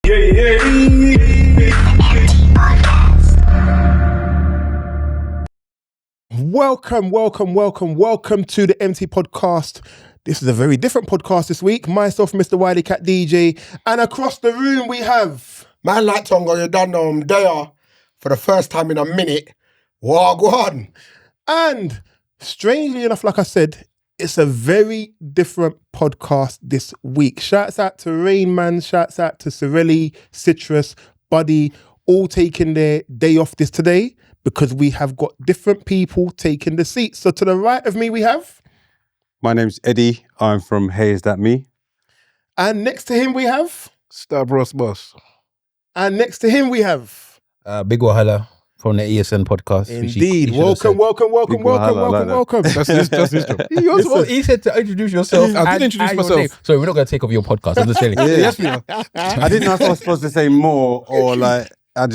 Welcome to the eMpTy podcast. This is a very different podcast this week. Myself, Mr. Wileycat DJ, and across the room we have... Man like Tongo, you done know I'm there for the first time in a minute. Wagwan. And strangely enough, like I said, it's a very different podcast this week. Shouts out to Rain Man, shouts out to Sorelli, Citrus, Buddy, all taking their day off this today because we have got different people taking the seats. So to the right of me we have... My name's Eddie. I'm from Hey Is That Me? And next to him we have... Stavros boss. And next to him we have... Big Wahala from the ESN podcast. Indeed. Welcome. That's his job. He said to introduce yourself. I did introduce myself. Sorry, we're not going to take over your podcast. I'm just telling you. Yes, we are. I didn't know if I was supposed to say more or like, No. We're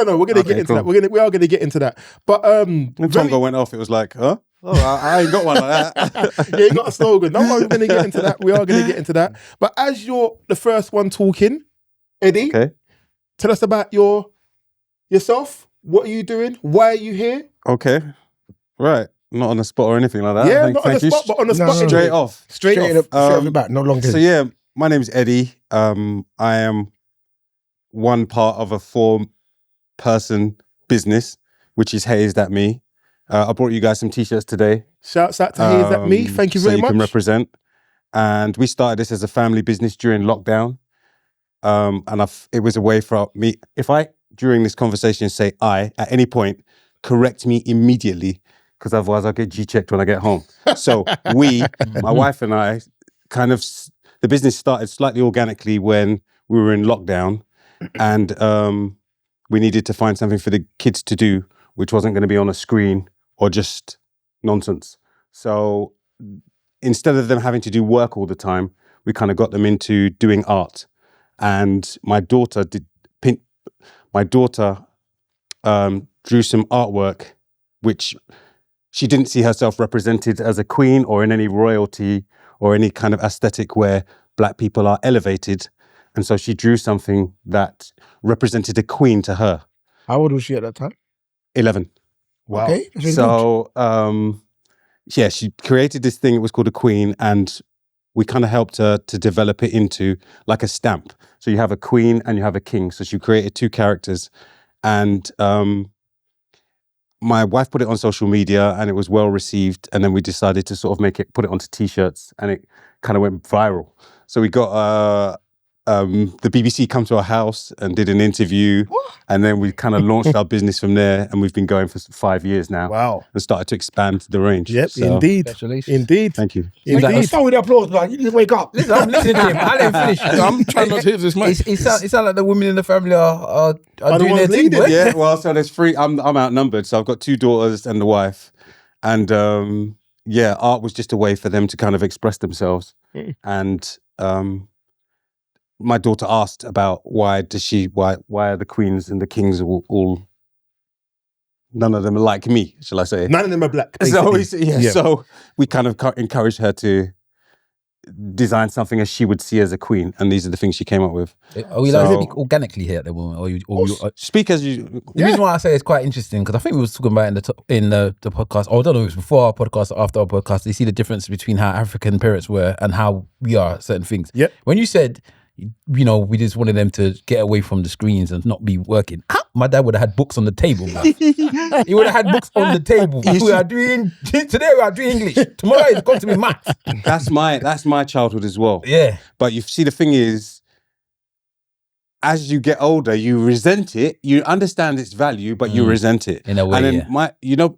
going to get into that. We are going to get into that. But when Tongo went off, it was like, huh? Oh, I ain't got one like that. Yeah, you got a slogan. No, we're going to get into that. We are going to get into that. But as you're the first one talking, Eddie, tell us about yourself. What are you doing? Why are you here? Okay. Right. Not on the spot or anything like that. Yeah, not on the spot, but on the spot. Straight off. Straight off. Straight off the bat, no longer. So yeah, my name's Eddie. I am one part of a 4-person business, which is Hey Is That Me? I brought you guys some t-shirts today. Shouts out to Hey Is That Me? Thank you very much. So you can represent. And we started this as a family business during lockdown. It was a way for me, if I, during this conversation, say I, at any point, correct me immediately, because otherwise I'll get G-checked when I get home. So my wife and I, the business started slightly organically when we were in lockdown, and we needed to find something for the kids to do, which wasn't going to be on a screen or just nonsense. So instead of them having to do work all the time, we kind of got them into doing art. And my daughter drew some artwork, which she didn't see herself represented as a queen or in any royalty or any kind of aesthetic where Black people are elevated. And so she drew something that represented a queen to her. How old was she at that time? 11. Wow. Okay. So, she created this thing. It was called a queen, and we kind of helped her to develop it into like a stamp. So you have a queen and you have a king. So she created 2 characters, and my wife put it on social media, and it was well received. And then we decided to sort of put it onto t-shirts, and it kind of went viral. So we got the BBC come to our house and did an interview. And then we kind of launched our business from there, and we've been going for 5 years now. Wow. And started to expand the range. Yep, so, indeed. Congratulations. Indeed. Thank you. Let's start with the applause, man. You just wake up. Listen, I'm listening to him. I didn't finish. I'm trying not to hit this mic. It sounds like the women in the family are doing their thing. Boy. Yeah, well, so there's 3. I'm outnumbered. So I've got 2 daughters and a wife. And art was just a way for them to kind of express themselves. And my daughter asked about why are the queens and the kings all none of them are like me, shall I say? None of them are Black. So we kind of encouraged her to design something as she would see as a queen, and these are the things she came up with. Are we allowed to speak organically here at the moment? Speak as you... The reason why I say it's quite interesting, because I think we was talking about in the podcast, or I don't know if it was before our podcast or after our podcast, you see the difference between how African parents were and how we are at certain things. Yep. When you said, we just wanted them to get away from the screens and not be working. My dad would have had books on the table. He would have had books on the table. Today we are doing English. Tomorrow it's going to be maths. That's my childhood as well. Yeah. But you see, the thing is, as you get older, you resent it. You understand its value, but you resent it. In a way, and then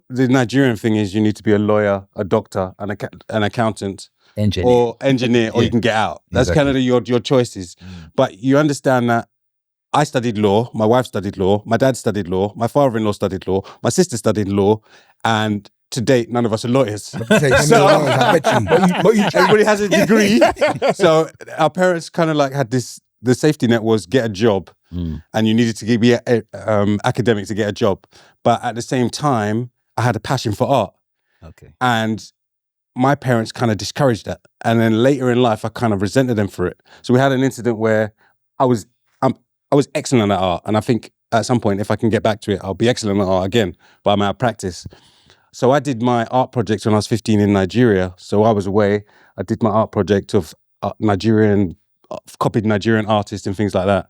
the Nigerian thing is you need to be a lawyer, a doctor, an accountant. Engineer, or you can get out. That's kind of your choices. But you understand that I studied law, my wife studied law, my dad studied law, my father-in-law studied law, my sister studied law, and to date, none of us are lawyers. Everybody has a degree. So our parents kind of like had this, the safety net was get a job, and you needed to be academic to get a job. But at the same time, I had a passion for art. Okay. And my parents kind of discouraged that. And then later in life, I kind of resented them for it. So we had an incident where I was I was excellent at art, and I think at some point, if I can get back to it, I'll be excellent at art again, but I'm out of practice. So I did my art project when I was 15 in Nigeria. So I was away. I did my art project of copied Nigerian artists and things like that.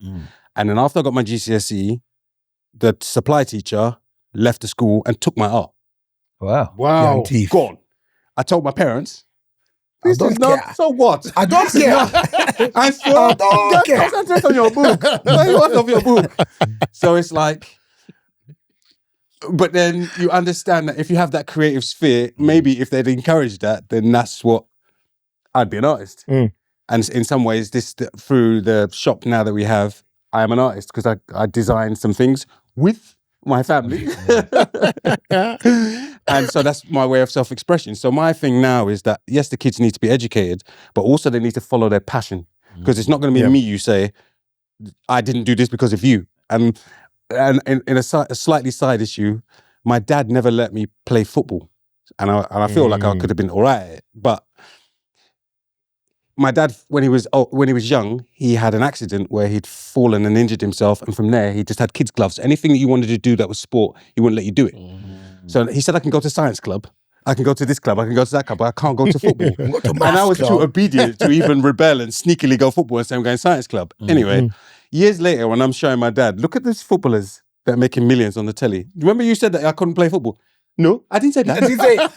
And then after I got my GCSE, the supply teacher left the school and took my art. Wow. Gone. I told my parents, I don't care. so what? I don't care. I still don't care. Concentrate on your book. What of your book? So it's like, but then you understand that if you have that creative sphere, maybe if they'd encouraged that, then that's what I'd be an artist. And in some ways, through the shop now that we have, I am an artist because I design some things with my family. And so that's my way of self-expression. So my thing now is that, yes, the kids need to be educated, but also they need to follow their passion. Because it's not going to be me you say, I didn't do this because of you. And in a slightly side issue, my dad never let me play football. And I feel like I could have been all right at it. But my dad, when he was young, he had an accident where he'd fallen and injured himself, and from there he just had kids' gloves. Anything that you wanted to do that was sport, he wouldn't let you do it. So he said, I can go to science club, I can go to this club, I can go to that club, but I can't go to football. And I was too obedient to even rebel and sneakily go football and say I'm going science club. Anyway, years later when I'm showing my dad, look at these footballers that are making millions on the telly. Remember you said that I couldn't play football? No, I didn't say that. I didn't say that.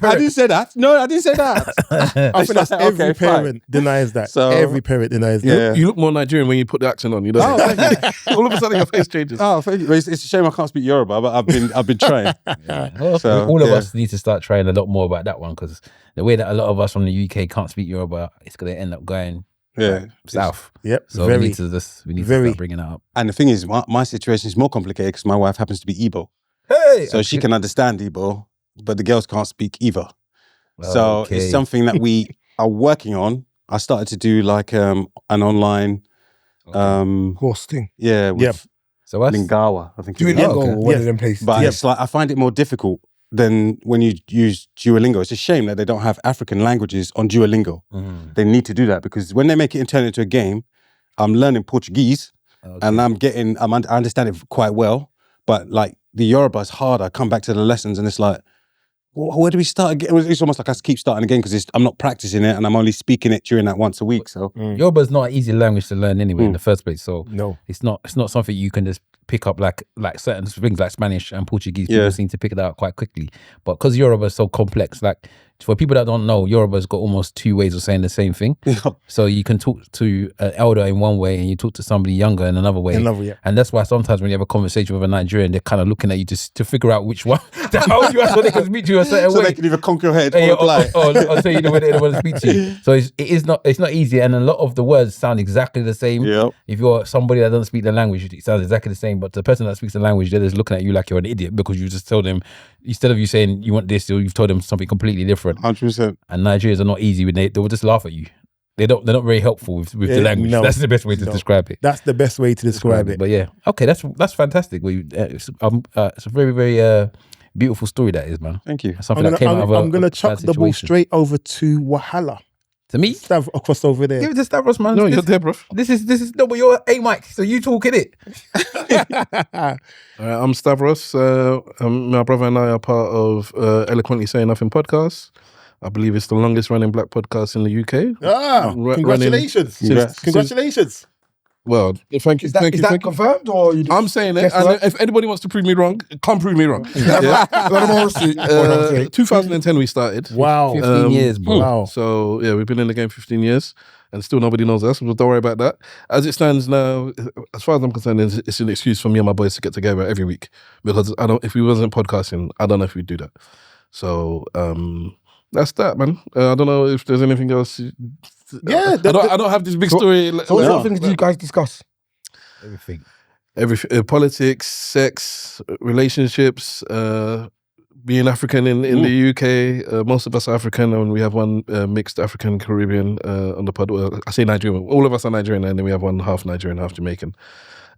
I didn't say that. No, I didn't say that. I think that's every parent denies that. So, every parent denies that. Yeah. You look more Nigerian when you put the accent on. You know, all of a sudden your face changes. Oh, thank you. It's a shame I can't speak Yoruba, but I've been trying. So, all of us need to start trying a lot more about that one, because the way that a lot of us from the UK can't speak Yoruba, it's going to end up going south. Yep. So we need to start bringing that up. And the thing is, my situation is more complicated because my wife happens to be Igbo. Hey, so she can understand Igbo, but the girls can't speak either. So it's something that we are working on. I started to do like an online course thing. Yeah, with so what's Lingawa, I think. Duolingo, one of them places. But it's like I find it more difficult than when you use Duolingo. It's a shame that they don't have African languages on Duolingo. They need to do that because when they make it and turn it into a game, I'm learning Portuguese and I understand it quite well, but like the Yoruba is hard. I come back to the lessons and it's like, where do we start again? It's almost like I keep starting again because I'm not practicing it and I'm only speaking it during that once a week. So Yoruba is not an easy language to learn anyway in the first place. So no, it's not something you can just pick up like certain things like Spanish and Portuguese. People seem to pick it out quite quickly. But because Yoruba is so complex, like for people that don't know, Yoruba's got almost two ways of saying the same thing. So you can talk to an elder in one way and you talk to somebody younger in another way. And that's why sometimes when you have a conversation with a Nigerian, they're kind of looking at you to figure out which one how you are, so they can speak to you a certain way. So they can either conk your head or tell you the way they want to speak to you. So it's not easy, and a lot of the words sound exactly the same. If you're somebody that doesn't speak the language, it sounds exactly the same. But the person that speaks the language, they're just looking at you like you're an idiot because you just told them, instead of you saying you want this, you've told them something completely different. 100%. And Nigerians are not easy when they will just laugh at you. They're not very helpful with the language. No, that's the best way to describe it. That's the best way to describe it. But yeah, okay, that's fantastic. It's a very, very beautiful story that is, man. Thank you. Something that came out of I'm gonna chuck the ball straight over to Wahala. To me? Across over there. Give it to Stavros, man. No, you're there, bro. This is no, but you're Mike, so you talking it. I'm Stavros. My brother and I are part of Eloquently Saying Nothing podcast. I believe it's the longest running black podcast in the UK. Congratulations. Congratulations. Well, thank you. Is that confirmed or you? I'm saying it. And if anybody wants to prove me wrong, come prove me wrong. 2010 we started. Wow. 15 years, bro. Wow. So yeah, we've been in the game 15 years and still nobody knows us. But don't worry about that. As it stands now, as far as I'm concerned, it's an excuse for me and my boys to get together every week. Because if we wasn't podcasting, I don't know if we'd do that. So that's that, man. I don't know if there's anything else. Yeah, I don't have this big story. So what sort of things do you guys discuss? Everything. Politics, sex, relationships, being African in the UK. Most of us are African, and we have one mixed African Caribbean on the pod. Well, I say Nigerian. All of us are Nigerian, and then we have one half Nigerian, half Jamaican.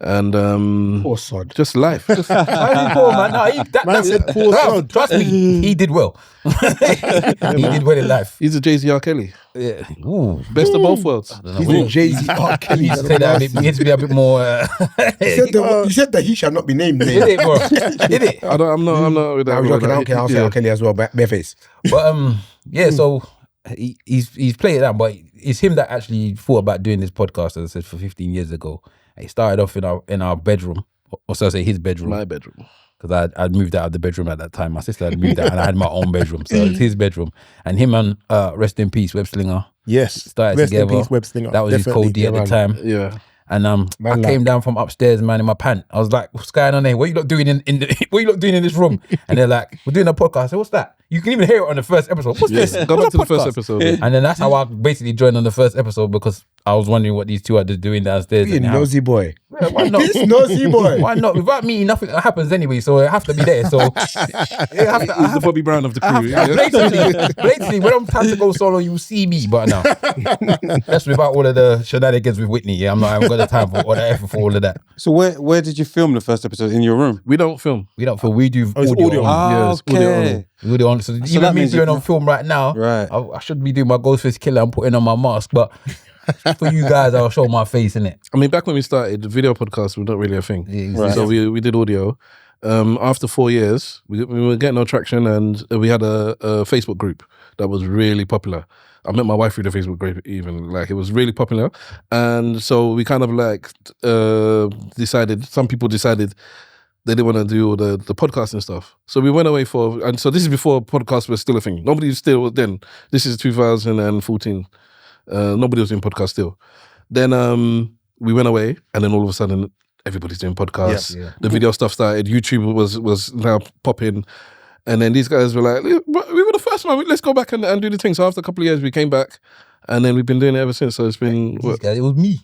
and Poor sod. just life. Just, I poor man. No, Man said poor sod. Trust me, he did well. He did well in life. he's a Jay-Z R. Kelly, Yeah. Ooh. best of both worlds. He's a Jay-Z R. He Kelly. needs to say that. He needs to be a bit more. You said that he shall not be named. Did it, bro? Did it? I'm not with that. I was joking. I don't care. I'll say R. Kelly as well. Bareface. But yeah. So he's played it down, but it's him that actually thought about doing this podcast, as I said, for 15 years ago. It started off in our bedroom, or so I say his bedroom. My bedroom. Because I'd moved out of the bedroom at that time. My sister had moved out and I had my own bedroom. So it's his bedroom. And him and rest in peace, Web Slinger. Yes. Started Rest together. in peace, Web Slinger. That was his Definitely. code D at the time. Yeah. And I came down from upstairs, man, in my pant. I was like, what's going on there? What are you lot doing what are you lot doing in this room? And they're like, we're doing a podcast. I said, what's that? You can even hear it on the first episode. What's this? Go back What's to a the first podcast? episode. And then that's how I basically joined on the first episode, because I was wondering what these two are doing downstairs. You in the house. nosy boy. Yeah, why not? This nosy boy. Why not? Without me, nothing happens anyway, so it have to be there. So it have to, He's the Bobby Brown of the crew. blatantly, when I'm time to go solo, you see me. But no, that's without all of the shenanigans with Whitney. Yeah, I haven't got the time for all the effort for all of that. So where did you film the first episode? In your room? We don't film. We don't feel we do it's audio. audio. only. Yes, audio okay. only. Audio only. So that even me means doing you- on film right now, Right. I should be doing my Ghostface Killer and putting on my mask, but for you guys, I'll show my face in it. I mean, back when we started, the video podcasts were not really a thing. Right. So we did audio. After 4 years, we were getting no traction, and we had a Facebook group that was really popular. I met my wife through the Facebook group, even. Like, it was really popular. And so we kind of like decided, some people decided they didn't want to do all the podcast and stuff. So we went away and so this is before podcasts were still a thing. Nobody was still then. This is 2014. Nobody was doing podcasts still. Then we went away, and then all of a sudden everybody's doing podcasts. Yeah. The video stuff started. YouTube was now popping. And then these guys were like, we were the first one. Let's go back and do the thing. So after a couple of years, we came back, and then we've been doing it ever since. So it's been. These guys, it was me.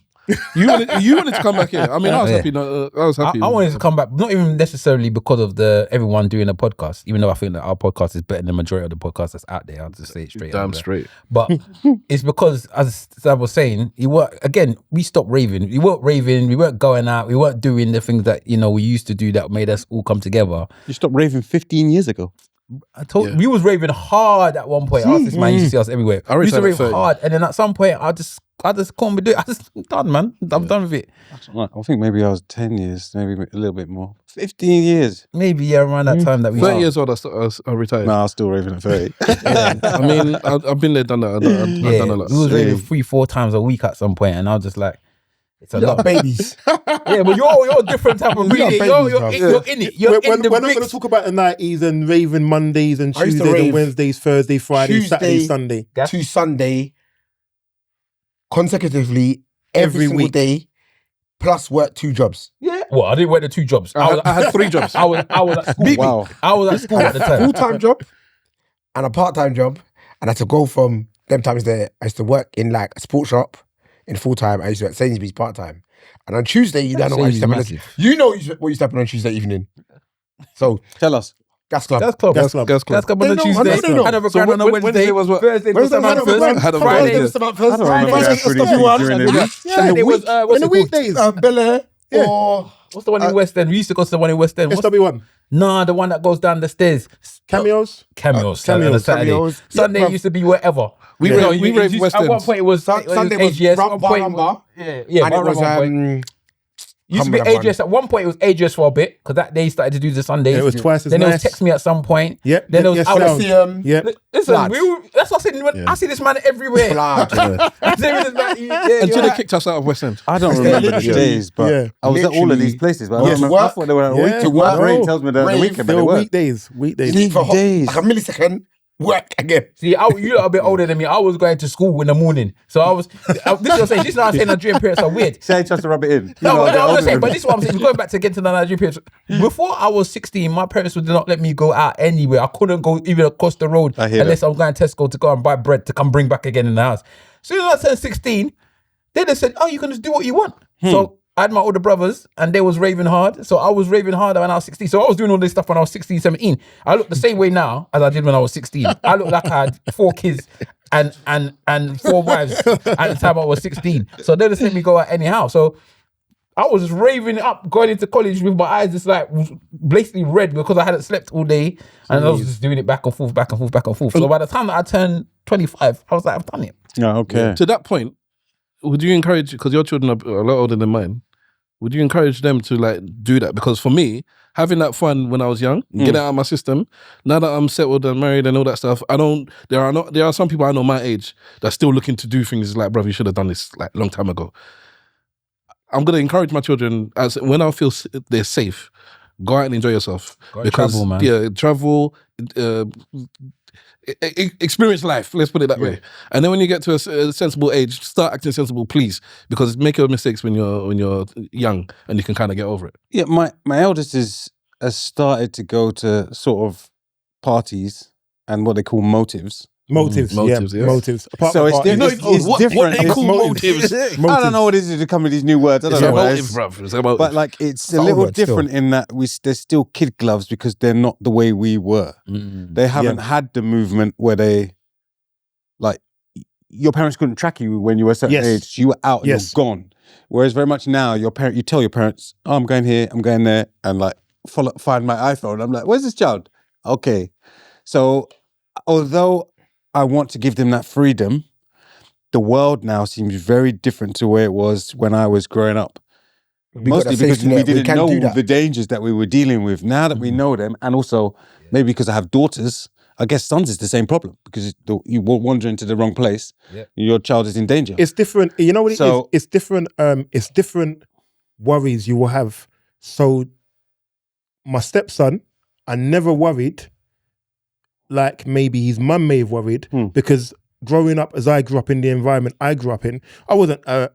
You wanted to come back here. I mean, I was happy. I was happy. I wanted to come back, not even necessarily because of everyone doing a podcast, even though I think that our podcast is better than the majority of the podcasts that's out there. I'll just say it straight. Damn out there. straight. But it's because, as I was saying, we stopped raving. We weren't raving. We weren't going out. We weren't doing the things that we used to do that made us all come together. You stopped raving 15 years ago. I told we was raving hard at one point. This man used to see us everywhere. I We used to retired at rave 30. hard, and then at some point, I just couldn't be doing. I'm done, man. I'm done with it. I think maybe I was 10 years, maybe a little bit more. 15 years. Maybe around that time that we 30 years old, I retired. No, I was still raving at 30. I mean, I've been there, done that. I've done a lot. we was raving 3-4 times a week at some point, and I was just like, it's a We lot. got babies. Yeah, but you're a different type of We are reading. babies, You're bruv. in it. You're in the We're not going mix. to talk about the 90s and raving Mondays and I used to Tuesdays and rave Wednesdays, Thursday, Friday, Tuesday, Saturday, Sunday. to Sunday consecutively every single week. day, plus work 2 jobs. Yeah. Well, I didn't work the 2 jobs. I had 3 jobs. I was at school. Wow. I was at school at the time. Full-time job and a part-time job. And I had to go from them times there. I used to work in like a sports shop in full-time. I used to work at Sainsbury's part-time. And on Tuesday, you don't know what used to happen. Sainsbury's You know what used to happen on Tuesday evening. So, Tell us. Gas Club. That's club. Gas Club. Gas Club. That's club on a They know, Tuesday. they know. Had a So grand on a Wednesday Wednesday. was what? Thursday was Wednesday Samantha's. Had a Friday. Friday was Samantha's. I don't remember Friday that was pretty Stuffy good one. during the week. Saturday was what's In the it called? weekdays. Bel Air Yeah. or What's the one in West End? We used to go to the one in West End. What's SW1. Nah, the one that goes down the stairs. Cameos. Cameos. Cameos, On a Saturday. cameos. Sunday Yeah, used to be wherever. We raved West At one End. point it was Sunday was AGS. At one point, Rumba. yeah, and it was used to be Humble AGS. At one point it was AGS for a bit because that day started to do the Sundays. It was twice as Then it was nice. Text Me at some point. Yep. Then there was yes, Out sound. Coliseum. Yep. Listen, Blood. that's what I said. I see this man everywhere. Blood. I see this man. Until they kicked us out of West End. I don't remember the literally. days, but Yeah. I was at all of Literally. these places. But I, Yeah. don't remember, To I work. thought they were at a Yeah. week. To My work. brain tells me they're at the Rave. weekend, but They they were weren't. weekdays. Weekdays. Sleep for days. like a millisecond. Work again. See, you lot are a bit older than me. I was going to school in the morning. So I was, this is what I'm saying. This is what I'm saying Nigerian parents are weird. Say I just to rub it in. No, they're I'm older just saying, than but me. this is what I'm saying. Going back to get to the Nigerian parents. Before I was 16, my parents would not let me go out anywhere. I couldn't go even across the road I hear unless I was going to Tesco to go and buy bread to come bring back again in the house. As soon as I turned 16, they just said, oh, you can just do what you want. So I had my older brothers and they was raving hard. So I was raving hard when I was 16. So I was doing all this stuff when I was 16, 17. I look the same way now as I did when I was 16. I look like I had 4 kids and 4 wives at the time I was 16. So they just let me go out anyhow. So I was just raving it up going into college with my eyes just like blatantly red because I hadn't slept all day and I was just doing it back and forth. So by the time that I turned 25, I was like, I've done it. Yeah, okay. To that point, would you encourage, because your children are a lot older than mine, would you encourage them to like do that? Because for me, having that fun when I was young, get it out of my system. Now that I'm settled and married and all that stuff, there are some people I know my age that's still looking to do things like, bro, you should have done this like a long time ago. I'm going to encourage my children, as when I feel they're safe, go out and enjoy yourself. Because travel, man. Yeah, travel, experience life, let's put it that way. And then when you get to a sensible age, start acting sensible, please, because make your mistakes when you're young and you can kind of get over it. Yeah, my eldest has started to go to sort of parties and what they call motives. Motives. So it's different. What they call motives. I don't know what it is to come with these new words. I don't know what it is. But like, it's a little different in that there's still kid gloves because they're not the way we were. They haven't had the movement where they, like, your parents couldn't track you when you were a certain age. You were out and you're gone. Whereas very much now, you tell your parents, oh, I'm going here, I'm going there, and like find my iPhone. I'm like, where's this child? Okay. So although I want to give them that freedom, the world now seems very different to where it was when I was growing up. Mostly because we didn't know the dangers that we were dealing with. Now that we know them, and also maybe because I have daughters, I guess sons is the same problem because you won't wander into the wrong place. Your child is in danger. It's different. You know what it is? It's different. It's different worries you will have. So my stepson, I never worried like maybe his mum may have worried because growing up as I grew up in the environment I grew up in, I wasn't a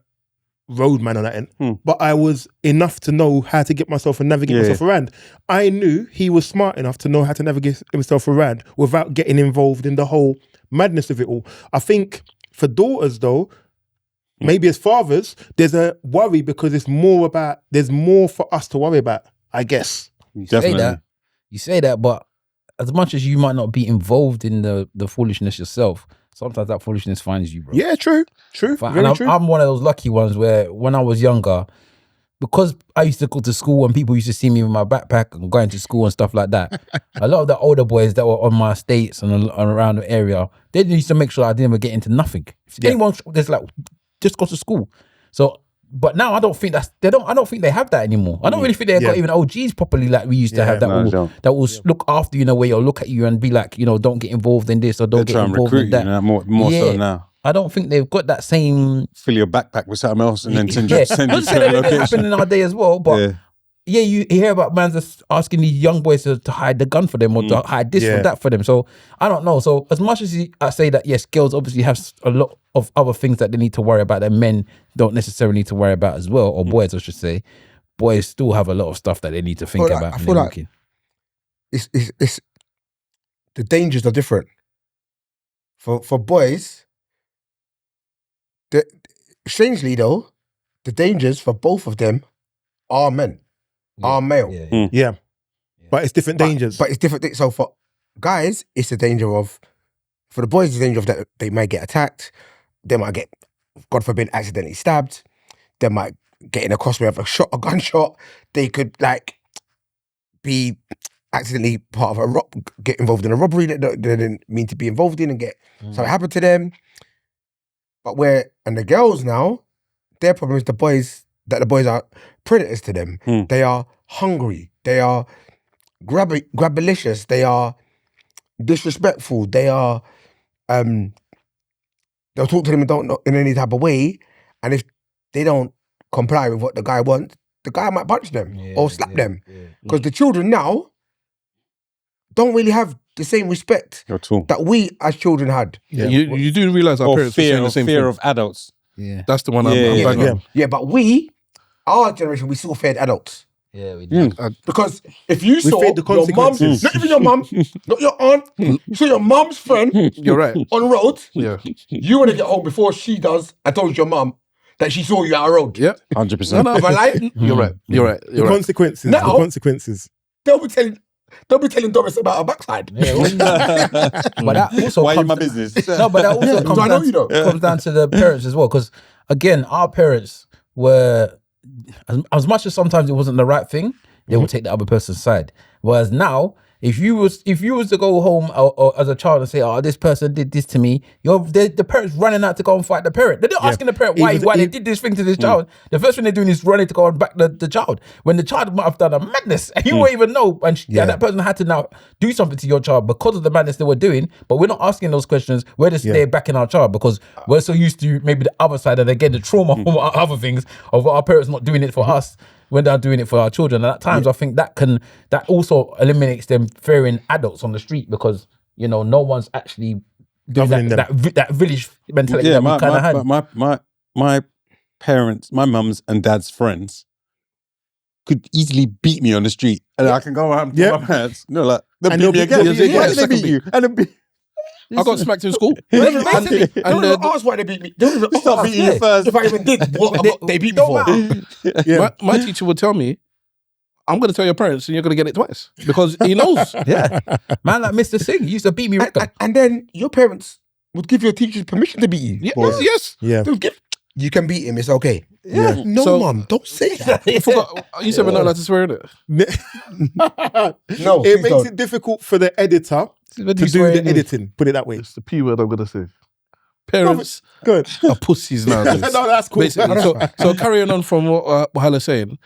roadman on that end, but I was enough to know how to get myself and navigate myself around. I knew he was smart enough to know how to navigate himself around without getting involved in the whole madness of it all. I think for daughters though, maybe as fathers, there's a worry because there's more for us to worry about, I guess. Definitely. You say that, but as much as you might not be involved in the foolishness yourself, sometimes that foolishness finds you, bro. Yeah, true. True. I'm one of those lucky ones where when I was younger, because I used to go to school and people used to see me with my backpack and going to school and stuff like that, a lot of the older boys that were on my estates and around the area, they used to make sure I didn't ever get into nothing. If anyone, there's like, just go to school. So, but now I don't think I don't think they have that anymore. I don't really think they've got even OGs properly like we used to have that will look after you in a way or look at you and be like, don't get involved in this or don't get involved in that. More so now. I don't think they've got that same... Fill your backpack with something else and then send you to a location. Happen in our day as well, but you hear about man just asking these young boys to hide the gun for them or to hide this or that for them. So I don't know. So as much as I say that, yes, girls obviously have a lot of other things that they need to worry about that men don't necessarily need to worry about as well, or boys, I should say. Boys still have a lot of stuff that they need to think about. I feel like it's the dangers are different. For boys, strangely though, the dangers for both of them are men, are male. Yeah. But it's different dangers. But it's different. So for guys, it's the danger of, for the boys, it's the danger of that they might get attacked. They might get, God forbid, accidentally stabbed. They might get in a crossway of a gunshot. They could like be accidentally part of get involved in a robbery that they didn't mean to be involved in and get something happened to them. But and the girls now, their problem is the boys are predators to them. They are hungry. They are grabbalicious. They are disrespectful. They are, they'll talk to them in any type of way. And if they don't comply with what the guy wants, the guy might punch them or slap them. Because the children now don't really have the same respect that we as children had. You do realise our parents were saying the same thing. Fear of adults. That's the one I'm banging on. Yeah, but our generation, we still feared adults. Yeah, we do. Because if you saw your mum, not even your mum, not your aunt, you saw your mum's friend You're right. on the road, you want to get home before she does and told your mum that she saw you out on the road. Yeah. 100%. Have I lied? You're right. The consequences. Now, the consequences. They'll be telling Doris about her backside. But that also why are you in my business? No, but that also comes down to the parents as well. Because again, our parents were as much as sometimes it wasn't the right thing, they will take the other person's side. Whereas now, if you was to go home or as a child and say, "Oh, this person did this to me," the parents running out to go and fight the parent. They're not asking the parent why they did this thing to this child. The first thing they're doing is running to go and back the child when the child might have done a madness and you won't even know. And that person had to now do something to your child because of the madness they were doing. But we're not asking those questions. We're just there backing our child because we're so used to maybe the other side and again the trauma from other things of our parents not doing it for us when they're doing it for our children. And at times I think that also eliminates them fearing adults on the street because, you know, no one's actually doing that village mentality that we kind of had. My parents, my mum's and dad's friends could easily beat me on the street. And I can go around to my parents. No, like, they'll beat me again. Why did they beat you? And I got smacked in school. Don't even ask why they beat me. Don't even stop beating you first. If I even did what they beat me for. My teacher would tell me, I'm going to tell your parents and you're going to get it twice. Because he knows. Man like Mr. Singh, he used to beat me. And then your parents would give your teachers permission to beat you. Yes. Yeah. You can beat him, it's okay. Yeah. No, mum, don't say that. I forgot. You said we're not allowed to swear in it. No, it makes it difficult for the editor to do the editing. Put it that way. It's the P word I'm going to say. Parents Good. are pussies nowadays. No, that's cool. Basically. So carrying on from what Wahala's saying,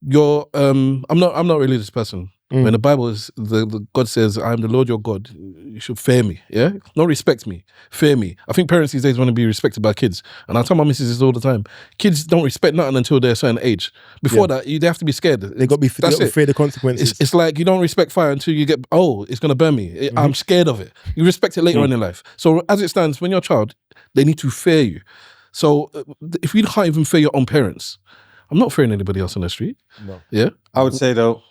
I'm not a religious person. When the Bible is, the God says, "I am the Lord your God. You should fear me." Yeah, not respect me, fear me. I think parents these days want to be respected by kids, and I tell my missus this all the time. Kids don't respect nothing until they're a certain age. Before that, they have to be scared. They got to be fear the consequences. It's like you don't respect fire until you get, it's going to burn me. I'm scared of it. You respect it later on in life. So as it stands, when you're a child, they need to fear you. So if you can't even fear your own parents, I'm not fearing anybody else on the street. No. Yeah, I would say though,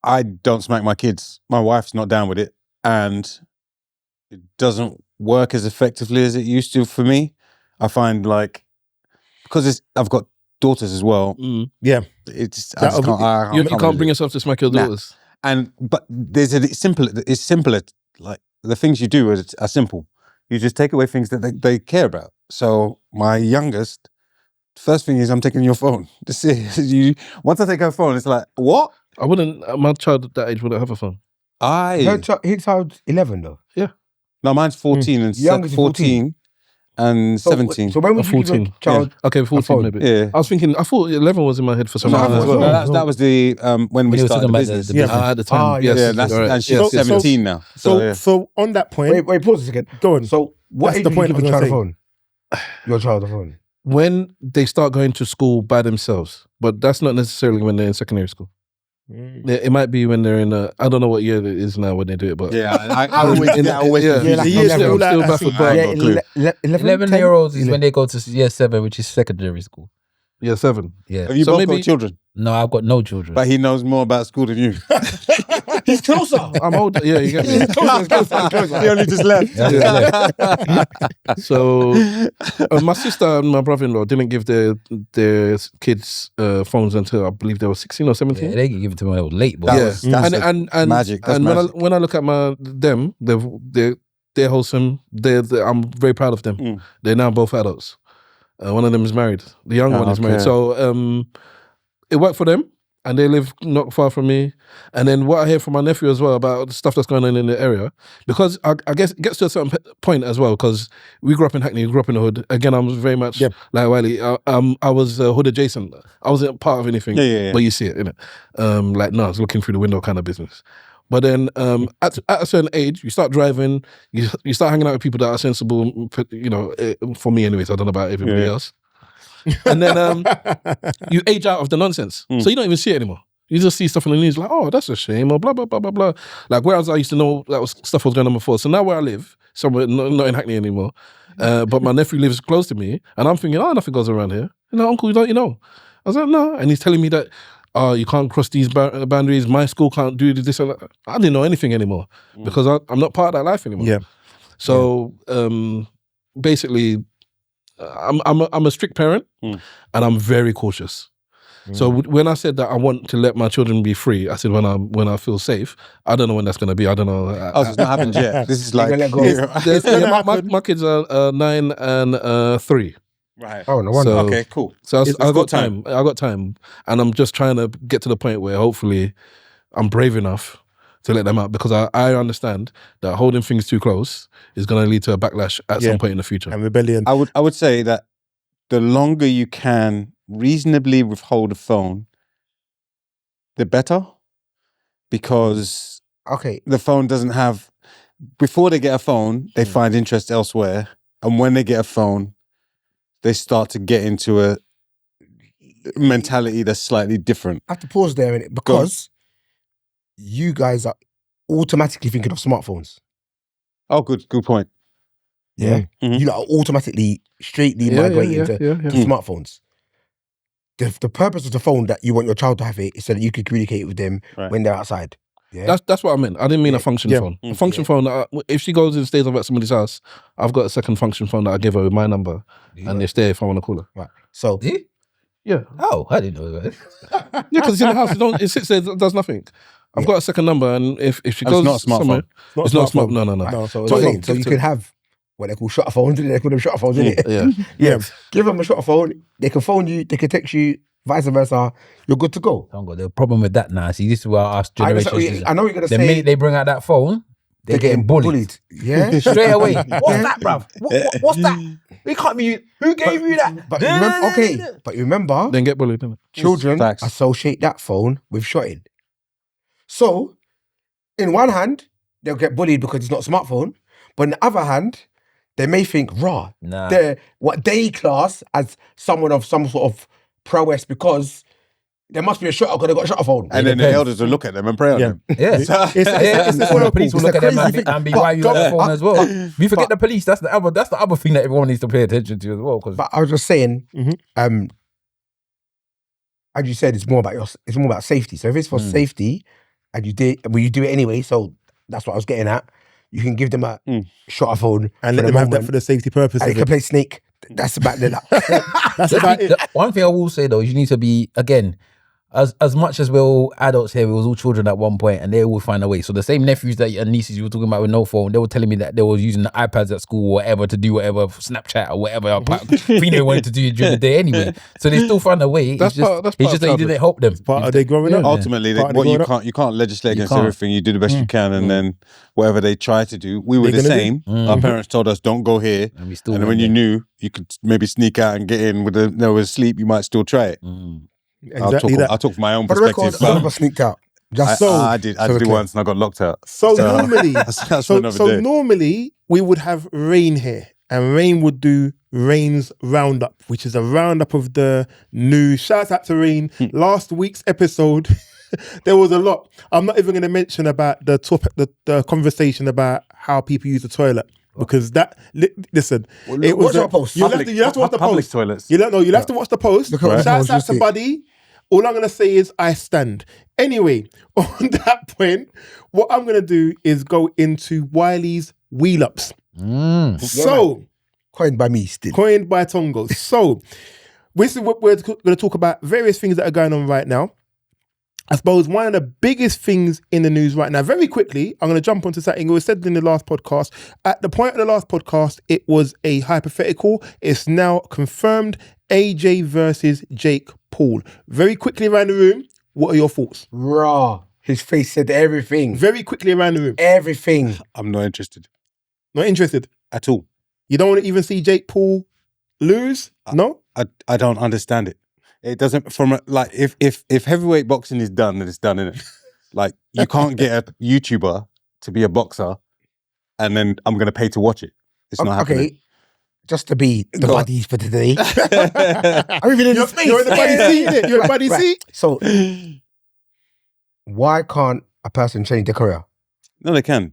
I don't smack my kids. My wife's not down with it, and it doesn't work as effectively as it used to for me. I find like because I've got daughters as well. Yeah, it's you can't bring yourself to smack your daughters. But there's it's simpler. Like the things you do are simple. You just take away things that they care about. So my youngest, first thing is I'm taking your phone. Once I take her phone, it's like what? I wouldn't. My child at that age wouldn't have a phone. His child's 11 though. Yeah. No, mine's 14 and 14 and 17. So when was 14? Child? Yeah. Okay, 14 maybe. Yeah. I thought 11 was in my head for some reason as well. That was the when we started the business. At the time. And she's 17 now. So on that point, wait, pause a second. Go on. So what age the point give a child a phone? Your child a phone. When they start going to school by themselves, but that's not necessarily when they're in secondary school. It might be when they're in I don't know what year it is now when they do it, but I always I'm still baffled by it. 11-year-olds is when they go to year 7, which is secondary school. Year 7. Yeah. Have you both got children? No, I've got no children. But he knows more about school than you. He's closer. I'm older. Yeah, you get me. He's closer. He only just left. So my sister and my brother-in-law didn't give their kids phones until I believe they were 16 or 17. Yeah, they can give it to me late. But That's magic. That's and magic. when I look at them, they're wholesome. I'm very proud of them. They're now both adults. One of them is married. The young one is married. So it worked for them, and they live not far from me. And then what I hear from my nephew as well about the stuff that's going on in the area, because I guess it gets to a certain point as well, because we grew up in Hackney, we grew up in the hood. Again, I was very much like Wiley. I was hood adjacent. I wasn't part of anything, but you see it, innit? I was looking through the window kind of business. But then at a certain age, you start driving, you start hanging out with people that are sensible, for me anyways, I don't know about everybody else. And then you age out of the nonsense. So you don't even see it anymore. You just see stuff on the news like, oh, that's a shame, or blah, blah, blah, blah, blah. Like, whereas I used to know stuff was going on before. So now where I live, somewhere, not in Hackney anymore, but my nephew lives close to me, and I'm thinking, nothing goes around here. Uncle, don't you know? I was like, no. And he's telling me that, you can't cross these boundaries, my school can't do this and that. I didn't know anything anymore because I'm not part of that life anymore. Yeah. So basically, I'm a strict parent and I'm very cautious. So when I said that I want to let my children be free, I said when I feel safe. I don't know when that's going to be. I don't know. So it's not happened yet. This is like my kids are 9 and 3. Right. Oh, no wonder. So- Okay, cool. So It's I got got time. time. I got time, and I'm just trying to get to the point where hopefully I'm brave enough to let them out, because I understand that holding things too close is going to lead to a backlash at Yeah. some point in the future. And rebellion. I would say that the longer you can reasonably withhold a phone, the better, because Okay. the phone doesn't have. Before they get a phone, they find interest elsewhere, and when they get a phone, they start to get into a mentality that's slightly different. I have to pause there, innit? Because you guys are automatically thinking of smartphones. Oh, good point. Yeah. Mhm. You lot are automatically straightly migrating to smartphones. The purpose of the phone that you want your child to have it is so that you can communicate with them Right. when they're outside. Yeah. That's what I meant. I didn't mean a function Yeah. phone. A function phone. If she goes and stays over at somebody's house, I've got a second function phone that I give her with my number, and it's there if I want to call her. Right. So Eh? Yeah, Oh, I didn't know that. yeah, because it's in the house. It sits there, it does nothing. I've got a second number, and if she And goes it's not a smartphone. somewhere, it's not a smart. No. No, so so you can have what they call shutter phones. They call them shutter phones, isn't it? Yeah. Yeah. Give them a shutter phone. They can phone you. They can text you. Vice versa. You're good to go. Tongo, the problem with that now, see, this is where our generations. I know you're gonna The say minute they bring out that phone, they're getting bullied. Yeah. Straight away. What's that, bruv? What's that? We can't be. Who gave you that? But remember, but remember, Then get bullied. Innit? children Facts. associate that phone with shotting. So, in one hand, they'll get bullied because it's not a smartphone, but in the other hand, they may think, "Raw, Nah. they're what they class as someone of some sort of prowess because there must be a shutter because they got a shutter phone." And then the depends. elders will look at them and pray on Yeah. them. Yeah. it's Or the police will It's look a at them crazy thing. and be But why you got the go- phone as well. We forget the police. That's the other thing that everyone needs to pay attention to as well. Because But I was just saying, Mhm. as you said, it's more about safety. So if it's for safety, and you do it anyway, so that's what I was getting at. You can give them a shutter phone and for let the them have that moment, for the safety purpose. and of they can it. play Snake. That's about it. That's about it. one thing I will say though, is you need to be, again, as much as we're all adults here, we was all children at one point, and they will find a way. So the same nephews that and nieces you were talking about with no phone, they were telling me that they were using the iPads at school or whatever to do whatever, Snapchat or whatever thing they wanted to do during the day anyway. So they still find a way. That's part it's of just that you didn't help them. Part of they growing up. Ultimately, Part of the what you growing up. can't legislate You against can't. everything. You do the best you can, and then whatever they try to do, we were They're the gonna same. do. Our parents told us don't go here, And we still and then when went you there. knew you could maybe sneak out and get in with no was asleep, you might still try it. Exactly that. I'll talk from my own For the record, perspective. I but never sneaked out. Just I did so we're it clear. once and I got locked out. So normally, That's for another day. normally we would have Rain here, and Rain would do Rain's Roundup, which is a roundup of the news. Shout out to Rain. Last week's episode, there was a lot. I'm not even going to mention about the topic, the conversation about how people use the toilet. Because listen, it was watch our post. you have to watch the Public post. toilets. You'll have to watch the post. Look at what the Shout post, out you'll to see. Buddy. All I'm gonna say is I stand. Anyway, on that point, what I'm gonna do is go into Wiley's wheel ups. So, coined by me still. coined by Tongo. So, we're going to talk about various things that are going on right now. I suppose one of the biggest things in the news right now, very quickly, I'm going to jump onto something. It was said in the last podcast. At the point of the last podcast, it was a hypothetical. It's now confirmed. AJ versus Jake Paul. Very quickly around the room, what are your thoughts? Raw. His face said everything. Very quickly around the room. Everything. I'm not interested Not interested. at all. You don't want to even see Jake Paul lose? No? I don't understand it. It doesn't if heavyweight boxing is done, then it's done, innit? Like you can't get a YouTuber to be a boxer and then I'm gonna pay to watch it. It's not happening. Okay. Just to be the Go on. buddies for today. I'm even in the space. You're in the buddy seat, innit? You're in the buddy seat? So, why can't a person change their career? No, they can.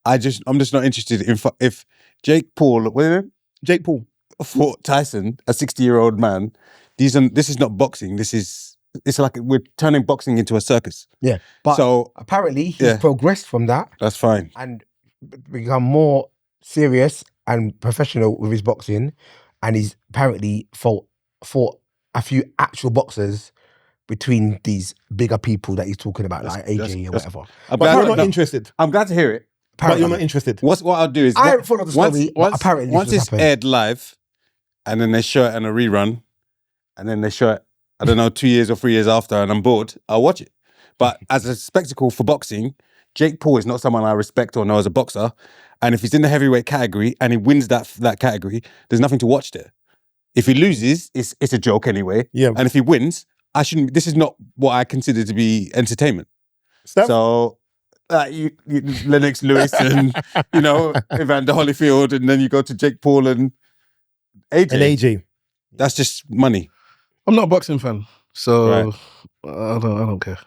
I'm just not interested in if Jake Paul, what is it? Jake Paul. Fought Tyson, a 60-year-old man. This is not boxing. It's like we're turning boxing into a circus. Yeah. But So apparently he's yeah. progressed from that that's fine. and become more serious and professional with his boxing. And he's apparently fought a few actual boxers between these bigger people that he's talking about, like AJ or whatever. I'm But glad, you're not no, interested. I'm glad to hear it. But you're not interested. What I'll do is I haven't followed the story, but apparently this once has it's happened. aired live and then they show it in a rerun, and then they show it, I don't know, 2 years or 3 years after, and I'm bored, I'll watch it. But as a spectacle for boxing, Jake Paul is not someone I respect or know as a boxer. And if he's in the heavyweight category and he wins that category, there's nothing to watch there. If he loses, it's a joke anyway. Yeah. And if he wins, this is not what I consider to be entertainment. Steph? So Lennox Lewis and, Evander Holyfield, and then you go to Jake Paul and AJ. And AJ. That's just money. I'm not a boxing fan, so Right. I don't care.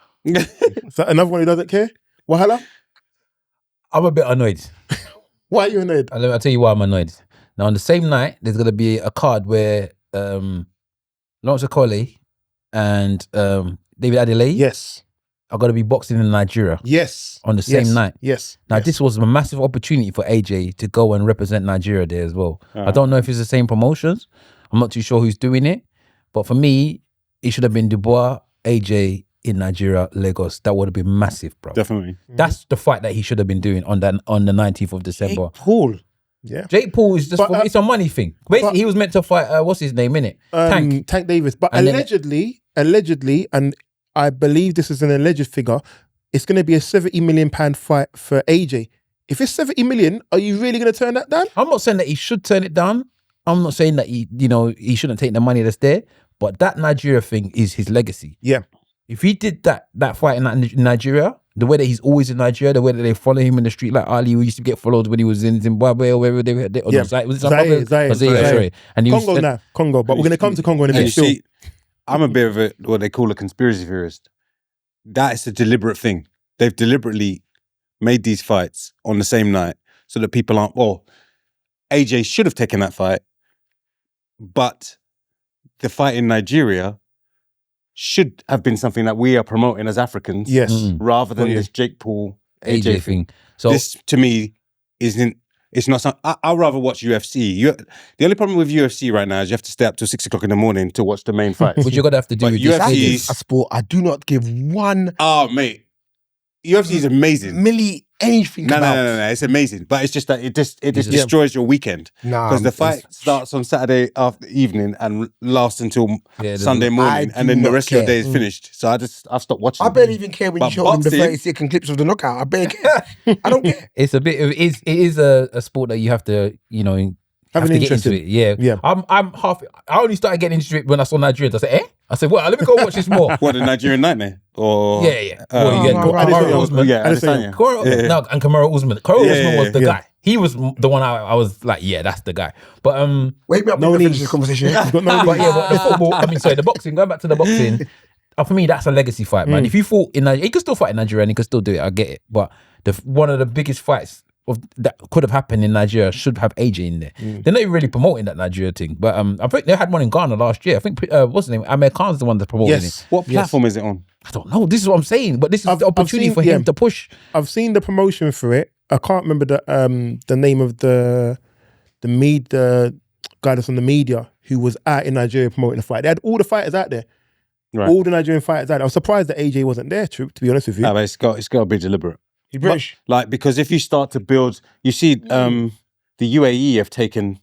So another one who doesn't care? Wahala? I'm a bit annoyed. Why are you annoyed? I'll tell you why I'm annoyed. Now, on the same night, there's going to be a card where Lawrence Okoli and David Adelaide Yes. are going to be boxing in Nigeria Yes. on the same night. Yes. Now, Yes. this was a massive opportunity for AJ to go and represent Nigeria there as well. I don't know if it's the same promotions. I'm not too sure who's doing it. But for me, it should have been Dubois, AJ in Nigeria, Lagos. That would have been massive, bro. Definitely. That's the fight that he should have been doing on the 19th of December. Paul. Yeah. Jake Paul is just But, it's a money thing. Basically, he was meant to fight what's his name, innit? Tank Davis. But And then- allegedly, and I believe this is an alleged figure, it's going to be a £70 million fight for AJ. If it's 70 million, are you really going to turn that down? I'm not saying that he should turn it down. I'm not saying that he shouldn't take the money that's there. But that Nigeria thing is his legacy. Yeah. If he did that fight in Nigeria, the way that he's always in Nigeria, the way that they follow him in the street, like Ali, who used to get followed when he was in Zimbabwe or wherever they were. Yeah. Was it Zimbabwe? Zaire. Sorry. And he Congo now. Congo. But we're going to come to Congo in a And you minute. Still. see, I'm a bit of what they call a conspiracy theorist. That is a deliberate thing. They've deliberately made these fights on the same night so that people aren't, AJ should have taken that fight, but the fight in Nigeria should have been something that we are promoting as Africans, Yes. rather than this Jake Paul AJ thing. So this to me it's not something. I'd rather watch UFC. The only problem with UFC right now is you have to stay up till 6 o'clock in the morning to watch the main fights. what you're gonna have to do But with UFC That this is a sport I do not give one Oh, mate. UFC is amazing. milli anything No, about. no. It's amazing. But it's just that it just Yeah. destroys your weekend. Nah, Because the it's- fight starts on Saturday after evening and lasts until Yeah, Sunday morning, I and then do the not rest of your care. day is finished. So I've stopped watching. I barely even care when But you show them the boxing- 30-second clips of the knockout. I barely care. I don't care. It's a bit. It is a sport that you have to Have an to get interest into in. it. Yeah. Yeah. I'm half. I only started getting into it when I saw Nigerians. I said, I said, well, let me go watch this more. What, the Nigerian Nightmare? Or Yeah. Well, you get right. Kamaru Usman. Yeah, Adesanya. Adesanya. No, and Kamaru Usman. Kamaru Yeah, Usman was the yeah. guy. He was the one I was like, yeah, that's the guy. But Wake me up No when we need. finish this conversation. You've got no but yeah, but the football. I mean, sorry, the boxing. Going back to the boxing. For me, that's a legacy fight, man. If you fought in Nigeria, he could still fight in Nigeria and he could still do it. I get it. But one of the biggest fights that could have happened in Nigeria should have AJ in there. They're not even really promoting that Nigeria thing. But I think they had one in Ghana last year. I think what's his name? Amir Khan's the one that's promoting Yes. it. What platform is it on? I don't know. This is what I'm saying. But this is the opportunity seen- for him yeah. to push. I've seen the promotion for it. I can't remember the name of the guy that's on the media who was out in Nigeria promoting the fight. They had all the fighters out there. Right. All the Nigerian fighters out there. I was surprised that AJ wasn't there, to be honest with you. No, but it's got to be deliberate. You British. Like, because if you start to build, you see, the UAE have taken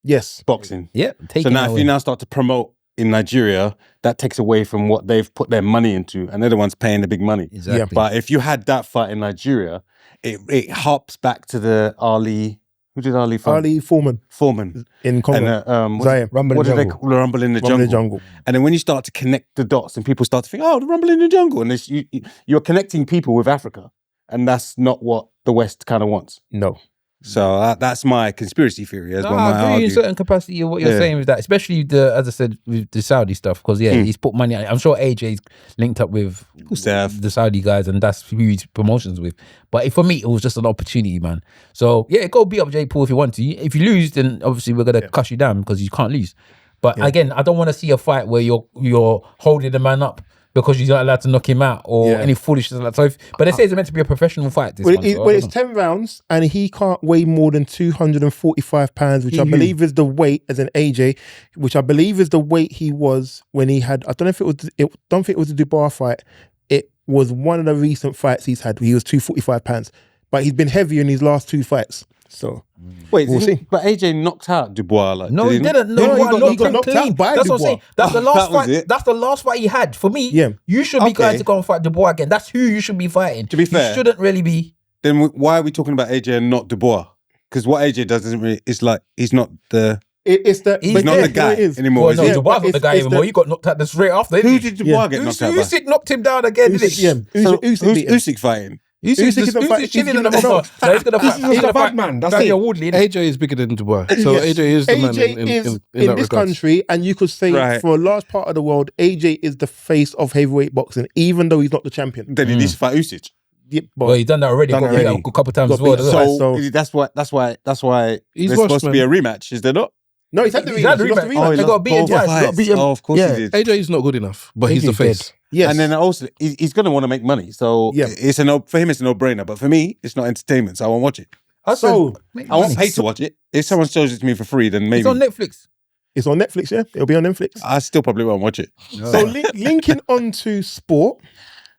Yes. boxing. Yeah. So now, if you now start to promote in Nigeria, that takes away from what they've put their money into, and they're the ones paying the big money. Exactly. But if you had that fight in Nigeria, it harps back to the Ali. Who did Ali fight? Ali Foreman Foreman. in Congo. And Zaire. Rumble in what the do they Jungle. call the Rumble in the Rumble in Jungle? the Jungle. And then when you start to connect the dots, and people start to think, "Oh, the Rumble in the Jungle," and you're connecting people with Africa, and that's not what the West kind of wants. No. So that's my conspiracy theory as well. I my agree in argue. certain capacity of what you're Yeah. saying with that, especially as I said, with the Saudi stuff. Because he's put money. I'm sure AJ's linked up with course they have. the Saudi guys, and that's who he's promotions with. But for me, it was just an opportunity, man. So yeah, go beat up Jake Paul if you want to. If you lose, then obviously we're gonna cuss you down because you can't lose. But again, I don't want to see a fight where you're holding the man up because you're not allowed to knock him out or any foolishness like that. So, but they say it's meant to be a professional fight. This Well, one, so I well, don't it's know. 10 rounds and he can't weigh more than 245 pounds, which I believe is the weight as an AJ, which I believe is the weight he was when he had, I don't know if don't think it was the Dubois fight. It was one of the recent fights he's had. He was 245 pounds, but he's been heavier in his last two fights. So Wait, we'll see. but AJ knocked out Dubois. Like, No, he didn't. No, No, he got knocked out by That's what I'm Dubois. saying. That's the last that was fight. it? That's the last fight he had. For me, Yeah. you should be Okay. going to go and fight Dubois again. That's who you should be fighting. To be fair- you shouldn't really be. Then why are we talking about AJ and not Dubois? Because what AJ does isn't really. It's like he's not the. It's the He's He's not there. the guy It is. anymore. Well, is no, he? Yeah, Dubois but not the guy it's anymore. the- You got knocked out straight after. Who didn't did you? Dubois get knocked out by? Usyk knocked him down again, didn't he? Yeah, So Usyk beat him. Usyk fighting. Usyk's isn't fight- chilling in the he's gonna- bottom. No, he's gonna fight. He's a bad man, that's Daniel it. Woodley. innit? AJ is bigger than Dubois. So Yes. AJ is the man AJ in is that in this regards. country, and you could say Right. for a large part of the world, AJ is the face of heavyweight boxing, even though he's not the champion. Then he needs to fight Usyk. Yeah, but Well, he's done that already. Done Got beat already. up a couple times Got as well. beat. doesn't he? So- that's why He's there's supposed washed, to be a man. rematch, is there not? no, he's had the He's had rematch. He lost the rematch. rematch. They got beaten both twice. fights. Got beaten. Oh, of course Yeah. he did. AJ is not good enough, but he's the AJ face. dead. Yes. And then also he's going to want to make money, so Yeah. it's a no for him. It's a no-brainer, but for me, it's not entertainment, so I won't watch it. So I won't pay to watch it. If someone shows it to me for free, then maybe It's on Netflix. it's on Netflix. Yeah, it'll be on Netflix. I still probably won't watch it. So linking on to sport,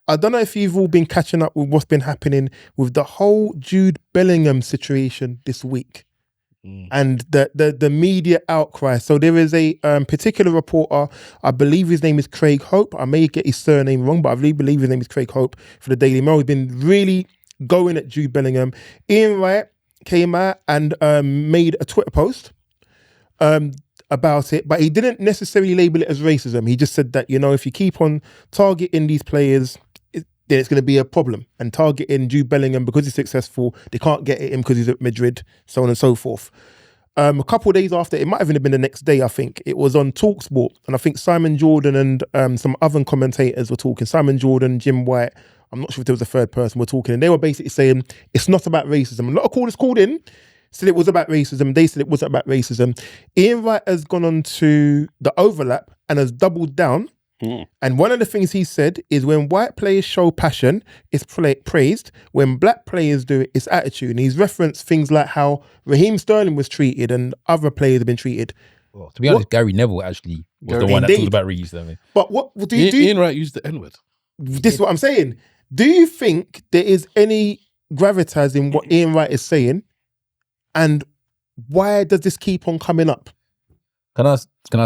I don't know if you've all been catching up with what's been happening with the whole Jude Bellingham situation this week and the media outcry. So there is a particular reporter, I believe his name is Craig Hope. I may get his surname wrong, but I really believe his name is Craig Hope for the Daily Mail. He's been really going at Jude Bellingham. Ian Wright came out and made a Twitter post about it, but he didn't necessarily label it as racism. He just said that, you know, if you keep on targeting these players, then it's going to be a problem. And targeting Jude Bellingham because he's successful, they can't get at him because he's at Madrid, so on and so forth. A couple of days after, it might even have been the next day, I think, it was on TalkSport, and I think Simon Jordan and some other commentators were talking. Simon Jordan, Jim White, I'm not sure if there was a third person were talking, and they were basically saying it's not about racism. A lot of callers called in, said it was about racism. They said it wasn't about racism. Ian Wright has gone on to the overlap and has doubled down. And one of the things he said is when white players show passion, it's praised. When black players do it, it's attitude. And he's referenced things like how Raheem Sterling was treated and other players have been treated. Well, to be honest, Gary Neville actually was the one that Indeed. talked about racism. But what do you Ian Wright used the N-word. this is what I'm saying. Do you think there is any gravitas in what Ian Wright is saying? And why does this keep on coming up? Can I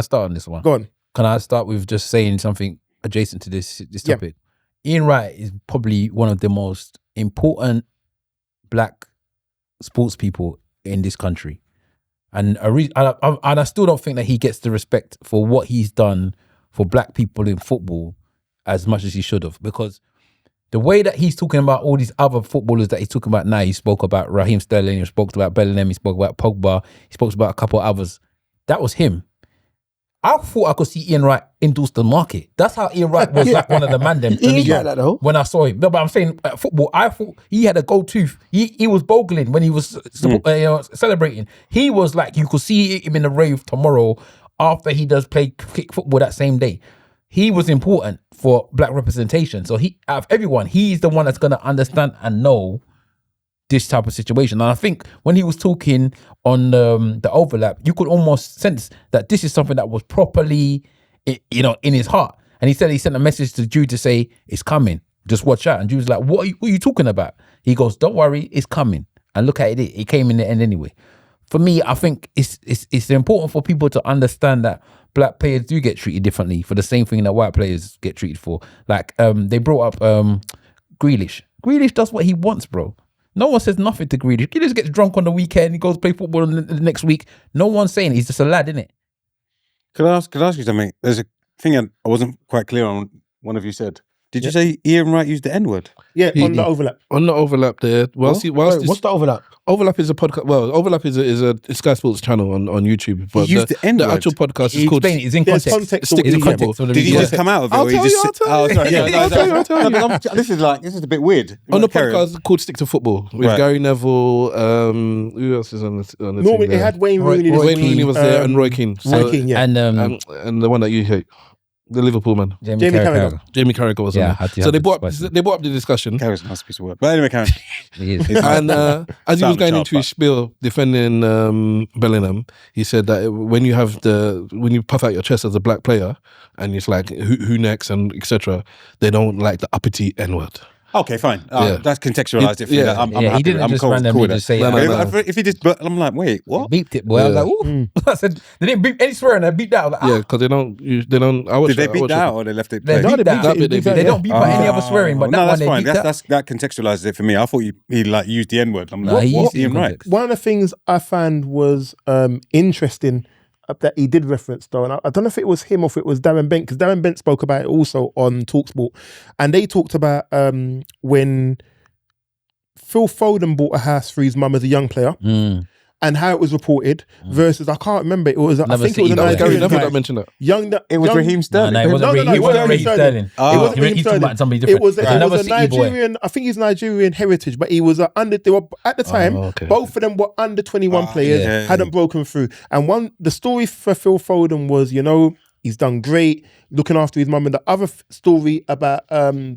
start on this one? Go on. Can I start with just saying something adjacent to this Yeah. topic? Ian Wright is probably one of the most important black sports people in this country. And I still don't think that he gets the respect for what he's done for black people in football as much as he should have. Because the way that he's talking about all these other footballers that he's talking about now, he spoke about Raheem Sterling, he spoke about Bellingham, he spoke about Pogba, he spoke about a couple of others. That was him. I thought I could see Ian Wright endorse the market. That's how Ian Wright was like one of the man them to He me is like that though. when I saw him. No, but I'm saying football, I thought he had a gold tooth. He was bogling when he was celebrating. He was like, you could see him in the rave tomorrow after he does play kick football that same day. He was important for black representation. So he, out of everyone, he's the one that's going to understand and know this type of situation. And I think when he was talking on the overlap, you could almost sense that this is something that was properly, in his heart. And he said he sent a message to Jude to say, it's coming, just watch out. And Jude was like, what are you talking about? He goes, don't worry, it's coming. And look at it, it came in the end anyway. For me, I think it's important for people to understand that black players do get treated differently for the same thing that white players get treated for. Like, they brought up Grealish. Grealish does what he wants, bro. No one says nothing to Grealish. Grealish gets drunk on the weekend. He goes play football the next week. No one's saying it. He's just a lad, innit? Could I ask you something? There's a thing I wasn't quite clear on. One of you said. Did you say Ian Wright used the N-word? Yeah, on the overlap. On the overlap there, whilst What's this, the overlap? overlap is a podcast. Well, overlap is a Sky Sports channel on YouTube. But He used the N-word. actual podcast is He called explained it. It's in There's context. context. Stick to to what It's in you context. Did he Yeah. just come out of it? I'll or he tell just you, I'll sit- tell Oh, you. sorry. Yeah, I'll tell you. no, 'cause this is a bit weird. on the Carry podcast called Stick to Football with Right. Gary Neville. Who else is on the Normally, team it there? had Wayne Rooney. Wayne Rooney was there and Roy Keane. Roy Keane, yeah. And the one that you hate, the Liverpool man, Jamie Jamie Carragher. Carragher. Jamie Carragher was Yeah, on I had to there. So have they to brought up spice it. they brought up the discussion. Carry's a nice piece of work. But anyway, Karen. He is. And as he was Sound going sharp, into his spiel defending Bellingham, he said that when you puff out your chest as a black player, and it's like who next and etc., they don't like the uppity N-word. Okay, fine. Yeah. That's contextualized it for Yeah. you. I'm Yeah, happy he didn't I'm just cool randomly with just that. say, No, no, "Ah, no. If he just, but I'm like, wait, what? beeped it, boy." I was Yeah. like, "Ooh." I said, "They didn't beep any swearing. I beeped that." I was like, Yeah, because they don't. I watched Did they it, I beat watched that it. out or they left it They play? beat that. That bit they beat. They don't beep out any other swearing, but no, that one that's they fine. beeped out. That contextualizes it for me. I thought he like used the N-word. I'm Nah, like, he what? used it in Ian Wright. context. One of the things I found was interesting that he did reference though, and I don't know if it was him or if it was Darren Bent, because Darren Bent spoke about it also on TalkSport, and they talked about when Phil Foden bought a house for his mum as a young player, and how it was reported versus, I can't remember, it was, I Another think it was a City boy. Gary Nigerian Neville guy. that mentioned that. It was Raheem Sterling. No, it wasn't No, Raheem. no, It wasn't Raheem Raheem Sterling. Sterling. Oh. It wasn't He's Raheem talking Sterling. about somebody It different. was It's a another City boy. Nigerian, I think he's Nigerian heritage, but he was they were at the time, okay. both of them were under 21 players, yeah. hadn't broken through. And the story for Phil Foden was, he's done great, looking after his mum. And the other story about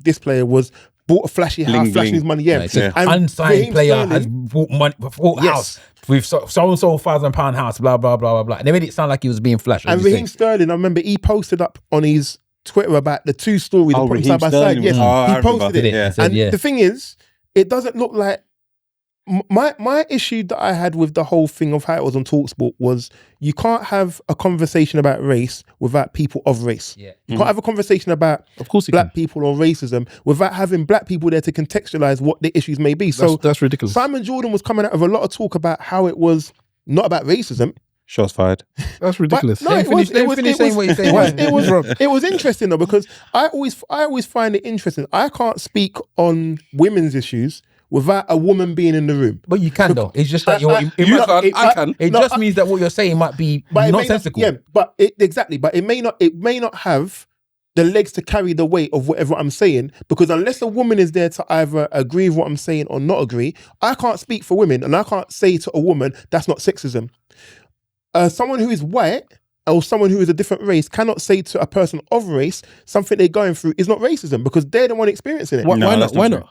this player was bought a flashy house, Bling, flashing bling. his money. Yeah, it's an And unsigned Raheem player Sterling- has bought money, bought Yes. house with so and so £1,000 house, blah blah blah blah blah. And they made it sound like he was being flashed. And Raheem Sterling, I remember he posted up on his Twitter about the two stories, Oh, and put them Raheem side by Sterling side. Yes, was- Oh, I he remember. posted it. Yeah. And yeah. the thing is, it doesn't look like my issue that I had with the whole thing of how it was on TalkSport was you can't have a conversation about race without people of race. Yeah. You can't have a conversation about Of course he black can. people or racism without having black people there to contextualize what the issues may be. So That's ridiculous. Simon Jordan was coming out with a lot of talk about how it was not about racism. Shots fired. That's But ridiculous. no, Finish saying what you're saying. it was interesting though, because I always find it interesting. I can't speak on women's issues without a woman being in the room. But you can though. It's just that I can. It just means that what you're saying might be But it may nonsensical. not, but it may not have the legs to carry the weight of whatever I'm saying, because unless a woman is there to either agree with what I'm saying or not agree, I can't speak for women, and I can't say to a woman that's not sexism. Someone who is white or someone who is a different race cannot say to a person of race something they're going through is not racism, because they're the one experiencing it. Why, No, why that's not? Why not not?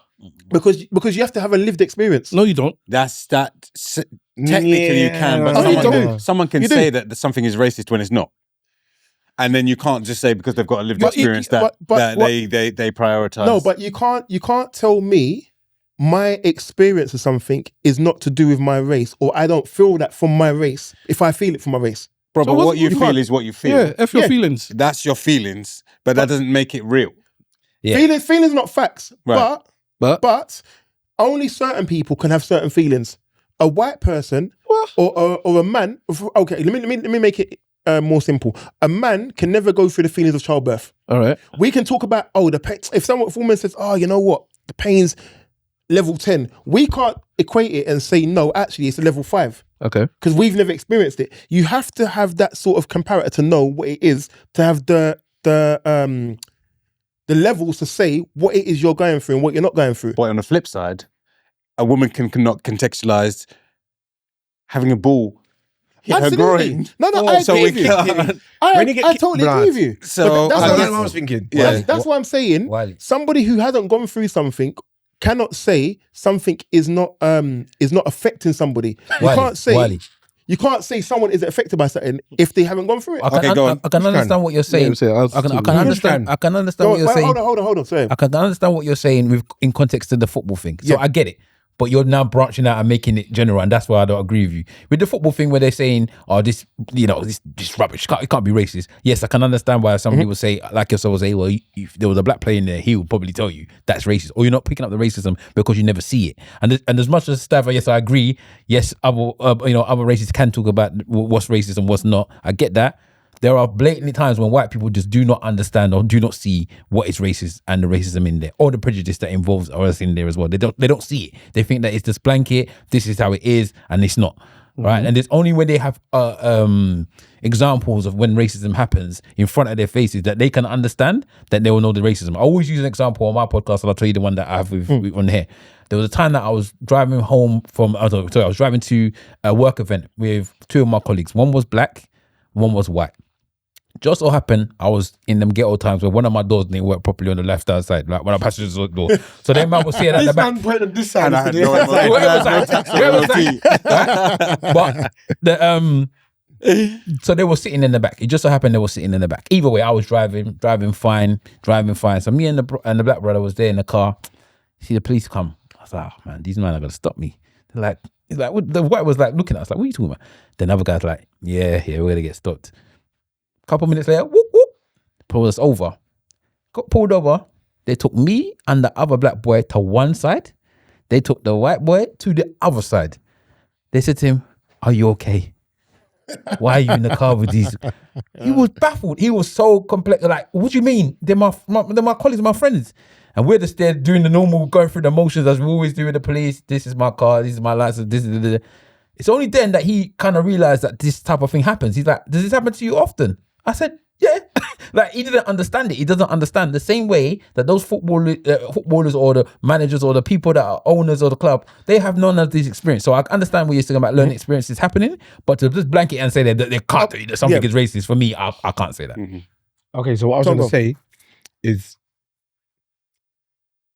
Because you have to have a lived experience. No, you don't. Technically you can, but Oh, you someone can You do. say that something is racist when it's not. And then you can't just say because they've got a lived But experience but they prioritize. No, but you can't tell me my experience of something is not to do with my race, or I don't feel that from my race if I feel it from my race. Bro, So but what's- what you you feel can't- is what you feel. Yeah, F your Yeah. feelings. That's your feelings, but that doesn't make it real. Yeah. Feelings not facts, Right. but only certain people can have certain feelings. A white person What? or a man. Okay, let me make it more simple. A man can never go through the feelings of childbirth. All right. We can talk about the pain. If a woman says, "Oh, you know what, the pain's level 10," we can't equate it and say no. Actually, it's a level 5. Okay. Because we've never experienced it. You have to have that sort of comparator to know what it is, to have the levels to say what it is you're going through and what you're not going through. But on the flip side, a woman cannot contextualize having a ball hit her Absolutely. groin. No, Oh, I so agree we with you. can't. I When you get totally kicked agree with you. So But I that's, guess- what I was thinking. Yeah. that's what I'm saying. Wiley. Somebody who hasn't gone through something cannot say something is not affecting somebody. You can't say someone is affected by something if they haven't gone through it. Okay, go on. I can understand what you're saying. Yeah, I can understand. I can understand Go what on, you're wait, saying. hold on. Sorry. I can understand what you're saying in context of the football thing. So Yeah. I get it. But you're now branching out and making it general, and that's why I don't agree with you. With the football thing where they're saying, oh, this rubbish, it can't be racist. Yes, I can understand why somebody would say, like yourself would say, well, if there was a black player in there, he would probably tell you that's racist. Or you're not picking up the racism because you never see it. And as much as Stavros, yes, I agree. Yes, other races can talk about what's racist and what's not. I get that. There are blatantly times when white people just do not understand or do not see what is racist and the racism in there, or the prejudice that involves us in there as well. They don't see it. They think that it's this blanket, this is how it is, and it's not. Right? And it's only when they have examples of when racism happens in front of their faces that they can understand, that they will know the racism. I always use an example on my podcast, and I'll tell you the one that I have with on here. There was a time that I was driving home I was driving to a work event with two of my colleagues. One was black, one was white. Just so happened, I was in them ghetto times where one of my doors didn't work properly on the left-hand side, like one of the passenger's door. So then man was sitting at the back. pointed this side. And I had no idea. Whoever's like, but so they were sitting in the back. It just so happened they were sitting in the back. Either way, I was driving fine. So me and the black brother was there in the car. See the police come. I was like, oh man, these men are gonna stop me. They're like, he's like, the white was like looking at us like, what are you talking about? Then the other guy's like, yeah, we're gonna get stopped. Couple minutes later, whoop whoop, pulled us over. Got pulled over. They took me and the other black boy to one side. They took the white boy to the other side. They said to him, are you okay? Why are you in the car with these? He was baffled. He was so complex. Like, what do you mean? They're my colleagues, my friends. And we're just there doing the normal, going through the motions as we always do with the police. This is my car. This is my license. This is. It's only then that he kind of realized that this type of thing happens. He's like, does this happen to you often? I said, yeah. Like, he didn't understand it. He doesn't understand the same way that those footballers or the managers or the people that are owners of the club, they have none of these experience. So I understand what you're saying about learning experiences happening, but to just blanket and say that they can't do that something is racist, for me, I can't say that. Okay, so what I was going to say is,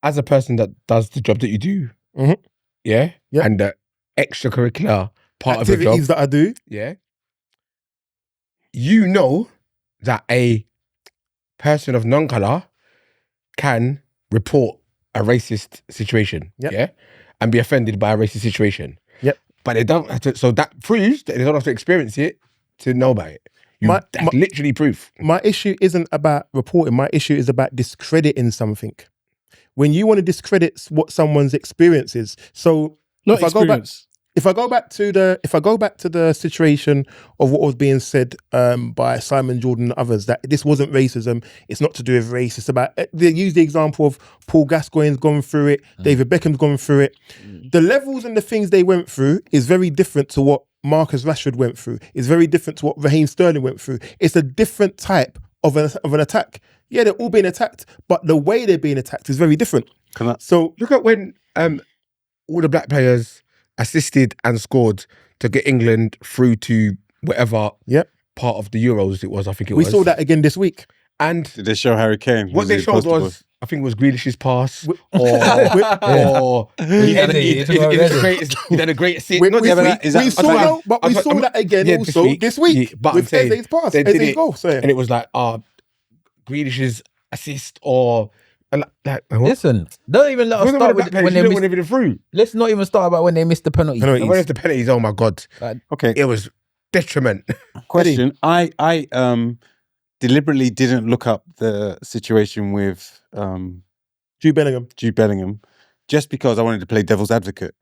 as a person that does the job that you do, yeah, and the extracurricular part of the job activities that I do, you know that a person of non-colour can report a racist situation, and be offended by a racist situation. But they don't have to, so that proves that they don't have to experience it to know about it. That's literally proof. My issue isn't about reporting. My issue is about discrediting something. When you want to discredit what someone's experience is. So if I go back to the situation of what was being said by Simon Jordan and others, that this wasn't racism, it's not to do with race, it's about, they use the example of Paul Gascoigne's gone through it, David Beckham's gone through it. The levels and the things they went through is very different to what Marcus Rashford went through. It's very different to what Raheem Sterling went through. It's a different type of an attack. Yeah, they're all being attacked, but the way they're being attacked is very different. So look at when all the black players assisted and scored to get England through to whatever part of the Euros it was, I think it was. We saw that again this week. And did they show Harry Kane? What they showed was, I think it was Grealish's pass, or he had a great assist. We saw that again also this week with Eze's pass, Eze's goal. And it was like, Grealish's assist or... Listen, don't even let us start with when they missed through. Let's not even start about when they missed the penalties. When they missed the penalties, oh my God. Okay. It was detriment. Question. I deliberately didn't look up the situation with Jude Bellingham, just because I wanted to play devil's advocate.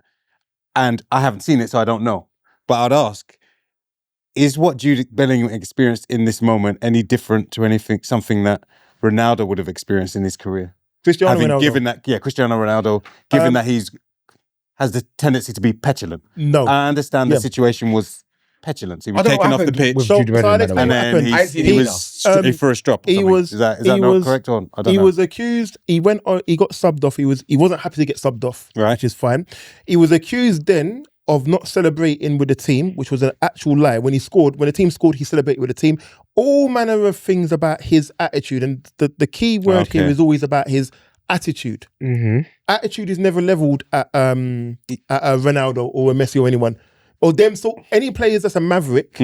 And I haven't seen it, so I don't know. But I'd ask, is what Jude Bellingham experienced in this moment any different to something that Ronaldo would have experienced in his career? Cristiano Ronaldo, given that he's has the tendency to be petulant. No. I understand the situation was petulance. He was taken off the pitch, and then he threw a strop. Is that not correct? Or I don't know. Was accused. He went on. He got subbed off. He wasn't happy to get subbed off, right? Which is fine. He was accused then of not celebrating with the team, which was an actual lie. When the team scored, he celebrated with the team. All manner of things about his attitude, and the key word here is always about his attitude. Attitude is never leveled at a Ronaldo or a Messi or anyone. Or them, so any players that's a maverick,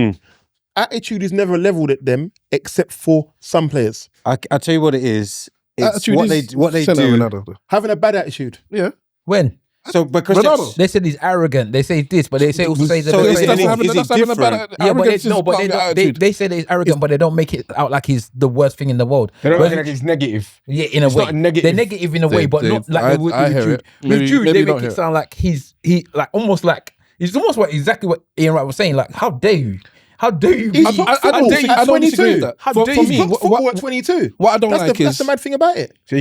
attitude is never leveled at them except for some players. I'll tell you what it is. It's what they do. Ronaldo. Having a bad attitude. Yeah. When? So, but Ronaldo. They said he's arrogant. They say this, but they say also say that. So That's is having a bad arrogance. They say that he's arrogant, but they don't make it out like he's the worst thing in the world. They don't make it like he's negative. Yeah, in a way. They're negative in a way, but not like with Jude. With Jude, they make it sound like he's almost like exactly what Ian Wright was saying. Like, how dare you? How dare you? I don't disagree with that. How dare you? Football at 22. What I don't like is... That's the mad thing about it. So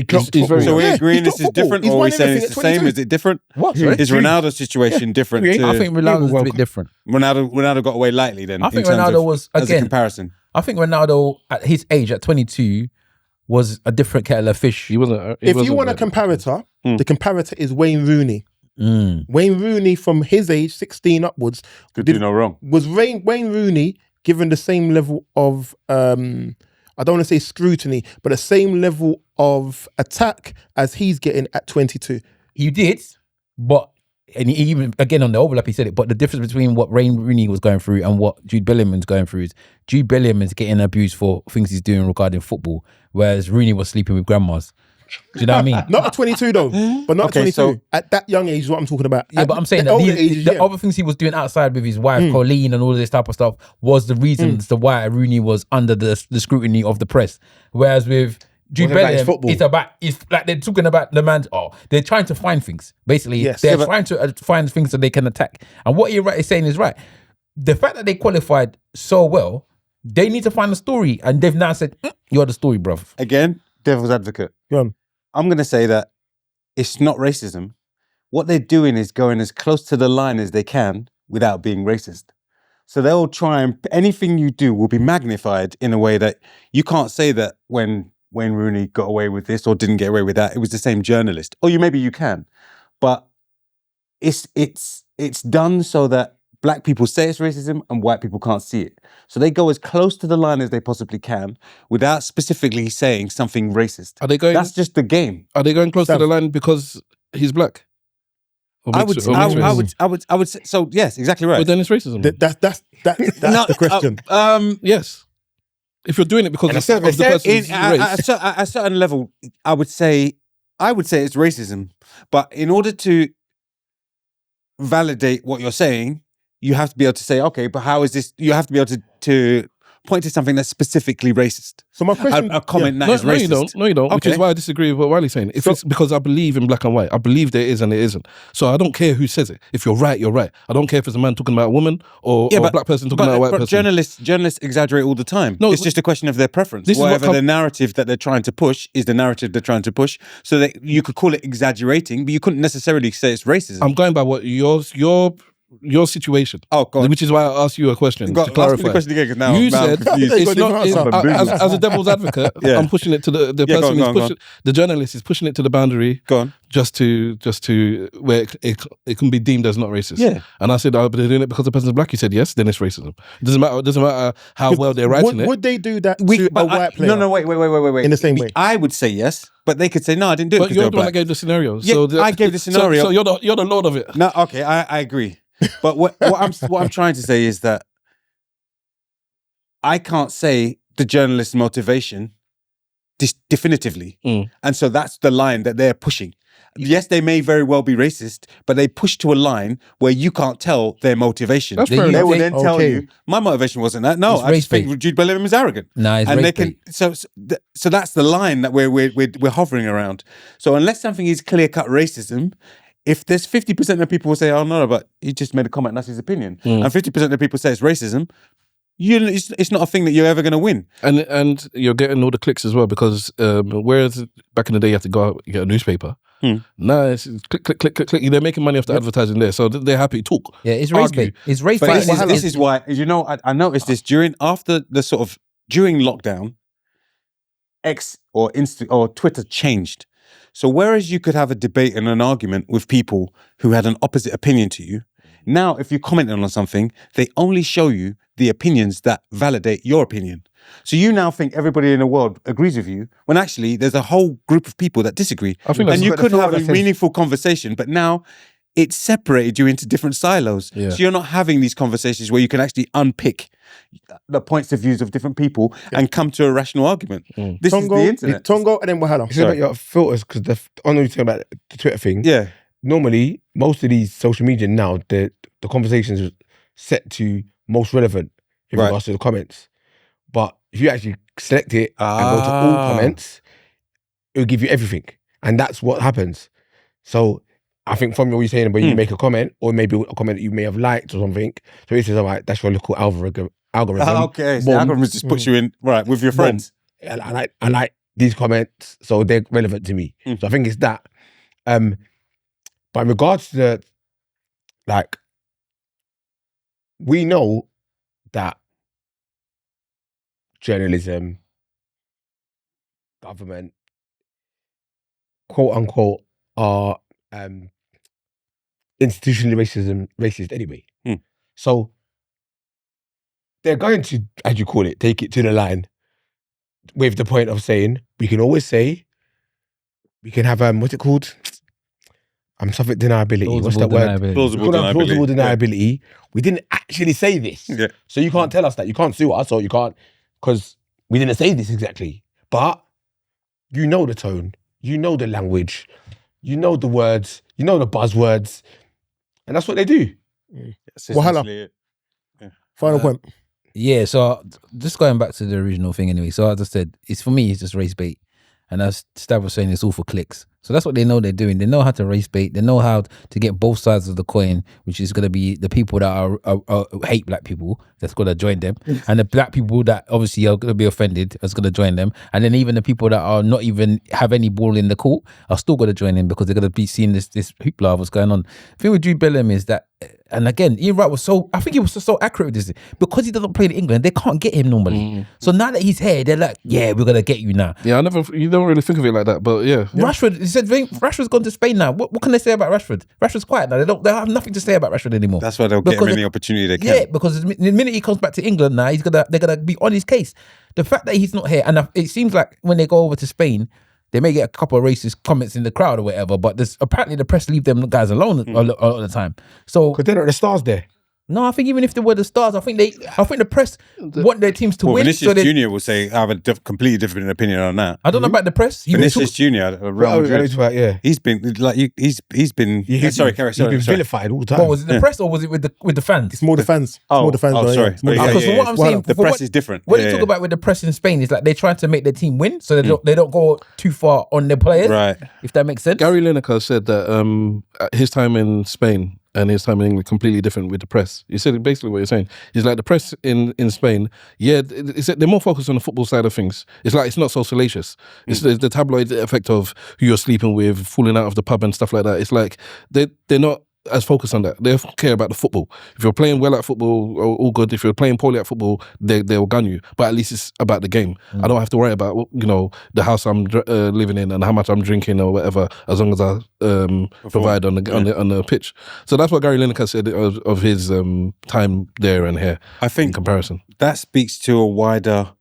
we're agreeing this is different, or are we saying it's the same? Is it different? What? Is Ronaldo's situation different? I think Ronaldo's a bit different. Ronaldo got away lightly then. I think Ronaldo was, as a comparison. I think Ronaldo at his age, at 22, was a different kettle of fish. If you want a comparator, the comparator is Wayne Rooney. Wayne Rooney from his age, 16 upwards, could do no wrong. Was Wayne Rooney given the same level of, I don't want to say scrutiny, but the same level of attack as he's getting at 22? You did, but, and he even, again on the overlap, he said it, but the difference between what Wayne Rooney was going through and what Jude Bellingham's going through is Jude Bellingham is getting abused for things he's doing regarding football, whereas Rooney was sleeping with grandmas. Do you know what I mean? Not at 22 though, but not Okay, at 22. so- At that young age is what I'm talking about. Yeah, At but I'm saying the that older these, ages, the other things he was doing outside with his wife, Colleen, and all this type of stuff was the reasons to why Rooney was under the scrutiny of the press. Whereas with Jude Wasn't like his Bellingham, football. it's like they're talking about the man. Oh, they're trying to find things. Basically, Yes. they're Yeah, but- trying to find things that they can attack. And what you're is saying is right. The fact that they qualified so well, they need to find a story, and they've now said, "You're the story, bruv." Again, devil's advocate. Go on. I'm going to say that it's not racism. What they're doing is going as close to the line as they can without being racist. So they'll try and anything you do will be magnified in a way that you can't say that when Rooney got away with this or didn't get away with that, it was the same journalist. Or maybe you can, but it's done so that black people say it's racism and white people can't see it. So they go as close to the line as they possibly can without specifically saying something racist. Are they going? That's just the game. Are they going close to Stav. the line because he's black? Or I mixed- would, or mixed I race? would say, so yes, exactly right. But then it's racism. That's No, the question. Yes. If you're doing it because And of I said- the person's race. At a certain level, I would say it's racism. But in order to validate what you're saying, you have to be able to say, okay, but how is this? You have to be able to point to something that's specifically racist. So my question, A comment that No, is no, racist. you don't. No, you don't. Which is Okay. why I disagree with what Wiley's saying. If it's because I believe in black and white, I believe there is and it isn't. So I don't care who says it. If you're right, you're right. I don't care if it's a man talking about a woman or a black person talking about a white but person. journalists exaggerate all the time. No, It's just a question of their preference. this is what Whatever com- the narrative that they're trying to push is the narrative they're trying to push. So that you could call it exaggerating, but you couldn't necessarily say it's racism. I'm going by what your situation. Oh, go on. Which is why I asked you a question Go to on, ask me the clarify. question again, 'cause now You I'm said confused. They it's got not. different answers. As a devil's advocate, Yeah. I'm pushing it to the Yeah, go person on, who's go on, go pushing the journalist is pushing it to the boundary Go on. just to where it can be deemed as not racist. Yeah. And I said, but they're doing it because the person's black. You said yes, then it's racism. It doesn't matter how well they're writing it. would they do that to a But white player? No, wait. In the same way. I would say yes, but they could say no, I didn't do it But because you're they're the one that black. gave the scenario. Yeah, So I gave the scenario. So you're the lord of it. No, okay, I agree. But what I'm trying to say is that I can't say the journalist's motivation definitively. And so that's the line that they're pushing. Yes, they may very well be racist, but they push to a line where you can't tell their motivation. That's fair They enough. will then tell Okay. you, my motivation wasn't that. No, It's I just think race-based. Jude Bellingham is arrogant. Nah, it's And they race-based. can so that's the line that we're hovering around. So unless something is clear cut racism, if there's 50% of people who say, "Oh no, but he just made a comment, that's his opinion," and 50% of people say it's racism, it's not a thing that you're ever going to win. And you're getting all the clicks as well because whereas back in the day you had to go out and get a newspaper. Now it's click. They're making money off the advertising there, so they're happy to talk. Yeah, it's race Argue. based. It's race But based. this is why, you know, I noticed this during lockdown, X or Twitter changed. So whereas you could have a debate and an argument with people who had an opposite opinion to you, now if you comment on something, they only show you the opinions that validate your opinion. So you now think everybody in the world agrees with you, when actually there's a whole group of people that disagree. I think that's- And you But the could thought have a that says- meaningful conversation, but now it's separated you into different silos. Yeah. So you're not having these conversations where you can actually unpick the points of views of different people and come to a rational argument. This is the internet. Tongo and then Wahala. It's about your filters because I know you're talking about the Twitter thing. Yeah. Normally, most of these social media now, the conversations are set to most relevant in Right. regards to the comments. But if you actually select it and go to all comments, it will give you everything. And that's what happens. So I think from what you're saying, when you make a comment, or maybe a comment that you may have liked or something, so it says, all right, that's your local algorithm. Okay. So the Boom. algorithm just puts you in, right, with your Boom. friends. And I like these comments, so they're relevant to me. So I think it's that. But in regards to the, like, we know that journalism, government, quote unquote, are institutionally racist anyway. So they're going to, as you call it, take it to the line with the point of saying, we can always say, we can have, what's it called? Something deniability. What's that word? We Plausible call it plausible deniability. deniability. We didn't actually say this. Yeah. So you can't tell us that. You can't sue us or you can't, because we didn't say this exactly. But you know the tone. you know the language, you know the words, you know the buzzwords, and that's what they do. Wahala. Final point. Yeah, so just going back to the original thing anyway. So as I said, it's for me, it's just race bait. And as Stavros was saying, it's all for clicks. So that's what they know they're doing. They know how to race bait. They know how to get both sides of the coin, which is going to be the people that are hate black people, that's going to join them. And the black people that obviously are going to be offended, is going to join them. And then even the people that are not even have any ball in the court are still going to join in because they're going to be seeing this hoopla of what's going on. The thing with Jude Bellingham is that, and again, Ian Wright was I think he was so accurate with this. Because he doesn't play in England, they can't get him normally. So now that he's here, they're like, yeah, we're going to get you now. Yeah, you don't really think of it like that, but yeah. Rashford, he said Rashford's gone to Spain now. What can they say about Rashford? Rashford's quiet now. They have nothing to say about Rashford anymore. That's why they'll get him any opportunity they can. Yeah, because the minute he comes back to England now, they're gonna be on his case. The fact that he's not here, and it seems like when they go over to Spain, they may get a couple of racist comments in the crowd or whatever, but apparently the press leave them guys alone all the time. So because they're not the stars there. No, I think even if they were the stars, I think the press want their teams to win. Vinicius Junior will say, I have a completely different opinion on that. I don't know about the press. Vinicius Junior, Real Madrid. He's been vilified all the time. What was it, the press or was it with the fans? It's more the fans. Sorry. Because what I'm saying, the press is different. What they talk about with the press in Spain is like they're trying to make their team win, so they don't go too far on their players. Right. If that makes sense. Gary Lineker said that his time in Spain and his time in England completely different with the press. He said basically what you're saying. He's like the press in Spain, they're more focused on the football side of things. It's like it's not so salacious. It's the tabloid effect of who you're sleeping with, falling out of the pub and stuff like that. It's like they're not as focused on that. They care about the football. If you're playing well at football, all good. If you're playing poorly at football, they'll gun you. But at least it's about the game. I don't have to worry about the house I'm living in and how much I'm drinking or whatever, as long as I provide on the pitch. So that's what Gary Lineker said of his time there and here. I think in comparison, that speaks to a wider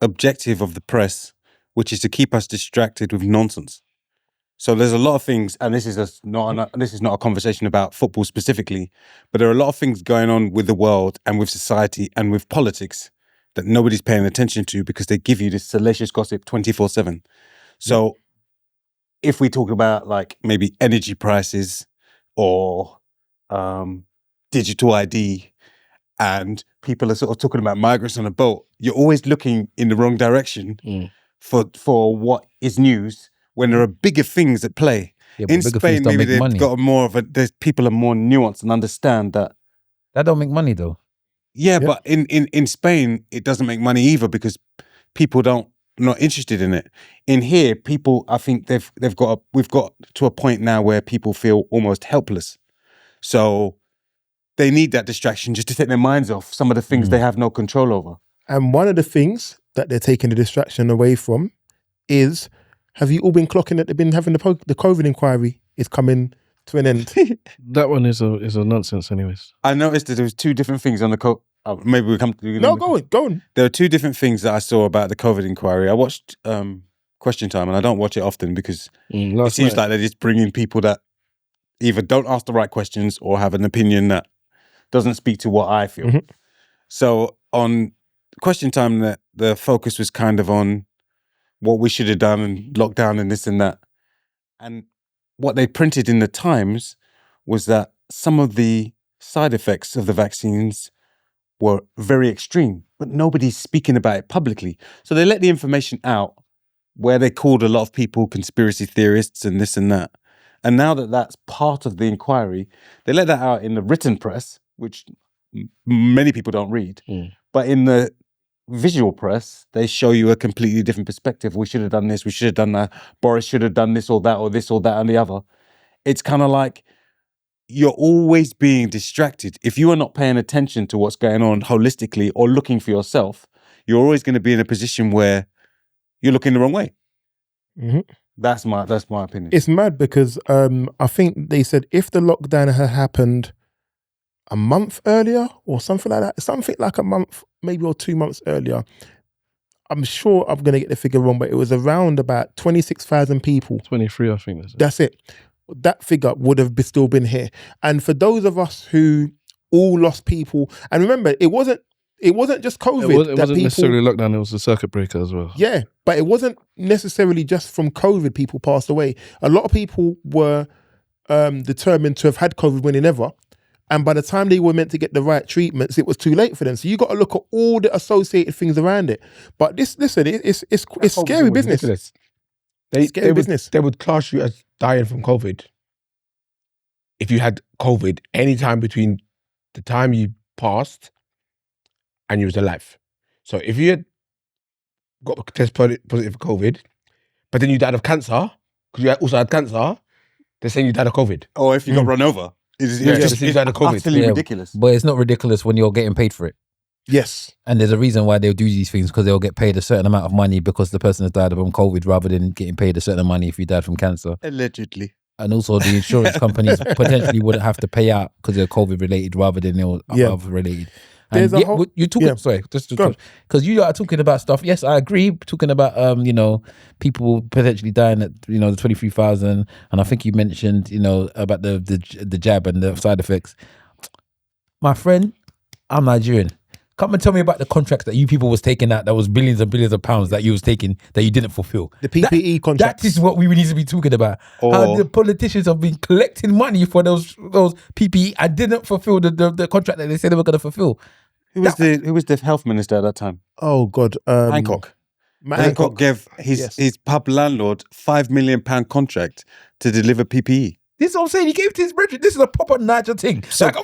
objective of the press, which is to keep us distracted with nonsense. So there's a lot of things, and this is not a conversation about football specifically, but there are a lot of things going on with the world and with society and with politics that nobody's paying attention to because they give you this salacious gossip 24/7. So if we talk about like maybe energy prices or digital ID, and people are sort of talking about migrants on a boat, you're always looking in the wrong direction for what is news, when there are bigger things at play. Yeah, in Spain, maybe they've got people are more nuanced and understand that. That don't make money though. Yeah, but in Spain, it doesn't make money either because people not interested in it. In here, people, I think we've got to a point now where people feel almost helpless. So they need that distraction just to take their minds off some of the things they have no control over. And one of the things that they're taking the distraction away from is, have you all been clocking that they've been having the COVID inquiry is coming to an end? That one is a nonsense anyways. I noticed that there was two different things on the maybe we come to... No, go on. There are two different things that I saw about the COVID inquiry. I watched Question Time, and I don't watch it often because it seems like they're just bringing people that either don't ask the right questions or have an opinion that doesn't speak to what I feel. Mm-hmm. So on Question Time, the focus was kind of on what we should have done and lockdown and this and that. And what they printed in the Times was that some of the side effects of the vaccines were very extreme, but nobody's speaking about it publicly. So they let the information out where they called a lot of people conspiracy theorists and this and that. And now that that's part of the inquiry, they let that out in the written press, which many people don't read. But in the visual press, they show you a completely different perspective. We should have done this, we should have done that. Boris should have done this or that or this or that and the other. It's kind of like you're always being distracted. If you are not paying attention to what's going on holistically or looking for yourself, you're always going to be in a position where you're looking the wrong way. Mm-hmm. That's my opinion. It's mad because I think they said if the lockdown had happened a month earlier or something like that, something like a month, maybe or 2 months earlier, I'm sure I'm going to get the figure wrong, but it was around about 26,000 people. 23, I think. That's it. That figure would have still been here. And for those of us who all lost people, and remember, it wasn't It wasn't just COVID. It that wasn't people, necessarily lockdown. It was a circuit breaker as well. Yeah, but it wasn't necessarily just from COVID people passed away. A lot of people were determined to have had COVID whenever. And by the time they were meant to get the right treatments, it was too late for them. So you got to look at all the associated things around it. But it's scary business. Ridiculous. Scary business. They would class you as dying from COVID if you had COVID anytime between the time you passed and you was alive. So if you had got a test positive for COVID, but then you died of cancer, because you also had cancer, they're saying you died of COVID. Or if you got run over. It's you died of COVID. utterly ridiculous. But it's not ridiculous when you're getting paid for it. Yes. And there's a reason why they'll do these things, because they'll get paid a certain amount of money because the person has died from COVID, rather than getting paid a certain amount of money if you died from cancer. Allegedly. And also the insurance companies potentially wouldn't have to pay out because they're COVID related rather than they're other related. And There's a whole- you're talking, sorry, just because you are talking about stuff. Yes, I agree. Talking about people potentially dying at the 23,000, and I think you mentioned about the jab and the side effects. My friend, I'm Nigerian. Come and tell me about the contracts that you people was taking out that was billions and billions of pounds that you was taking that you didn't fulfill. The PPE contracts. That is what we need to be talking about. How the politicians have been collecting money for those PPE and didn't fulfill the contract that they said they were going to fulfill. Who was the health minister at that time? Oh God, Hancock. Hancock gave his pub landlord £5 million contract to deliver PPE. This is what I'm saying. He gave it to his brethren. This is a proper Niger thing. So, So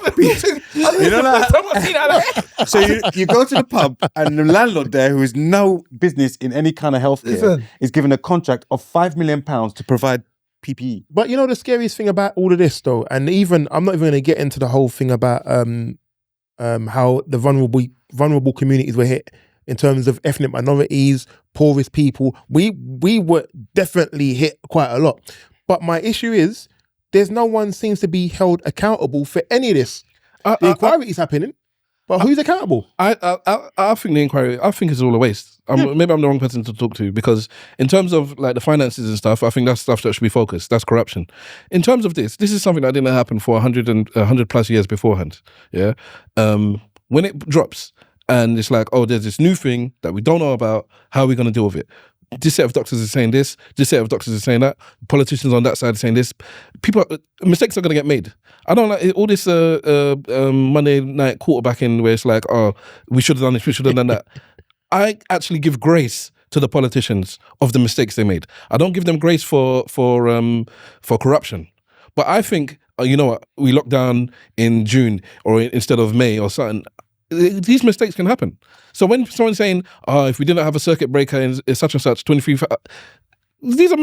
you go to the pub and the landlord there, who has no business in any kind of healthcare, is given a contract of £5 million to provide PPE. But the scariest thing about all of this, though, and even I'm not even going to get into the whole thing about how the vulnerable communities were hit in terms of ethnic minorities, poorest people. We were definitely hit quite a lot. But my issue is, there's no one seems to be held accountable for any of this. The inquiry is happening, but who's accountable? I think the inquiry, is all a waste. Maybe I'm the wrong person to talk to, because in terms of like the finances and stuff, I think that's stuff that should be focused. That's corruption. In terms of this is something that didn't happen for 100 plus years beforehand. Yeah. When it drops and it's like, oh, there's this new thing that we don't know about, how are we going to deal with it? This set of doctors is saying this set of doctors is saying that, politicians on that side are saying this. Mistakes are going to get made. I don't like all this Monday night quarterbacking where it's like, oh, we should have done this, we should have done that. I actually give grace to the politicians of the mistakes they made. I don't give them grace for corruption. But I think, you know what, we locked down in June or instead of May or something. These mistakes can happen. So when someone's saying, if we didn't have a circuit breaker in such and such, 23, these are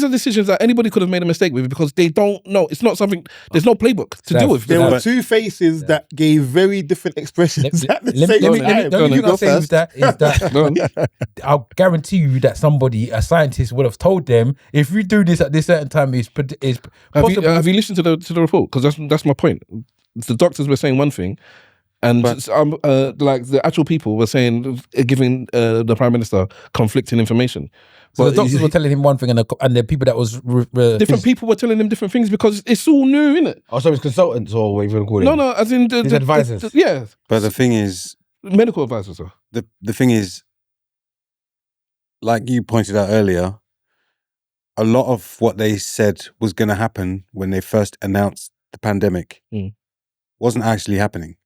decisions that anybody could have made a mistake with, because they don't know. It's not something, there's no playbook to deal with. There were two faces that gave very different expressions at the same time. The only thing I'll say with that is that I'll guarantee you that a scientist would have told them, if you do this at this certain time, is possible. Have you listened to the report? Because that's my point. The doctors were saying one thing, and like the actual people were saying, giving the Prime Minister conflicting information. So the doctors were telling him one thing, and the people that was different people were telling him different things, because it's all new, isn't it? Oh, so it's consultants, or what you want to call it? No, as in the advisors. Yeah, but the thing is, medical advisors. The thing is, like you pointed out earlier, a lot of what they said was going to happen when they first announced the pandemic wasn't actually happening.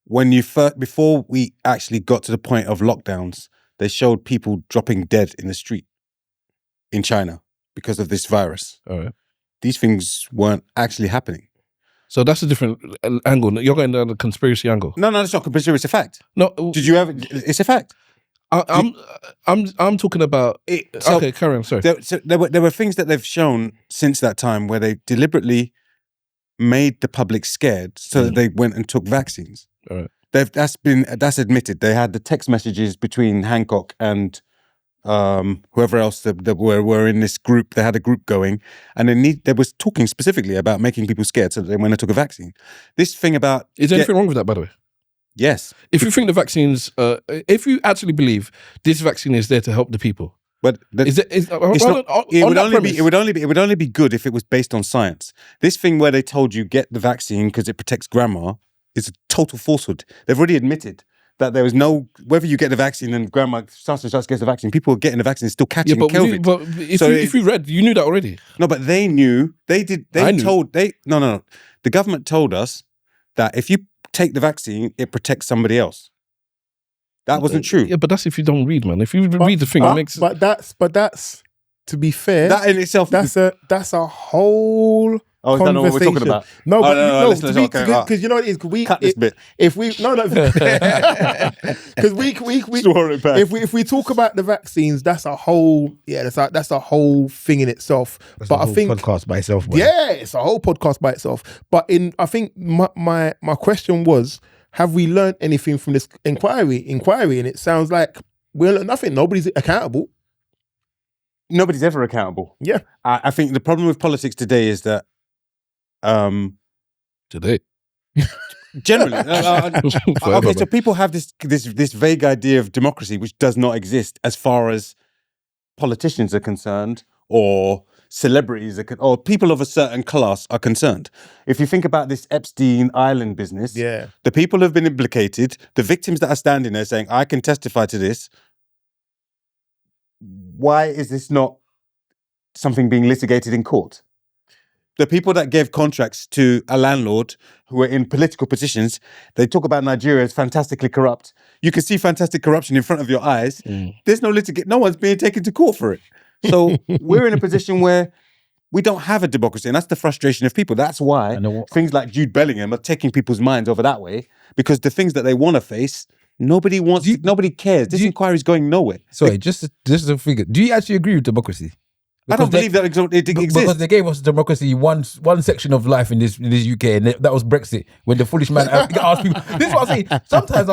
Before we actually got to the point of lockdowns, they showed people dropping dead in the street in China because of this virus. All right. These things weren't actually happening. So that's a different angle. You're going down the conspiracy angle. No, it's not conspiracy. It's a fact. No, did you ever? It's a fact. I'm talking about. Okay, carry on. Sorry. There were things that they've shown since that time where they deliberately made the public scared so that they went and took vaccines. All right. That's admitted. They had the text messages between Hancock and whoever else that were in this group. They had a group going, and they was talking specifically about making people scared so that they went and took a vaccine. This thing about is there anything wrong with that, by the way? Yes. If you think the vaccines, if you actually believe this vaccine is there to help the people, but it would only be good if it was based on science. This thing where they told you get the vaccine because it protects grandma is a total falsehood. They've already admitted that there was no, whether you get the vaccine and grandma such and such gets the vaccine, people were getting the vaccine and still catching COVID. But if you read, you knew that already. No, but they knew, the government told us that if you take the vaccine, it protects somebody else. That wasn't true. Yeah, but that's if you don't read, man. If you read the thing, it makes... But that's, to be fair... That in itself... That's a whole... Oh, is that not what we're talking about? No, but because you know what it is. Cut this bit. If we because we Swore it back. if we talk about the vaccines, that's a whole that's a whole thing in itself. That's but a I whole think podcast by itself. Man. Yeah, it's a whole podcast by itself. But I think my question was, have we learned anything from this inquiry? And it sounds like we learned nothing. Nobody's accountable. Nobody's ever accountable. Yeah, I think the problem with politics today is that today. Generally, okay. So people have this vague idea of democracy, which does not exist as far as politicians are concerned, or celebrities or people of a certain class are concerned. If you think about this Epstein Island business, the people who have been implicated, the victims that are standing there saying, "I can testify to this." Why is this not something being litigated in court? The people that gave contracts to a landlord who were in political positions, they talk about Nigeria as fantastically corrupt. You can see fantastic corruption in front of your eyes. There's no no one's being taken to court for it. So we're in a position where we don't have a democracy, and that's the frustration of people. That's why things like Jude Bellingham are taking people's minds over that way, because the things that they want to face, nobody cares. This inquiry is going nowhere. Sorry, just a figure. Do you actually agree with democracy? Because I don't believe that it exists. Because they gave us democracy one section of life in this UK, and that was Brexit. When the foolish man asked people, this is what I'm saying. Sometimes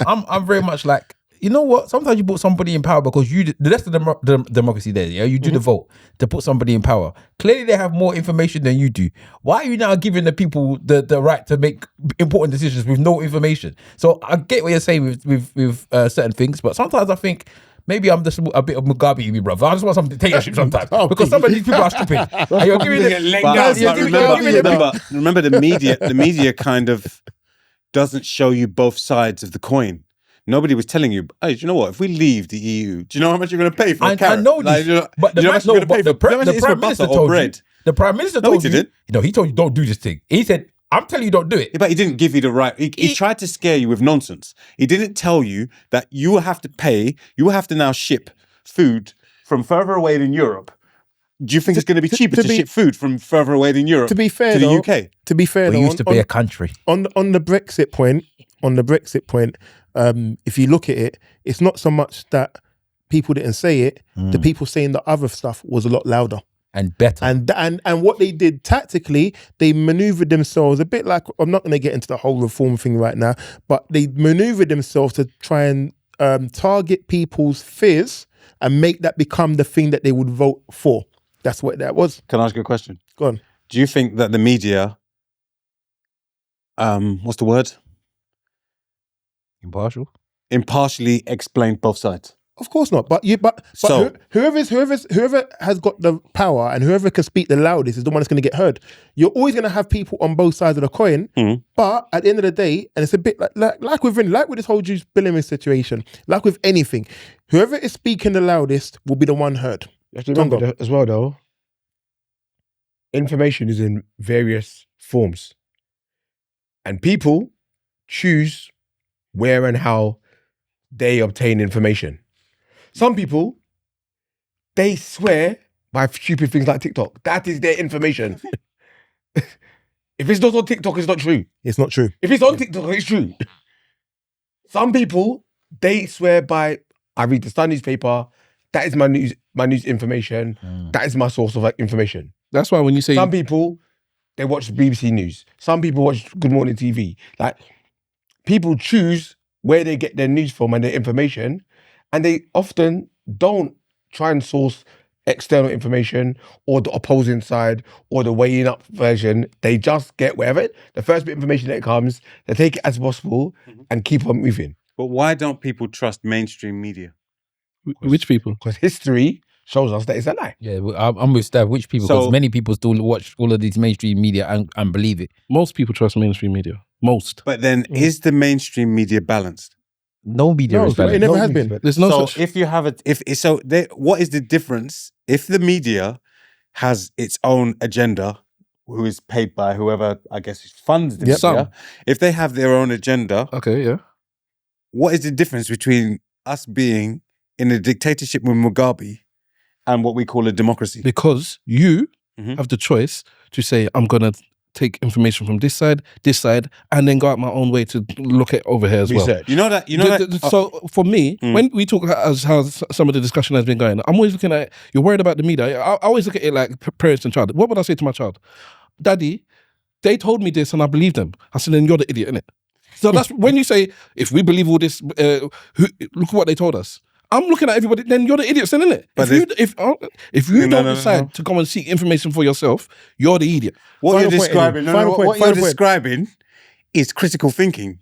I'm very much like, you know what? Sometimes you put somebody in power because the rest of the democracy there, you do the vote to put somebody in power. Clearly, they have more information than you do. Why are you now giving the people the right to make important decisions with no information? So I get what you're saying with certain things, but sometimes I think, maybe I'm just a bit of Mugabe in me, brother. I just want some dictatorship sometimes. Because some of these people are stupid. And you're giving remember the media kind of doesn't show you both sides of the coin. Nobody was telling you, hey, do you know what? If we leave the EU, do you know how much you're going to pay for a carrot? I know this. But the Prime Minister told you. The Prime Minister told you. No, he told you, don't do this thing. He said, I'm telling you, don't do it. Yeah, but he didn't give you the right. He tried to scare you with nonsense. He didn't tell you that you will have to pay, you will have to now ship food from further away than Europe. Do you think it's going to be cheaper to ship food from further away than Europe to the UK? To be fair, we used to be a country. On the Brexit point, if you look at it, it's not so much that people didn't say it. The people saying the other stuff was a lot louder and better. And what they did tactically, they maneuvered themselves a bit like, I'm not going to get into the whole reform thing right now, but they maneuvered themselves to try and target people's fears and make that become the thing that they would vote for. That's what that was. Can I ask you a question? Go on. Do you think that the media, what's the word? Impartially explained both sides? Of course not. But whoever has got the power and whoever can speak the loudest is the one that's going to get heard. You're always going to have people on both sides of the coin. But at the end of the day, and it's a bit like with this whole Jude Bellingham situation, like with anything, whoever is speaking the loudest will be the one heard. You have to remember as well, though, information is in various forms, and people choose where and how they obtain information. Some people, they swear by stupid things like TikTok. That is their information. If it's not on TikTok, it's not true. It's not true. If it's on TikTok, it's true. Some people, they swear by, I read the Sun newspaper, that is my news information. That is my source of information. That's why when you say... Some people, they watch BBC News. Some people watch Good Morning TV. Like, people choose where they get their news from and their information, and they often don't try and source external information or the opposing side or the weighing up version. They just get wherever the first bit of information that comes, they take it as possible and keep on moving. But why don't people trust mainstream media? Which people? Because history shows us that it's a lie. Yeah, I'm with Stav. Which people? Because many people still watch all of these mainstream media and believe it. Most people trust mainstream media. Most. But then, is the mainstream media balanced? No media is valid. it never No has media is been. valid. There's no So such. if you have what is the difference if the media has its own agenda, who is paid by whoever I guess funds the Yep. media? Some. If they have their own agenda, Okay, yeah. what is the difference between us being in a dictatorship with Mugabe and what we call a democracy? Because you Mhm. have the choice to say, I'm going to take information from this side, and then go out my own way to look at over here as well. Research. You know that. So for me, Mm. when we talk as how some of the discussion has been going, I'm always looking at, you're worried about the media. I always look at it like parents and child. What would I say to my child? Daddy, they told me this and I believe them. I said, then you're the idiot, innit? So that's when you say, if we believe all this, look at what they told us. I'm looking at everybody, then you're the idiots, then, innit? But If you No, don't no, decide no. to come and seek information for yourself, you're the idiot. What Final you're point, describing, Eddie. no, Final no, point, what you're final point. describing is critical thinking.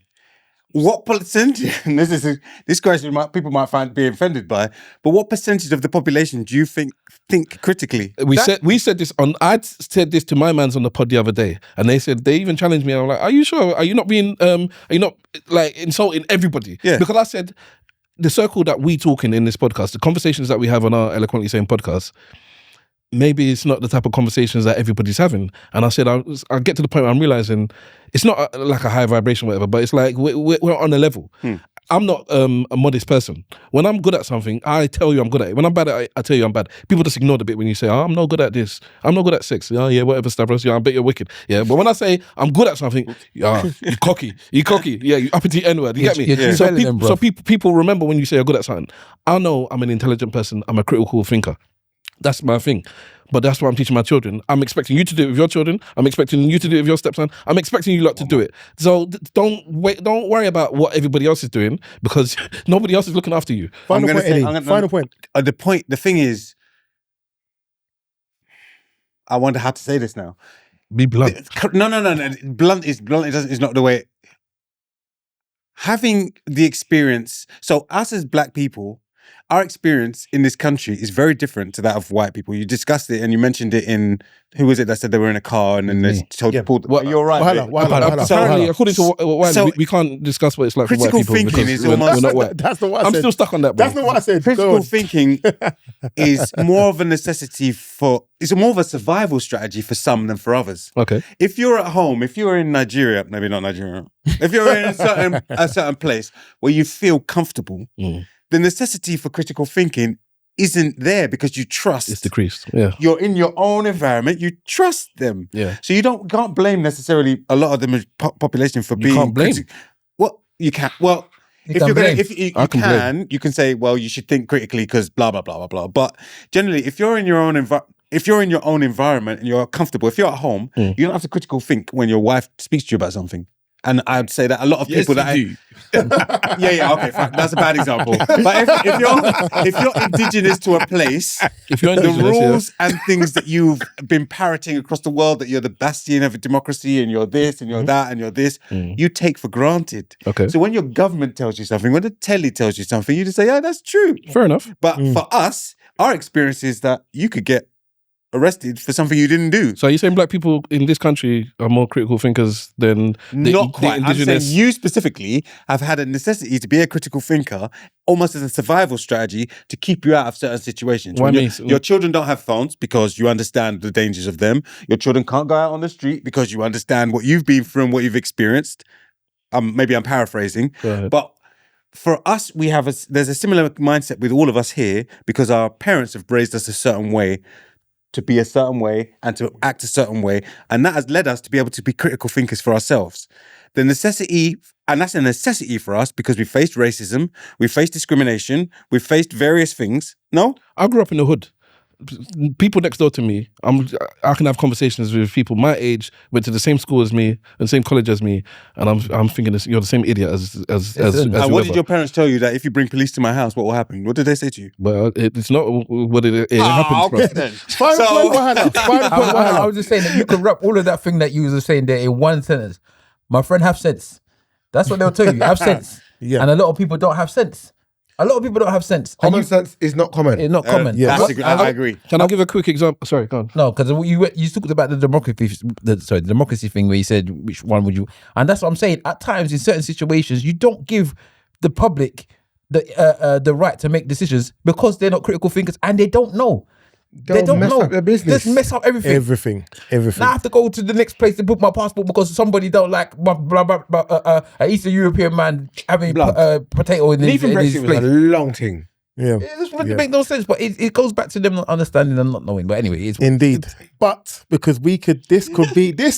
What percentage? And this question people might find be offended by, but what percentage of the population do you think critically? We said this on. I said this to my mans on the pod the other day, and they even challenged me. I'm like, "Are you sure? Are you not being? Are you not like insulting everybody?" Yeah. Because I said the circle that we talk in this podcast, the conversations that we have on our Eloquently Saying podcast, maybe it's not the type of conversations that everybody's having. And I said, I get to the point where I'm realizing it's not like a high vibration, or whatever, but it's like we're on a level. I'm not a modest person. When I'm good at something, I tell you I'm good at it. When I'm bad at it, I tell you I'm bad. People just ignore the bit when you say, "Oh, I'm not good at this. I'm not good at sex." Oh, yeah, whatever, Stavros. Yeah, I bet you're wicked. Yeah, but when I say I'm good at something, you cocky. Yeah, you uppity N-word. You get me? You're Jude So, Bellingham, bro. people remember when you say you're good at something. I know I'm an intelligent person. I'm a critical thinker. That's my thing. But that's what I'm teaching my children. I'm expecting you to do it with your children. I'm expecting you to do it with your stepson. I'm expecting you lot to do it. So don't worry about what everybody else is doing, because nobody else is looking after you. Final point, Eddie. Final point. The thing is, I wonder how to say this now. Be blunt. No. Blunt is not the way. Having the experience, so us as black people, our experience in this country is very different to that of white people. You discussed it and you mentioned it in, who was it that said they were in a car and then they told people, you're right. Wahala. Apparently, according to Wiley, So- we can't discuss what it's like for white Critical people thinking because is we're almost- not white. That's not what I I'm said. still stuck on that, bro. That's not what I said. Go Critical on. thinking is more of a necessity it's more of a survival strategy for some than for others. Okay. If you're at home, if you're in Nigeria, maybe not Nigeria, if you're in a certain place where you feel comfortable, the necessity for critical thinking isn't there because you trust. It's decreased. Yeah. You're in your own environment. You trust them. Yeah. So you can't blame necessarily a lot of the population for being. can't blame. Well, you can. Well, You if can you're gonna, blame. if you I can blame. you can say, well, you should think critically because blah blah blah blah blah. But generally, if you're in your own environment and you're comfortable, if you're at home, you don't have to critical think when your wife speaks to you about something. And I'd say that a lot of people yeah, okay, fine. That's a bad example. But if you're indigenous to a place, If you're the indigenous, rules and things that you've been parroting across the world, that you're the bastion of a democracy and you're this and you're that and you're this, you take for granted. Okay. So when your government tells you something, when the telly tells you something, you just say, yeah, that's true. Fair enough. But for us, our experience is that you could get arrested for something you didn't do. So are you saying black people in this country are more critical thinkers than Not quite. I'm indigenous? saying you specifically have had a necessity to be a critical thinker, almost as a survival strategy to keep you out of certain situations. Why When me? your children don't have phones because you understand the dangers of them. Your children can't go out on the street because you understand what you've been through and what you've experienced. Maybe I'm paraphrasing, Go ahead. but for us, there's a similar mindset with all of us here because our parents have raised us a certain way, to be a certain way and to act a certain way. And that has led us to be able to be critical thinkers for ourselves. The necessity, and that's a necessity for us because we faced racism, we faced discrimination, we faced various things. No? I grew up in the hood. People next door to me, I can have conversations with people my age, went to the same school as me, and the same college as me, and I'm thinking you're the same idiot as And what whoever. did your parents tell you that if you bring police to my house, what will happen? What did they say to you? But it's not what it happens. Bro. then. Final point, Wahala. Final point, I Wahala. was just saying that you can wrap all of that thing that you was saying there in one sentence. My friend, have sense. That's what they'll tell you. Have sense. Yeah. And a lot of people don't have sense. A lot of people don't have sense. And Common sense is not common. it's not common. yeah. I agree. Can I give a quick example? Sorry, go on. No, because you talked about the democracy thing where you said which one would you, and that's what I'm saying. At times, in certain situations, you don't give the public the right to make decisions because they're not critical thinkers and they don't know. They don't mess know. up their business. Just mess up everything. Everything. Now I have to go to the next place to book my passport because somebody don't like an Eastern European man having potato in his Leaving place. Brexit was a long thing. Yeah. It just wouldn't make no sense, but it goes back to them not understanding and not knowing. But anyway, it's Indeed. But because this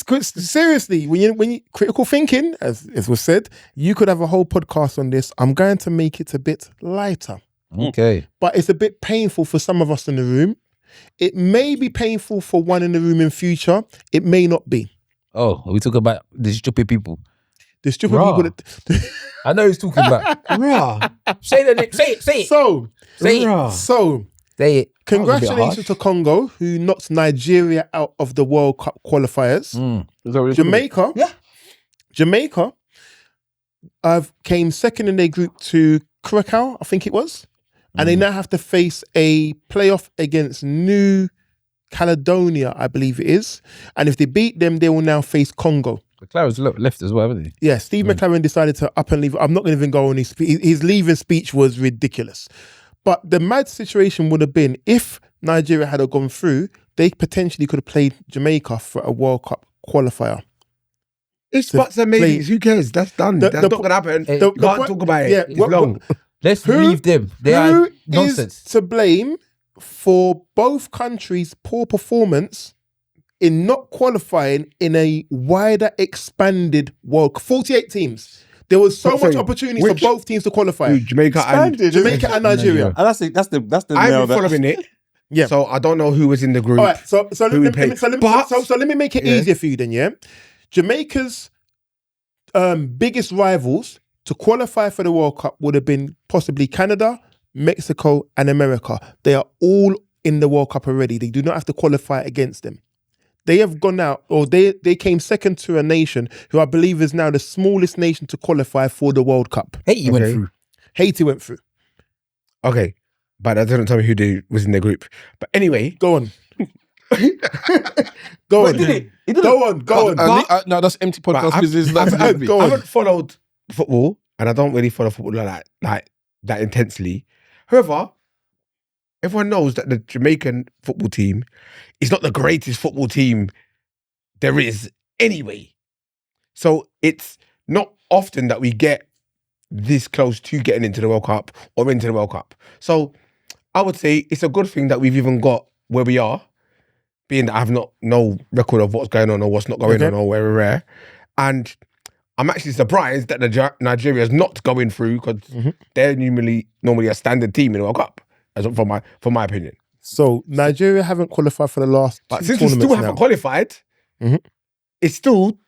could seriously, when you critical thinking, as was said, you could have a whole podcast on this. I'm going to make it a bit lighter. okay. But it's a bit painful for some of us in the room. It may be painful for one in the room in future. It may not be. Oh, are we talking about the stupid people? The stupid Raw. people that I know he's talking about. Say the name. Say it. Say it. Say it. Say it. Congratulations to Congo, who knocked Nigeria out of the World Cup qualifiers. Jamaica. Yeah. Jamaica came second in their group to Curacao, I think it was. And they now have to face a playoff against New Caledonia, I believe it is. And if they beat them, they will now face Congo. McLaren's left as well, haven't he? Yeah, Steve McLaren decided to up and leave. I'm not going to even go on his speech. His leaving speech was ridiculous. But the mad situation would have been if Nigeria had gone through, they potentially could have played Jamaica for a World Cup qualifier. It's buts and maybes. Who cares? That's done. That's not going to happen. You can't talk about it. Yeah, it's long. Let's leave them. They are nonsense. Is to blame for both countries' poor performance in not qualifying in a wider, expanded World Cup? 48 teams. There was so much opportunity for both teams to qualify. Jamaica and Nigeria. And that's the I've nail been following it. Yeah. So I don't know who was in the group. All right. So let me make it easier for you then. Yeah. Jamaica's biggest rivals to qualify for the World Cup would have been possibly Canada, Mexico, and America. They are all in the World Cup already. They do not have to qualify against them. They have gone out, or they came second to a nation who I believe is now the smallest nation to qualify for the World Cup. Haiti went through. Haiti went through. Okay. But that doesn't tell me who was in the group. But anyway. Go on. Go on. Go on. No, that's empty podcast business. I Go on. haven't followed football, and I don't really follow football like that intensely. However, everyone knows that the Jamaican football team is not the greatest football team there is anyway. So it's not often that we get this close to getting into the World Cup or into the World Cup. So I would say it's a good thing that we've even got where we are, being that I have no record of what's going on or what's not going on or where we're at. And I'm actually surprised that Nigeria is not going through because they're normally a standard team in the World Cup, as from my opinion. So Nigeria haven't qualified for the last But two since we tournaments still now. haven't qualified, it's still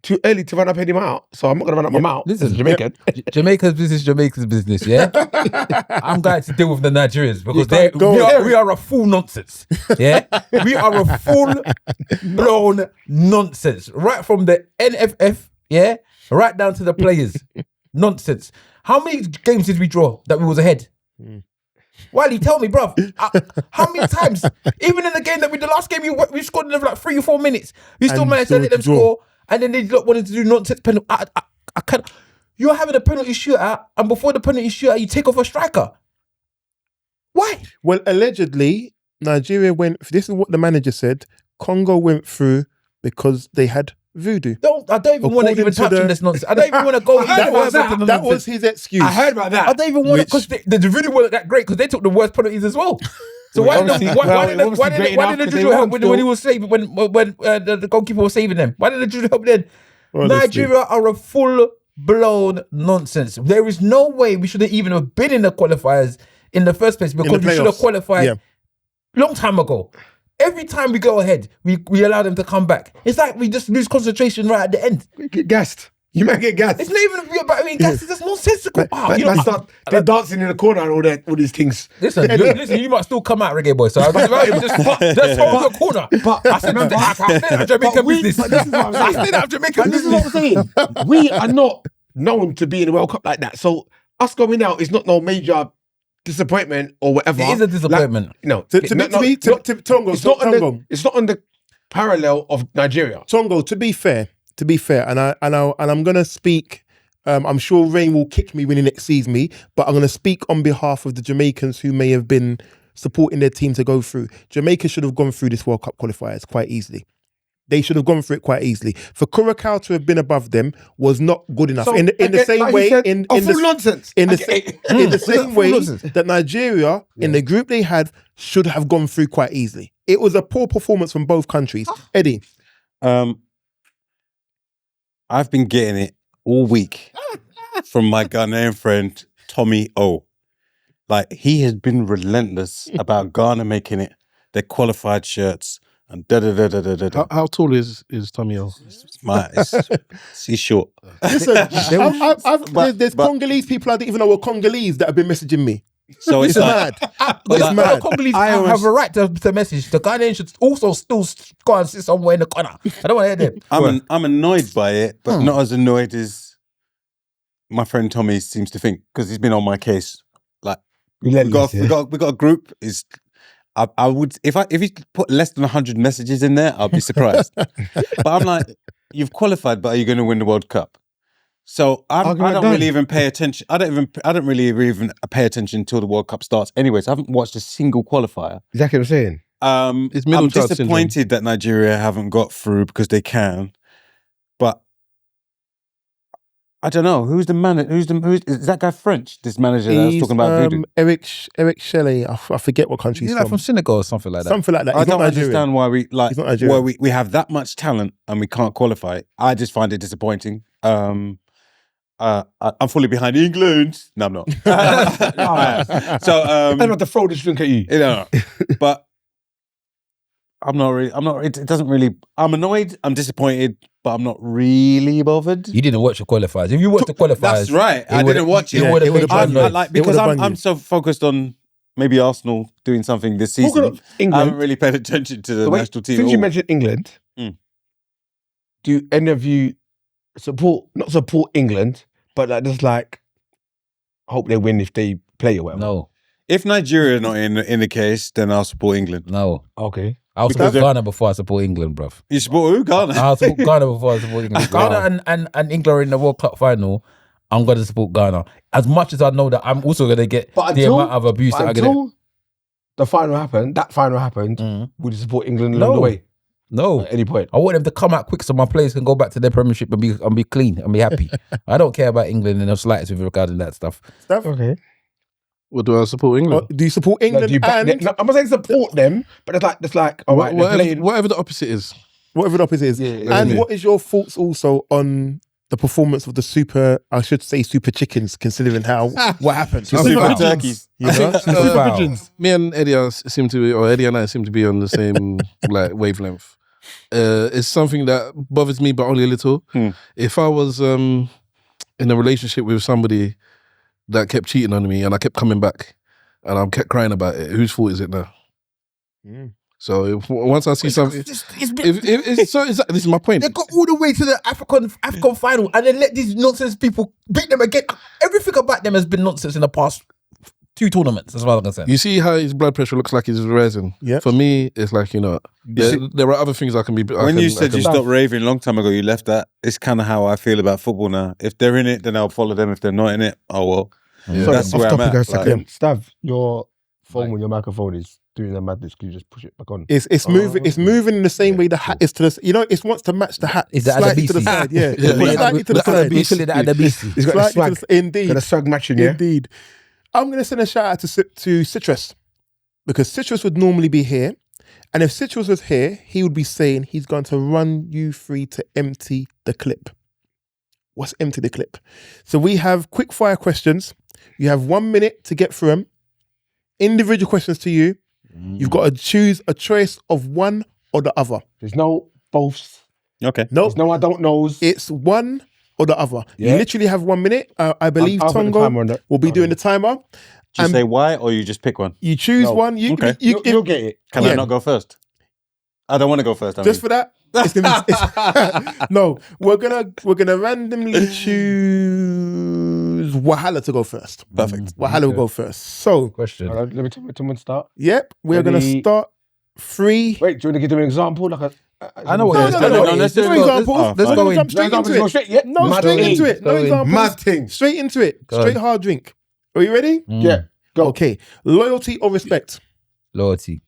too early to run up any mouth. So I'm not going to run up my mouth. Listen, as a Jamaican. Jamaica's business, yeah? I'm going to deal with the Nigerians because we are a full nonsense, yeah? We are a full-blown nonsense. Right from the NFF, yeah? Right down to the players. Nonsense. How many games did we draw that we was ahead? Wiley, tell me, bruv. How many times? Even in the game the last game we scored in like 3 or 4 minutes. We still managed to let them score. And then they wanted to do nonsense penalty. I can't. You're having a penalty shootout, and before the penalty shootout, you take off a striker. Why? Well, allegedly, Nigeria went. This is what the manager said. Congo went through because they had voodoo. I don't even want to even touch on this nonsense. I don't even want to go. That was his excuse. I heard about that. I don't even want to because the voodoo weren't that great because they took the worst penalties as well. So why did the judo help when he was saving when the goalkeeper was saving them? Why did the judo help then? Honestly. Nigeria are a full-blown nonsense. There is no way we should have even have been in the qualifiers in the first place because we should have qualified long time ago. Every time we go ahead, we allow them to come back. It's like we just lose concentration right at the end. We get gassed. You might get gassed. It's not even about being gassed. It's just nonsensical. They're dancing in the corner and all these things. Listen, you might still come out, reggae boy. So I just hold the corner. But I said, I stayed out Jamaican business. I stayed out Jamaican business. This is what I'm saying. We are not known to be in the World Cup like that. So us going out is not no major disappointment or whatever. It is a disappointment. Tongo. It's not on the parallel of Nigeria. Tongo, to be fair, and I'm gonna speak I'm sure Rain will kick me when he next sees me, but I'm going to speak on behalf of the Jamaicans who may have been supporting their team to go through. Jamaica should have gone through this World Cup qualifiers quite easily. They should have gone through it quite easily. For Curacao to have been above them was not good enough. So, In the same like way, you said, in full the nonsense. in the same way nonsense. that Nigeria, in the group they had, should have gone through quite easily. It was a poor performance from both countries. Eddie. I've been getting it all week from my Ghanaian friend, Tommy O. Like, he has been relentless about Ghana making it, their qualified shirts, and da-da-da-da-da-da. How tall is Tommy O? He's short. Listen, there's Congolese people I didn't even know were Congolese that have been messaging me. So It's it's like, mad. It's mad. Congolese I always- have a right to message. The Ghanaian should also still go and sit somewhere in the corner. I don't want to hear them. I'm annoyed by it, but not as annoyed as my friend Tommy seems to think, because he's been on my case. Like, we got a group. I would if he put less than 100 messages in there, I'd be surprised. But I'm like, you've qualified, but are you going to win the World Cup? So I don't really even pay attention. I don't really even pay attention until the World Cup starts. Anyways, I haven't watched a single qualifier. Exactly what I'm saying. It's middle I'm child disappointed that Nigeria haven't got through because they can, but I don't know who's the man. Is that guy French? This manager that I was talking about voodoo. Eric Shelley. I forget what country He's he's like from. from Senegal or something like that. Something like that. I He's don't not Nigerian. understand why we like He's not Nigerian. why we have that much talent and we can't qualify. I just find it disappointing. I'm fully behind England. No, I'm not. So I'm about to throw this drink at you. you know, but I'm not really. It doesn't really. I'm annoyed. I'm disappointed, but I'm not really bothered. You didn't watch the qualifiers. If you watched the qualifiers, That's right. I didn't watch it. It would it would've have been been nice. Like, It because would've bunged I'm you. so focused on maybe Arsenal doing something this season. Talking of I England, haven't really paid attention to the so wait, national team. since at you all. mentioned England, Mm. do any of you not support England, but like just like hope they win if they play or whatever? No, If Nigeria are not in the case, then I'll support England. no. Okay. I'll support Because Ghana before I support England, bruv. You support who? Ghana. I'll support Ghana before I support England. Ghana and England are in the World Cup final. I'm going to support Ghana. As much as I know that I'm also going to get But the amount of abuse that I'm going to... until the final happened, would you support England along the way No. at any point? I want them to come out quick so my players can go back to their premiership and be clean and be happy. I don't care about England in the slightest with regarding that stuff. Stuff. Okay. Well, do I support England? Do you support No, England do you back them? No, I'm not saying support them, but it's like all right, they're playing. Whatever the opposite is. whatever the opposite is? And what is your thoughts also on the performance of the super chickens, considering what happened? Super turkeys. You know? Me and Eddie Eddie and I seem to be on the same like wavelength. It's something that bothers me, but only a little. If I was in a relationship with somebody that kept cheating on me and I kept coming back and I kept crying about it, whose fault is it now? So once I see something, this is my point. They got all the way to the African final and then let these nonsense people beat them again. Everything about them has been nonsense in the past 2 tournaments, as far as I'm concerned. You see how his blood pressure looks like he's rising. Yep. For me, it's like, there are other things I can be. When you said you stopped raving a long time ago, you left that. It's kind of how I feel about football now. If they're in it, then I'll follow them. If they're not in it, oh well. So That's off where I'm topic at. a second. Stav, your phone when your microphone is doing the madness, can you just push it back on? It's moving. It's moving in the same way the hat is to the. It wants to match the hat. Is that slightly to the Adebisi? side? Yeah, Yeah, Put it slightly to the side. You feel it at the BC. He's got a Slightly swag. to the, indeed, Got a swag matching, yeah? indeed. I'm going to send a shout out to Citrus, because Citrus would normally be here, and if Citrus was here, he would be saying he's going to run you through to empty the clip. What's empty the clip? So we have quick fire questions. You have 1 minute to get through them. Individual questions to you. You've got to choose a choice of one or the other. There's no boths. Okay. No, There's no I don't knows. it's one or the other. Yeah. You literally have 1 minute. I believe I'll put the timer on Tongo that. will be doing the timer. Do you say why or you just pick one? You choose No. one. Okay. You'll get it. Can Yeah. I not go first? I don't want to go first. Just for that. It's gonna be, no, we're gonna randomly choose Wahala to go first. Perfect. Wahala will go first. So, Question. Let me tell someone start. yep, we're gonna Ready? start 3. Wait, do you want to give them an example? Like I know what No, you're no, saying. no, no. let's No just examples. let's No, go no, in. jump straight No into examples, it. straight, yeah. No, Mad straight thing. into it. No Go in. examples. Mad thing. Straight into it. Go Straight on. hard drink. Are you ready? Yeah. Go. Okay. Loyalty or respect? Loyalty.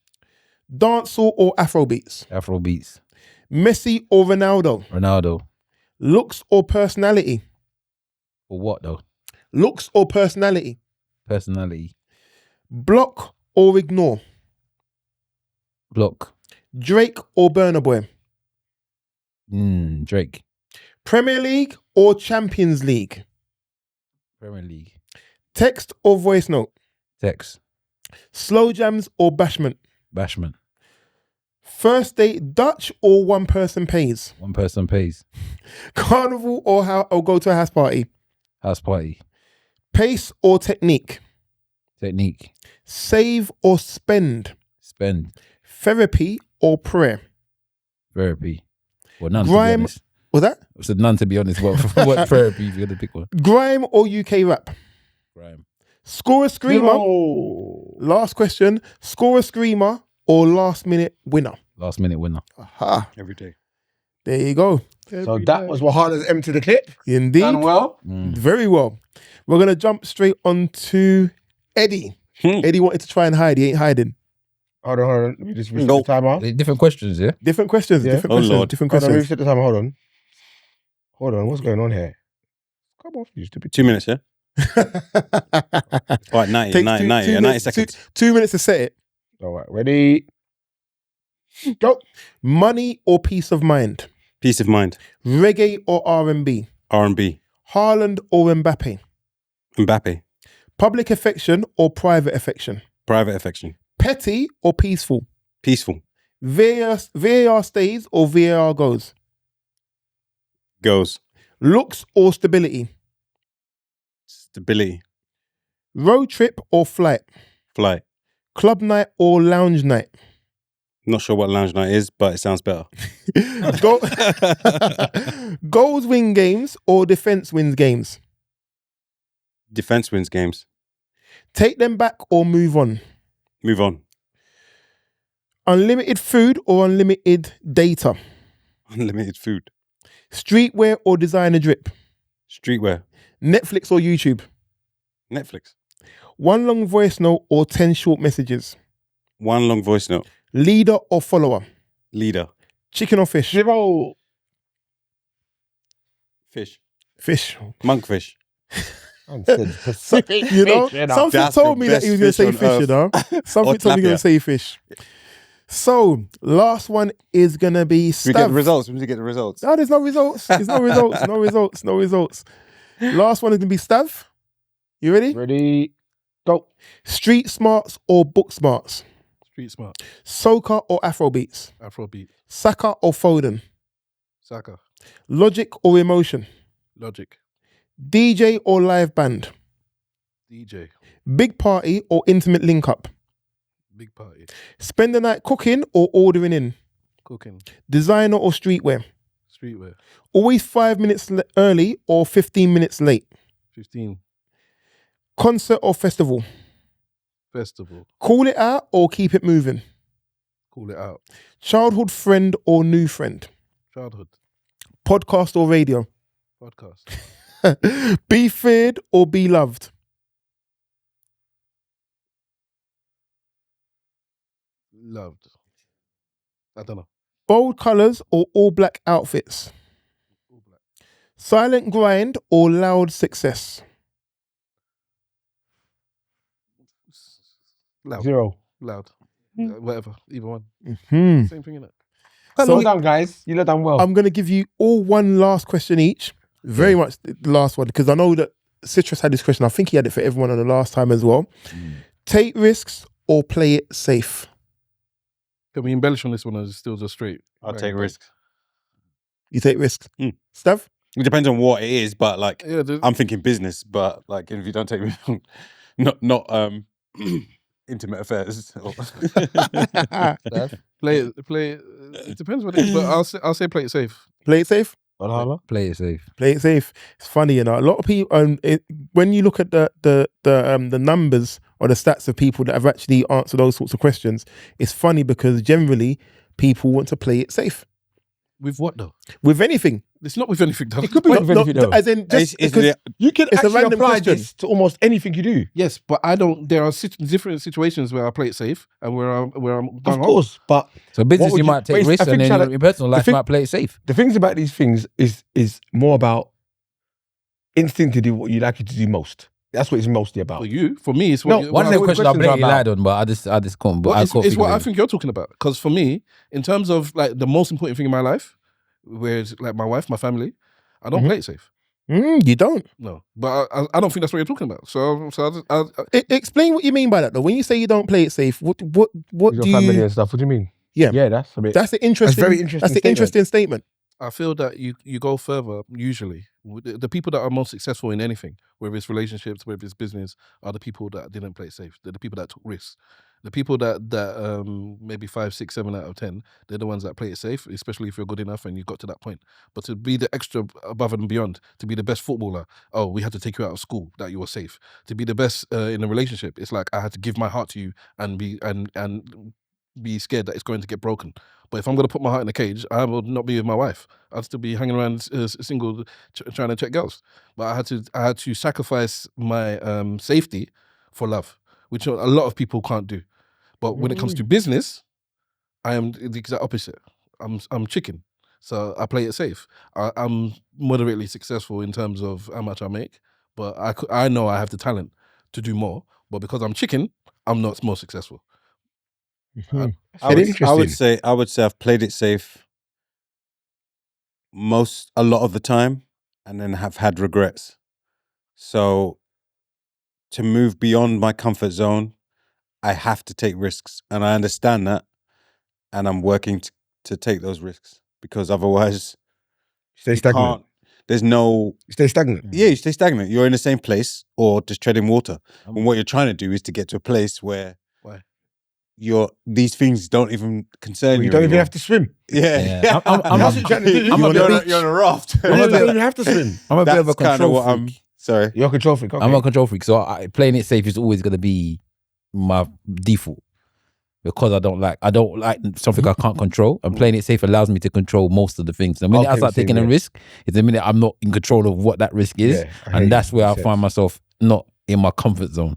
Dancehall or Afrobeats? Afro beats. Messi or Ronaldo? Ronaldo. Looks or personality? For what though? Looks or personality? Personality. Block or ignore? Block. Drake or Burna Boy? Drake. Premier League or Champions League? Premier League. Text or voice note? Tex. Slow jams or bashment? Bashman. First date Dutch or one person pays? One person pays. Carnival or go to a house party? House party. Pace or technique? Technique. Save or spend? Spend. Therapy or prayer? Therapy. Well, none to Grime- be honest. Was that? I said none to be honest. What therapy if you're the big one? Grime or UK rap? Grime. Score a screamer. No. Last question. Score a screamer or last minute winner? Last minute winner. Aha. Every day. There you go. So that was Wahala's empty the clip. Indeed. Done well. Very well. We're going to jump straight on to Eddie. Eddie wanted to try and hide. He ain't hiding. Hold on. Let me just reset Go. the timer. Different questions, yeah? Different questions. Yeah. Different Oh, questions. Lord. Different Hold on, let me questions. reset the timer. Hold on. What's going on here? Come off, you stupid. 2 minutes, yeah? All right, 90, Takes 90, 90, 90 minutes, seconds. 2 minutes to set it. All right. Ready? Go. Money or peace of mind? Peace of mind. Reggae or R&B? R&B. Haaland or Mbappe? Mbappe. Public affection or private affection? Private affection. Petty or peaceful? Peaceful. VAR stays or VAR goes? Goes. Looks or stability? Stability. Road trip or flight? Flight. Club night or lounge night? Not sure what lounge night is, but it sounds better. Go- Goals win games or defense wins games? Defense wins games. Take them back or move on? Move on. Unlimited food or unlimited data? Unlimited food. Streetwear or designer drip? Streetwear. Netflix or YouTube? Netflix. One long voice note or 10 short messages? One long voice note. Leader or follower? Leader. Chicken or fish? Zero. Fish. Fish. Monkfish. Pacific. You know, fish, something That's told the me that he was best going to say fish on fish, you know. Something Or told me he was going tilapia. to say fish. So, last one is going to be We get the Stav. results. We need to get the results. No, there's no results. There's no results. No results. No results. Last one is going to be Stav. You ready? Ready? Go. Street smarts or book smarts? Street smart. Soca or Afrobeats? Afrobeat. Saka or Foden? Saka. Logic or emotion? Logic. DJ or live band? DJ. Big party or intimate link up? Big party. Spend the night cooking or ordering in? Cooking. Designer or streetwear? Streetwear. Always 5 minutes early or 15 minutes late? 15. Concert or festival? Festival. Call it out or keep it moving? Call it out. Childhood friend or new friend? Childhood. Podcast or radio? Podcast. Be feared or be loved? Loved. I don't know. Bold colours or all black outfits? All black. Silent grind or loud success? Loud. Zero. Loud. Whatever. Either one. Hmm. Same thing, innit? So Well done, guys. You look done well. I'm going to give you all one last question each. Very much the last one, because I know that Citrus had this question. I think he had it for everyone on the last time as well. Take risks or play it safe? Can we embellish on this one or is it still just straight? I'll Right, take right. risks. You take risks. Mm. Stav? It depends on what it is, but like Yeah, I'm thinking business, but like if you don't take not intimate affairs. play it. It depends what it is, but I'll say play it safe. Play it safe? Play it safe. Play it safe. It's funny, you know. A lot of people, when you look at the numbers or the stats of people that have actually answered those sorts of questions, it's funny because generally people want to play it safe. With what though? With anything. It's not with anything. Though. It could be with anything though. As in, just It's because You can It's a actually random apply question. this to almost anything you do. Yes, but I don't. There are different situations where I play it safe and where I'm Of gung ho. course, but So business, would you you- might but take it's- risks, I think, and then Charlotte, in personal life, thing- you might play it safe. the things about these things is more about instinct to do what you like to do most. That's what it's mostly about. For you, for me, it's No, what. One of the the questions I questions are blatantly about- lied on, but I just can't. But Well, I it's can't what figure I it. think you're talking about. Because for me, in terms of like the most important thing in my life, where it's like my wife, my family, I don't play it safe. you don't. No, but I don't think that's what you're talking about. So Explain what you mean by that, though. When you say you don't play it safe, what With do your family you? and stuff. What do you mean? Yeah. Yeah, that's a bit. That's an interesting. very interesting That's an statement. interesting statement. I feel that you go further usually. The people that are most successful in anything, whether it's relationships, whether it's business, are the people that didn't play it safe. They're the people that took risks. The people that maybe 5, 6, 7 out of 10, they're the ones that play it safe, especially if you're good enough and you got to that point. But to be the extra above and beyond, to be the best footballer, oh, we had to take you out of school, that you were safe. To be the best in a relationship, it's like I had to give my heart to you and be scared that it's going to get broken. But if I'm going to put my heart in a cage, I will not be with my wife. I'd still be hanging around single, trying to check girls. But I had to sacrifice my safety for love, which a lot of people can't do. But when it comes to business, I am the exact opposite. I'm chicken, so I play it safe. I'm moderately successful in terms of how much I make, but I know I have the talent to do more. But because I'm chicken, I'm not more successful. I would say I've played it safe a lot of the time, and then have had regrets. So to move beyond my comfort zone, I have to take risks, and I understand that, and I'm working to take those risks, because otherwise Stay you stagnant. can't. There's no. Stay stagnant. Yeah, you stay stagnant. You're in the same place or just treading water. And what you're trying to do is to get to a place where these things don't even concern you. You don't even anymore. have to swim. Yeah. Yeah. I'm You're on a raft. You don't even have to swim. I'm a bit of a That's kind of control what freak. Sorry. You're a control freak. Okay. I'm a control freak, so playing it safe is always going to be my default, because I don't like something I can't control, and playing it safe allows me to control most of the things. The minute I Okay, start same taking a here. risk is the minute I'm not in control of what that risk is, Yeah, I hear and that's you. where I Makes find sense. myself not in my comfort zone.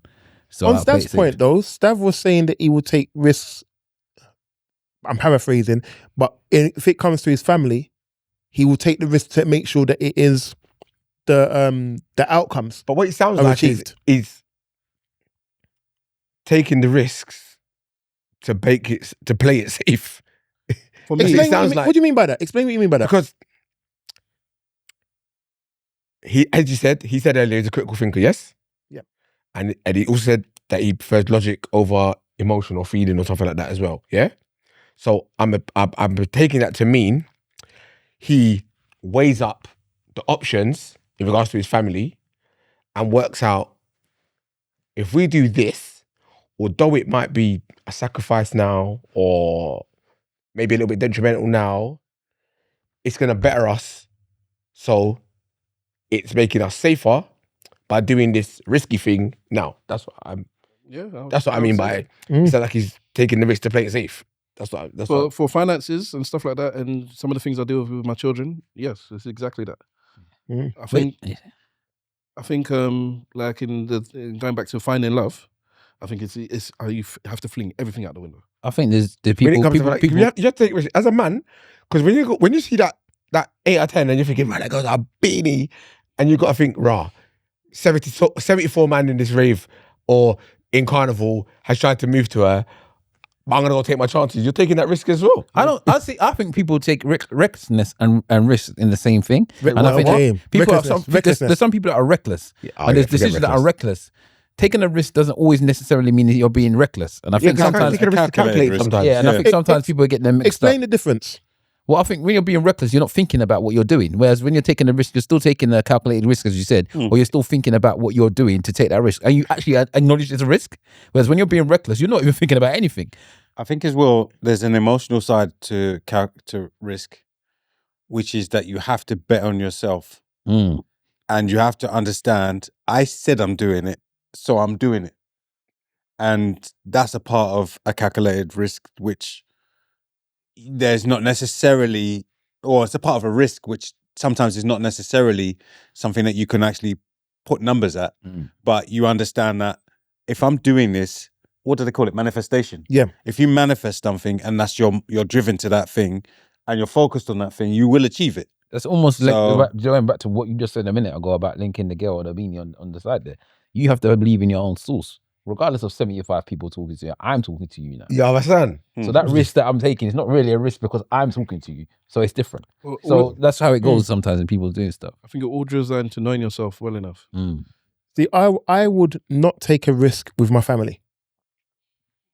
So On I play it Stav's safe. point, though, Stav was saying that he will take risks. I'm paraphrasing, but if it comes to his family, he will take the risk to make sure that it is the outcomes. But what it sounds Are like achieved. is taking the risks to play it safe. For me, Explain it sounds what do you mean by that? Explain what you mean by that. Because as you said, he said earlier, he's a critical thinker, yes? Yep. And he also said that he prefers logic over emotion or feeling or something like that as well, yeah? So I'm taking that to mean he weighs up the options in regards to his family and works out, if we do this, although it might be a sacrifice now or maybe a little bit detrimental now, it's going to better us. So it's making us safer by doing this risky thing now. That's what I mean by it. It's not like he's taking the risk to play it safe. For finances and stuff like that, and some of the things I deal with my children, yes, it's exactly that. I think like in going back to finding love, I think it's you have to fling everything out the window. I think there's the When people. it comes people, to like, people you have to take risk as a man, because when you see that 8 out of 10 and you're thinking, right, that goes a beanie, and you got to think, 74 man in this rave or in carnival has tried to move to her, but I'm gonna go take my chances. You're taking that risk as well. I think people take recklessness and risk in the same thing. And I think Recklessness. there's some people that are reckless, Oh, and there's yeah, forget decisions that are reckless. reckless. Taking a risk doesn't always necessarily mean that you're being reckless. And I think sometimes, taking a risk to calculate risk. sometimes. yeah, and I think sometimes people get them mixed Explain up. the difference. Well, I think when you're being reckless, you're not thinking about what you're doing. Whereas when you're taking a risk, you're still taking a calculated risk, as you said, or you're still thinking about what you're doing to take that risk. And you actually acknowledge it's a risk. Whereas when you're being reckless, you're not even thinking about anything. I think as well, there's an emotional side to risk, which is that you have to bet on yourself. And you have to understand, I said I'm doing it, so I'm doing it. And that's a part of a calculated risk, which there's not necessarily or it's a part of a risk, which sometimes is not necessarily something that you can actually put numbers at. But you understand that if I'm doing this, what do they call it? Manifestation. Yeah. If you manifest something and that's you're driven to that thing and you're focused on that thing, you will achieve it. That's almost So- like going back to what you just said a minute ago about linking the girl or the beanie on the side there. You have to believe in your own source. Regardless of 75 people talking to you, I'm talking to you now. You understand? So that risk that I'm taking is not really a risk because I'm talking to you. So it's different. Well, So that's how it goes sometimes when people doing stuff. I think it all drills down to knowing yourself well enough. See, I would not take a risk with my family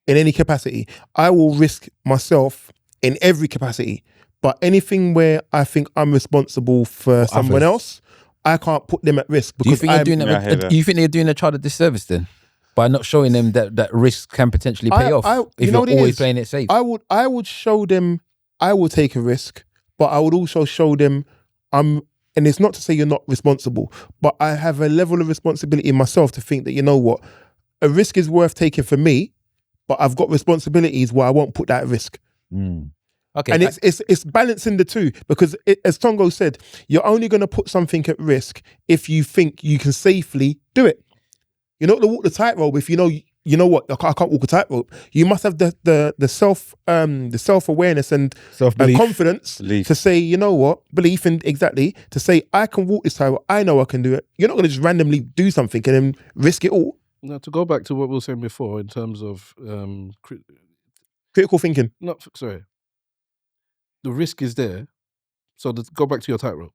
in any capacity. I will risk myself in every capacity, but anything where I think I'm responsible for someone else, I can't put them at risk Do you because think you're doing Yeah, I hear that. you think they're doing a child a disservice then? By not showing them that risk can potentially pay off you if know you're what it always is? playing it safe. I would show them I will take a risk, but I would also show them and it's not to say you're not responsible, but I have a level of responsibility in myself to think that, you know what, a risk is worth taking for me, but I've got responsibilities where I won't put that at risk. Okay, And it's balancing the two because as Tongo said, you're only going to put something at risk if you think you can safely do it. You're not going to walk the tightrope if you know what, I can't walk a tightrope. You must have the self-awareness and Self-belief. confidence Belief. to say, you know what, belief in exactly, to say, I can walk this tightrope, I know I can do it. You're not going to just randomly do something and then risk it all. Now, to go back to what we were saying before in terms of Critical thinking. sorry, the risk is there. So go back to your tightrope.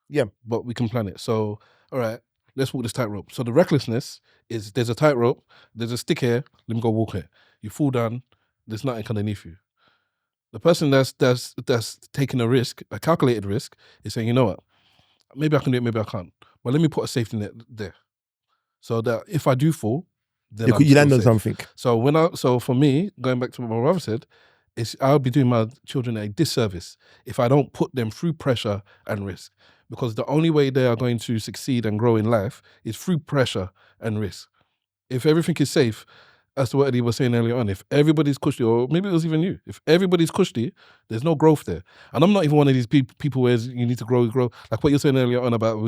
Yeah. But we can plan it. So, all right, let's walk this tightrope. So the recklessness is there's a tightrope, there's a stick here, let me go walk it. You fall down, there's nothing underneath you. The person that's taking a risk, a calculated risk, is saying, you know what, maybe I can do it, maybe I can't. But let me put a safety net there. So that if I do fall, then I'm You still land on safe. something. So for me, going back to what my brother said, I'll be doing my children a disservice if I don't put them through pressure and risk. Because the only way they are going to succeed and grow in life is through pressure and risk. If everything is safe, as to what Eddie was saying earlier on, if everybody's cushy, or maybe it was even you, if everybody's cushy, there's no growth there. And I'm not even one of these people where you need to grow. Like what you're saying earlier on about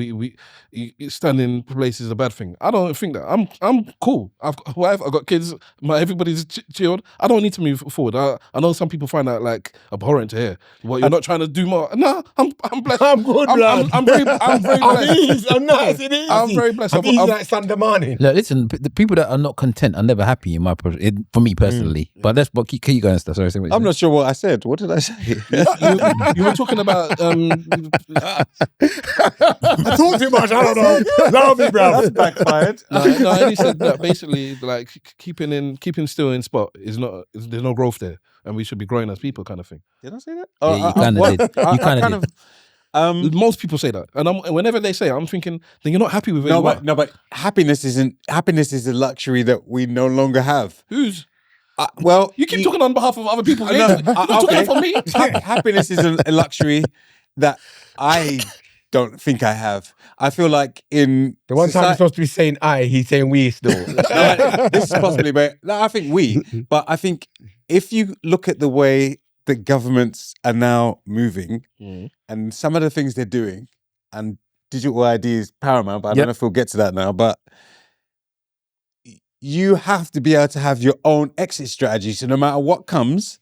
standing in place is a bad thing. I don't think that. I'm cool. I've got a wife, I've got kids, everybody's chilled. I don't need to move forward. I know some people find that like abhorrent to hear. What, you're not trying to do more? No, I'm blessed. I'm good, lad. I'm very blessed. I'm nice. It is. I'm very blessed. I'm easy like Sunday morning. Look, listen, the people that are not content are never happy in my project, for me personally. But keep going, stuff. Sorry, I'm not sure what I said. What did I say? you were talking about I talk too much. I don't know. Love me, bro. That's backfired. no, Eddie said that basically like keeping still in spot is not, there's no growth there, and we should be growing as people, kind of thing. Did I say that? Yeah, you kind of did. You kind of did. Most people say that, and whenever they say it, I'm thinking, then you're not happy with it. No, but happiness is a luxury that we no longer have. Who's? Well, You keep talking on behalf of other people. No, You're not talking for me. Happiness is a luxury that I don't think I have. I feel like in The one time he's supposed to be saying I, he's saying we still. No, this is possibly, but no, I think but I think if you look at the way that governments are now moving and some of the things they're doing, and digital ID is paramount, but I don't know if we'll get to that now, but you have to be able to have your own exit strategy. So no matter what comes,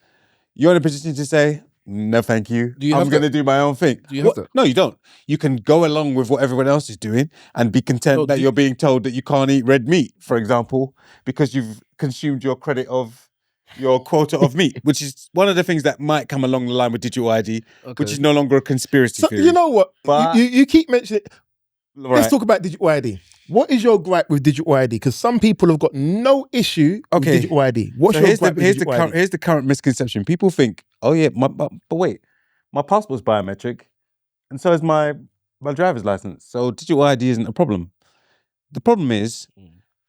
you're in a position to say, no, thank you. I'm going to do my own thing. Do you have that? No, you don't. You can go along with what everyone else is doing and be content that you're being told that you can't eat red meat, for example, because you've consumed your quota of meat, which is one of the things that might come along the line with digital ID, which is no longer a conspiracy So, theory. you know what? But- You keep mentioning it. Right. Let's talk about digital ID. What is your gripe with digital ID? Because some people have got no issue with digital ID. What's your gripe with digital ID? Here's the current misconception. People think, oh yeah, but wait, my passport's biometric, and so is my driver's license. So digital ID isn't a problem. The problem is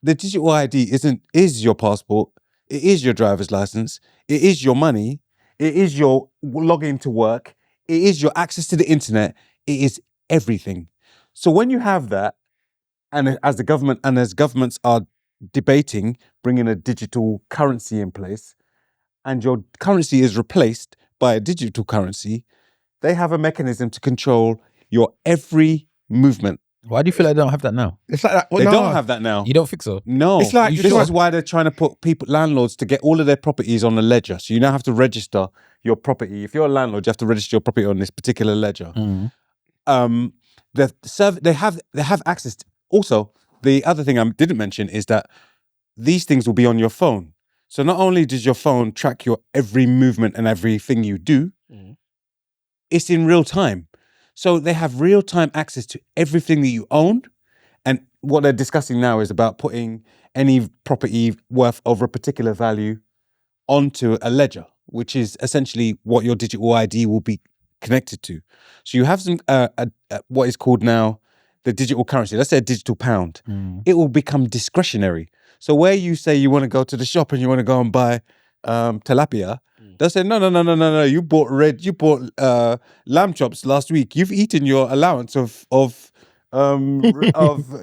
the digital ID is your passport. It is your driver's license. It is your money. It is your login to work. It is your access to the internet. It is everything. So when you have that, and as governments are debating bringing a digital currency in place, and your currency is replaced by a digital currency, they have a mechanism to control your every movement. Why do you feel like they don't have that now? It's like that. Well, They no. don't have that now. You don't think so? No, It's like- this is why they're trying to put landlords to get all of their properties on a ledger. So you now have to register your property. If you're a landlord, you have to register your property on this particular ledger. They have access to, also, the other thing I didn't mention is that these things will be on your phone. So not only does your phone track your every movement and everything you do, it's in real time. So they have real time access to everything that you own. And what they're discussing now is about putting any property worth over a particular value onto a ledger, which is essentially what your digital ID will be connected to. So you have some what is called now the digital currency. Let's say a digital pound. It will become discretionary. So where you say you want to go to the shop and you want to go and buy tilapia, they'll say no. You bought lamb chops last week. You've eaten your allowance of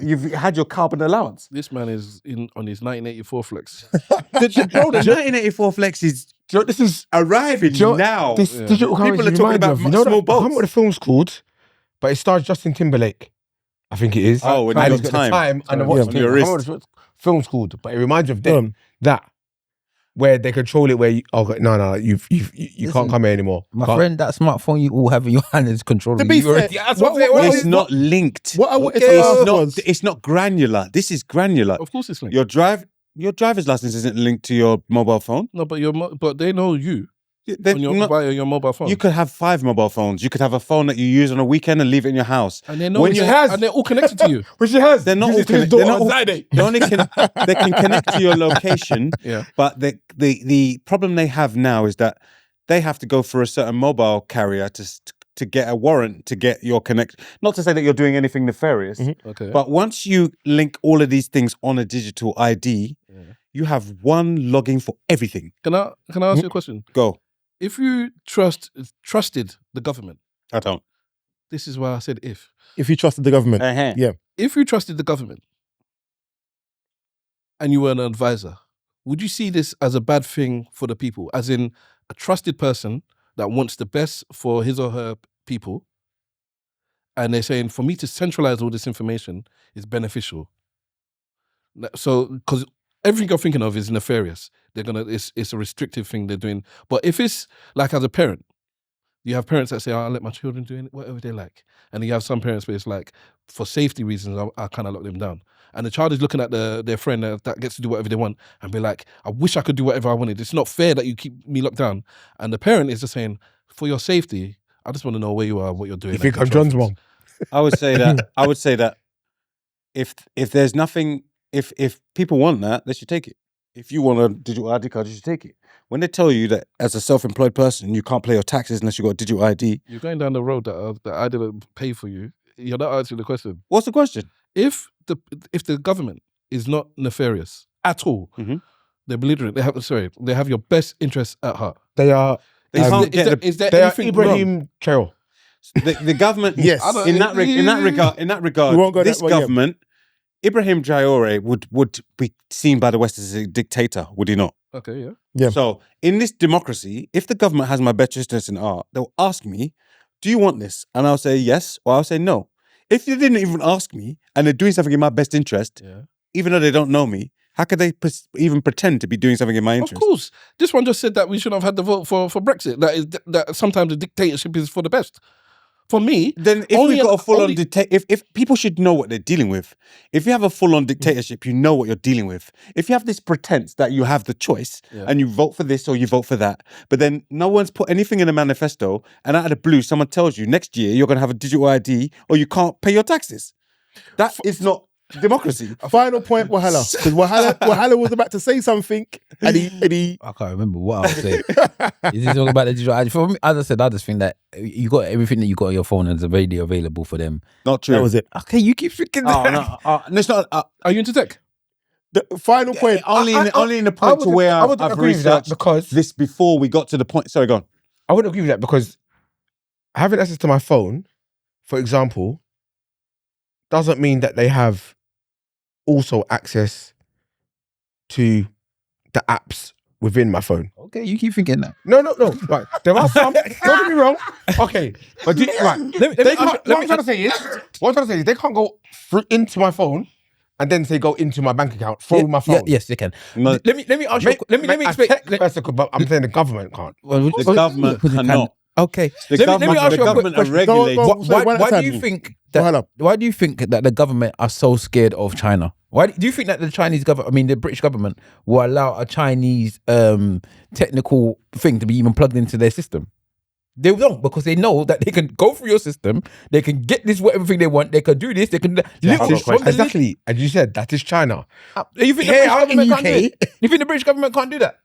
you've had your carbon allowance. This man is on his 1984 flex. The 1984 flex is This is arriving now. This digital currency. People are talking about small I can't remember boats. what the film's called, but it stars Justin Timberlake. I think it is. Oh, when and you it's got got the time and the watch. on thing. your I can't remember wrist. what the film's called, but it reminds me of them. That where they control it. Where you, you can't come here anymore. My Can't- friend, that smartphone you all have in your hand is controlling To be you. fair, already. That's what I'm saying. what- It's not linked. What I wanted to ask was, It's not granular. This is granular. Of course, it's linked. Your driver's license isn't linked to your mobile phone. No, but they know you They're not- via your mobile phone. You could have 5 mobile phones. You could have a phone that you use on a weekend and leave it in your house. and they know when it's- you and they're all connected to you. Which it has. They're not all Uses to his connected. daughter on Saturday. They can connect to your location. Yeah. But the problem they have now is that they have to go for a certain mobile carrier to get a warrant to get your connect. Not to say that you're doing anything nefarious, Okay. but once you link all of these things on a digital ID, you have one login for everything. Can I ask you a question? Go. If you trusted the government, I don't. this is why I said if you trusted the government, Uh-huh. if you trusted the government and you were an advisor, would you see this as a bad thing for the people? As in a trusted person that wants the best for his or her people, and they're saying, for me to centralize all this information is beneficial. So, because everything you're thinking of is nefarious. It's a restrictive thing they're doing. But if it's like as a parent, you have parents that say, I'll let my children do whatever they like. And you have some parents where it's like, for safety reasons, I kind of lock them down. And the child is looking at their friend that gets to do whatever they want and be like, I wish I could do whatever I wanted. It's not fair that you keep me locked down. And the parent is just saying, for your safety, I just want to know where you are, what you're doing. You think I'm John's mom? I would say that if there's nothing, if people want that, they should take it. If you want a digital ID card, you should take it. When they tell you that as a self-employed person, you can't pay your taxes unless you've got a digital ID. You're going down the road that I didn't pay for you. You're not answering the question. What's the question? If the government is not nefarious at all, they're belligerent. They have your best interests at heart. They are. They can't get the- Is there They are anything wrong? Ibrahim Traore. the government. Yes. In that regard, We won't go this that way, yeah. government, Ibrahim Traore would be seen by the West as a dictator, would he not? Okay, yeah. Yeah. So in this democracy, if the government has my best interest in art, they'll ask me, do you want this? And I'll say yes, or I'll say no. If they didn't even ask me and they're doing something in my best interest, even though they don't know me, how could they even pretend to be doing something in my Of interest? course. This one just said that we shouldn't have had the vote for Brexit. That sometimes the dictatorship is for the best. For me, Then if only we've got a full-on only- if people should know what they're dealing with. If you have a full-on dictatorship, you know what you're dealing with. If you have this pretense that you have the choice and you vote for this or you vote for that, but then no one's put anything in a manifesto and out of the blue someone tells you next year you're going to have a digital ID or you can't pay your taxes. That is not democracy. final point, Wahala, because Wahala was about to say something, and he I can't remember what I was saying. Is this talking about the digital ID? For me, as I said, I just think that you got everything that you got on your phone and it's already available for them. Not true. that was it. Okay, you keep thinking Oh, that. no, it's not. Are you into tech? The final point. Only in the I point to wouldn't- where I wouldn't I've agree with that researched because this before we got to the point. Sorry, go on. I wouldn't agree with that because having access to my phone, for example, doesn't mean that they have also access to the apps within my phone. Okay, you keep thinking that. No. Right. There are some. Don't get me wrong. Okay. But right. What I'm trying to say is they can't go into my phone and then say go into my bank account through my phone. Yes, they can. No. Let me ask you. Let me explain. But I'm saying the government can't. The government cannot. Okay. The Let me ask you a quick government are question. regulated. Why do you think that? Why do you think that the government are so scared of China? Why do you think that the Chinese government, I mean the British government, will allow a Chinese technical thing to be even plugged into their system? They don't, because they know that they can go through your system, they can get this whatever thing they want, they can do this, they can Exactly. And you said that is China. You think the British government can't do it? You think the British government can't do that?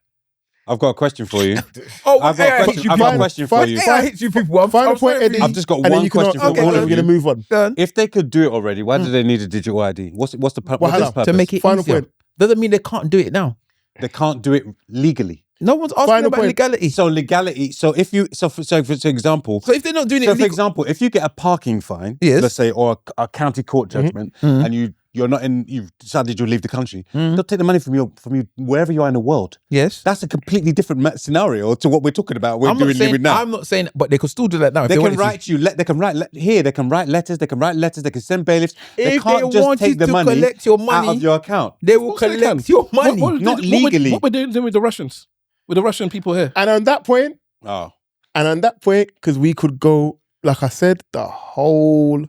I've got a question for you. I've got a question for you. I hit you people. Final point, Eddie. I've just got and one question for all we're of going to you. move on. If they could do it already, why do they need a digital ID? What's the purpose? To make it Final easier. point. Doesn't mean they can't do it now. They can't do it legally. No one's asking Final about point. legality. So legality. So if you, for example, So if they're not doing it so for legal, example, if you get a parking fine, Yes. let's say, or a county court judgment, and you're not in, you've decided you'll leave the country, they'll take the money from you wherever you are in the world. yes. That's a completely different scenario to what we're talking about. We're living now. I'm not saying, but they could still do that now. If They wanted can to. write you. They can write here. They can write letters. They can write letters. They can send bailiffs. They If can't they just wanted take the to money collect your out money, of your account. They will collect your money. Not legally. What were they doing with the Russians? With the Russian people here? And on that point, Oh, because we could go, like I said, the whole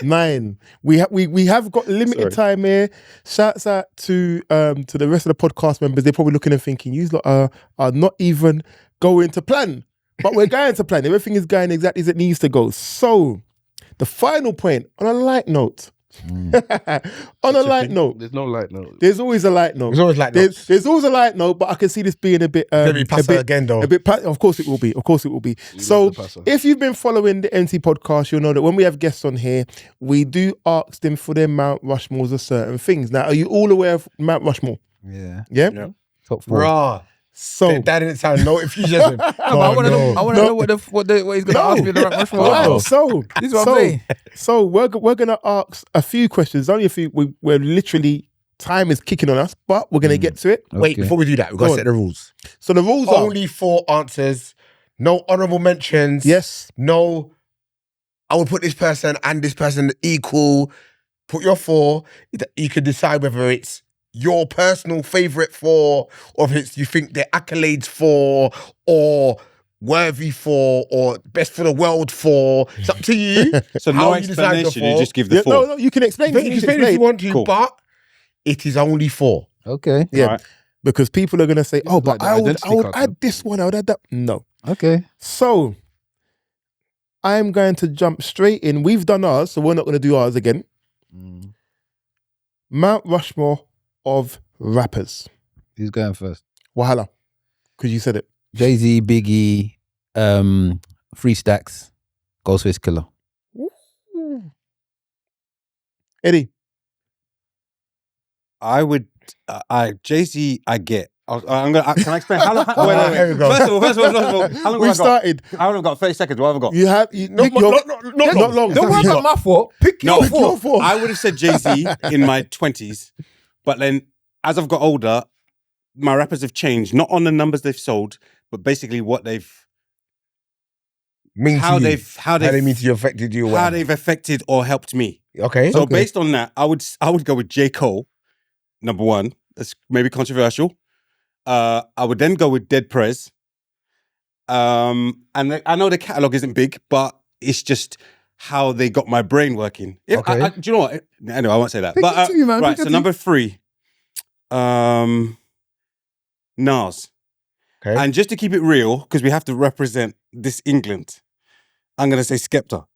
9. We have got limited time here. Shouts out to the rest of the podcast members. They're probably looking and thinking, you lot are not even going to plan. But we're going to plan. Everything is going exactly as it needs to go. So, the final point, on a light note. On a light note. There's no light note. There's always a light note. There's always light notes. There's always a light note, but I can see this being a bit Very passive again, though. of course it will be. Of course it will be. So the passer. if you've been following the MT podcast, you'll know that when we have guests on here, we do ask them for their Mount Rushmores of certain things. Now, are you all aware of Mount Rushmore? Yeah. Yeah? Top 4. Bruh. So That didn't sound no enthusiasm. I want to know what he's going to ask me. The right Rushmore. Wow. So This is what I'm saying. So we're gonna ask a few questions. Only a few. We're literally, time is kicking on us, but we're gonna get to it. Wait, before we do that, we've got to set the rules. So the rules are Only 4 answers. No honourable mentions. yes. No, I would put this person and this person equal. Put your 4. You can decide whether it's your personal favourite 4, or if it's you think they're accolades 4, or worthy 4, or best for the world 4. It's up to you. so How no you decide the explanation. You 4. just give the Yeah, 4. no, you can explain. You can explain if you want to, Cool. but it is only 4. Okay. Yeah, Right. because people are gonna say, "Oh, is but like the I would identity card, add this one. I would add that." No. Okay. So I'm going to jump straight in. We've done ours, so we're not going to do ours again. Mount Rushmore of rappers. Who's going first? Wahala, because you said it. Jay-Z, Biggie, 3 Stacks, Ghostface Killer. Eddie. I would. Jay-Z. I get. I'm gonna. Can I explain? How long? Here we go. First of all, how long have I We got? started. How long have I got? 30 seconds. What have I got? You have not long. Don't worry about my 4. Pick No, your 4. 4. I would have said Jay-Z in my 20s, but then as I've got older, my rappers have changed. Not on the numbers they've sold, but basically what they've how they mean to you affected you. how they've affected or helped me. Okay. So based on that, I would go with J. Cole, number 1. That's maybe controversial. I would then go with Dead Prez. And I know the catalog isn't big, but it's just how they got my brain working. Okay. Do you know what? Anyway, I won't say that. Pick But your two, man. right, Pick your so two. number 3, Nas. Okay. And just to keep it real, because we have to represent this England, I'm gonna say Skepta.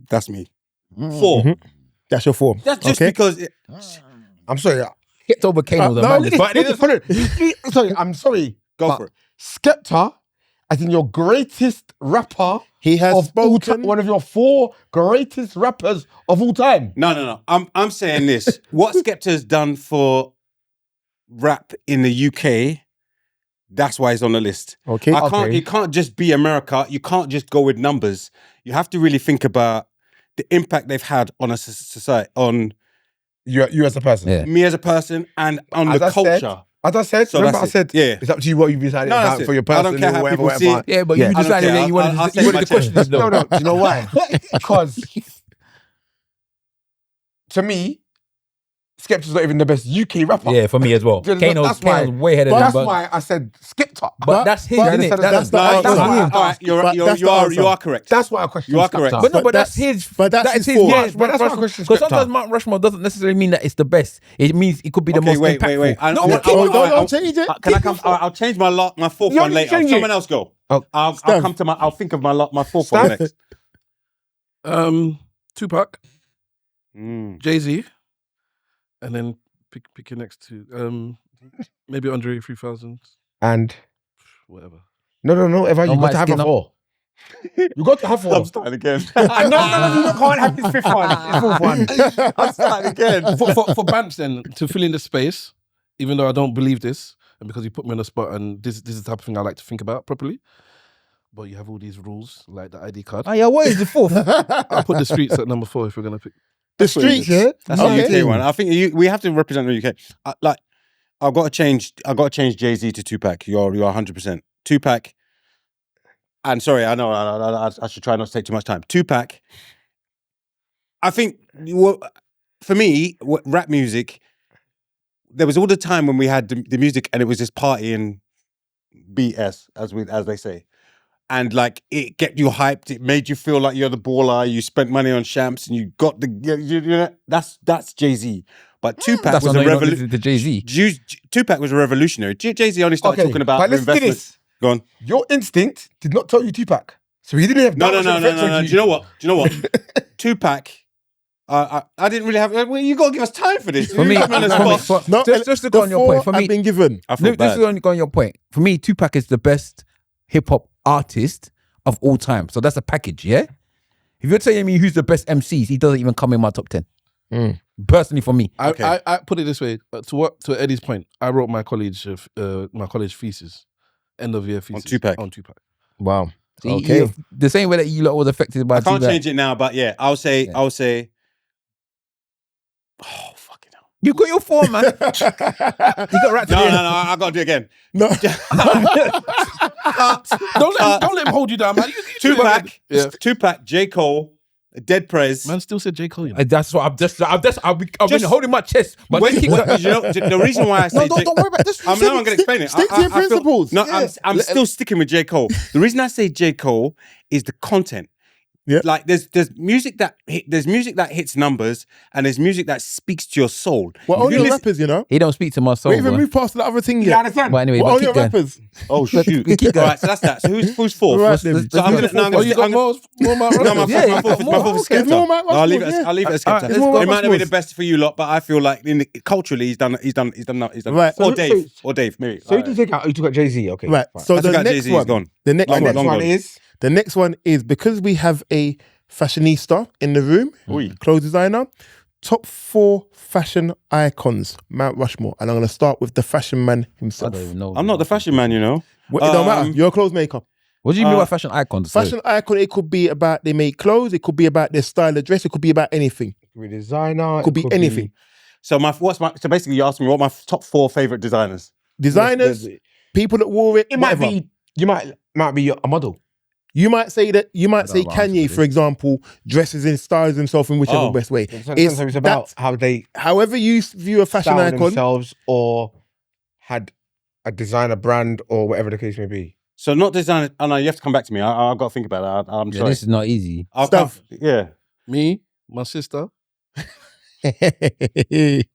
That's me. 4. Mhm. That's your 4. That's just Okay. because I'm sorry. Get over Kano, the No, madness. but sorry, I'm sorry. go But for it. Skepta, I think your greatest rapper He has of all time, spoken. one of your 4 greatest rappers of all time. No. I'm saying this. What Skepta's done for rap in the UK, that's why he's on the list. Okay. It can't just be America. You can't just go with numbers. You have to really think about the impact they've had on a society, on You as a person. Yeah. me as a person, and on As the I said, culture. As I said, So remember I that's said, it. it's up to you what you decided No, that's for your it. I don't personal care how whatever, people see whatever. it. Yeah, but Yeah, you I don't decided care. that you I'll wanted say to my the questions though. No, do you know why? Because to me, Skepta's not even the best UK rapper. Yeah, for me as well. That's Kano's why- way ahead of them. That's but why I said Skepta. but that's his, but- isn't it? that's the No, answer. that's why I all right, But that's the answer. you are correct. That's why I question You are Skepta. correct. But no, but that's- that's his. but that's that is his his. fault. Yeah, But that's why I question because Skepta. sometimes Mount Rushmore doesn't necessarily mean that it's the best. It means it could be the Okay, most wait. impactful. I No, want- but keep I it want- going. Don't change it. Can I come? I'll change my fourth You one only later. change it. Someone else go. Oh, I'll Stav. come to I'll think of my fourth one Stav. next. Tupac, Mm. Jay-Z, and then pick your next two. Maybe Andre 3000, and whatever. no, Eva, you Oh, got my to have skin a up. 4. You got to have 4. I'm starting again. No, you can't have his 5th one. His 4th one. I'm starting again. For Bants then, to fill in the space, even though I don't believe this, and because you put me on the spot, and this is the type of thing I like to think about properly. But you have all these rules, like the ID card. Oh yeah, what is the fourth? I'll put the streets at number 4 if we're gonna pick. The streets, yeah. That's Okay. the UK one. I think we have to represent the UK. I've got to change Jay-Z to Tupac. You're 100%. Tupac. And sorry, I know I should try not to take too much time. Tupac. I think for me, rap music. There was all the time when we had the music and it was just partying BS, as they say. And like it get you hyped, it made you feel like you're the baller. You spent money on champs, and you got that's Jay-Z. But Tupac That's was why a you're not listening revolution. to Jay-Z. Tupac was a revolutionary. Jay-Z only started talking about but let's do investment. this. Go on. Your instinct did not tell you Tupac. So he didn't have No. that much effect on Do you know what? Tupac. I didn't really have. Well, you got to give us time for this. For me, Man, it's boss. No, just to go on your point. For I've me, been given. I feel just bad. to go on your point. For me, Tupac is the best hip hop artist of all time. So that's a package, yeah. If you're telling me who's the best MCs, he doesn't even come in my top 10. Personally, for me, Okay. I put it this way. To Eddie's point, I wrote my college thesis, end of year thesis On Tupac. Wow. See, Okay. the same way that you lot was affected by I can't Tupac. change it now, but yeah, I'll say. Oh fucking hell! You got your 4, man. You got right to No, the end. I got to do it again. No. Don't let him hold you down, man. Tupac, Yeah. Tupac, J. Cole, Dead Prez. Man still said J. Cole. You know? That's what I've been holding my chest. But Wait, you know, the reason why I say don't worry about this. I'm going to explain it. Stick to your principles. No, Yeah. I'm still sticking with J. Cole. The reason I say J. Cole is the content. Yeah. Like there's music that hits numbers, and there's music that speaks to your soul. We're If only you on listen- rappers, you know. He don't speak to my soul. We even bro. move past the other thing You yet. understand? But anyway, We're but only keep on going. rappers. Oh shoot! Keep going. All right, so that's that. So who's fourth? Right, then. So I'm gonna. No, I'm Oh, you got gonna. more Mount No, my Rushmore? Yeah, fourth got is more. Skepta. There's more Mount No, I'll leave Rushmores, it. I'll leave it as Alright, Skepta. there's more It might not be the Rushmores. best for you lot, but I feel like culturally he's done. Right. Or So- Dave. Or Dave. Maybe. So you did take out, you took out Jay-Z, okay. Right. fine. So I the took out next Jay-Z, he's one, gone. the next Long The one, next one gone. is the next one is because we have a fashionista in the room, Oi. clothes designer. Top 4 fashion icons, Mount Rushmore, and I'm going to start with the fashion man I himself. don't even know. I'm not the fashion man, you know. It don't matter. You're a clothes maker. What do you mean by fashion icons? Fashion icon. It could be about they make clothes. It could be about their style of dress. It could be about anything. with designer. It could be anything. So so basically you asked me what my top 4 favorite designers. Designers, It people that wore it. might whatever. be, you might be a model. You might say that. You might I say don't know what Kanye, answer for example, dresses and styles himself in whichever Oh. best way. Sometimes it's about how they However you view a fashion style icon. themselves or had a designer brand or whatever the case may be. So not designer. Oh no, you have to come back to me. I've got to think about that. I'm Yeah, sorry. this is not easy. I'll Stuff. come- Yeah. Me, my sister,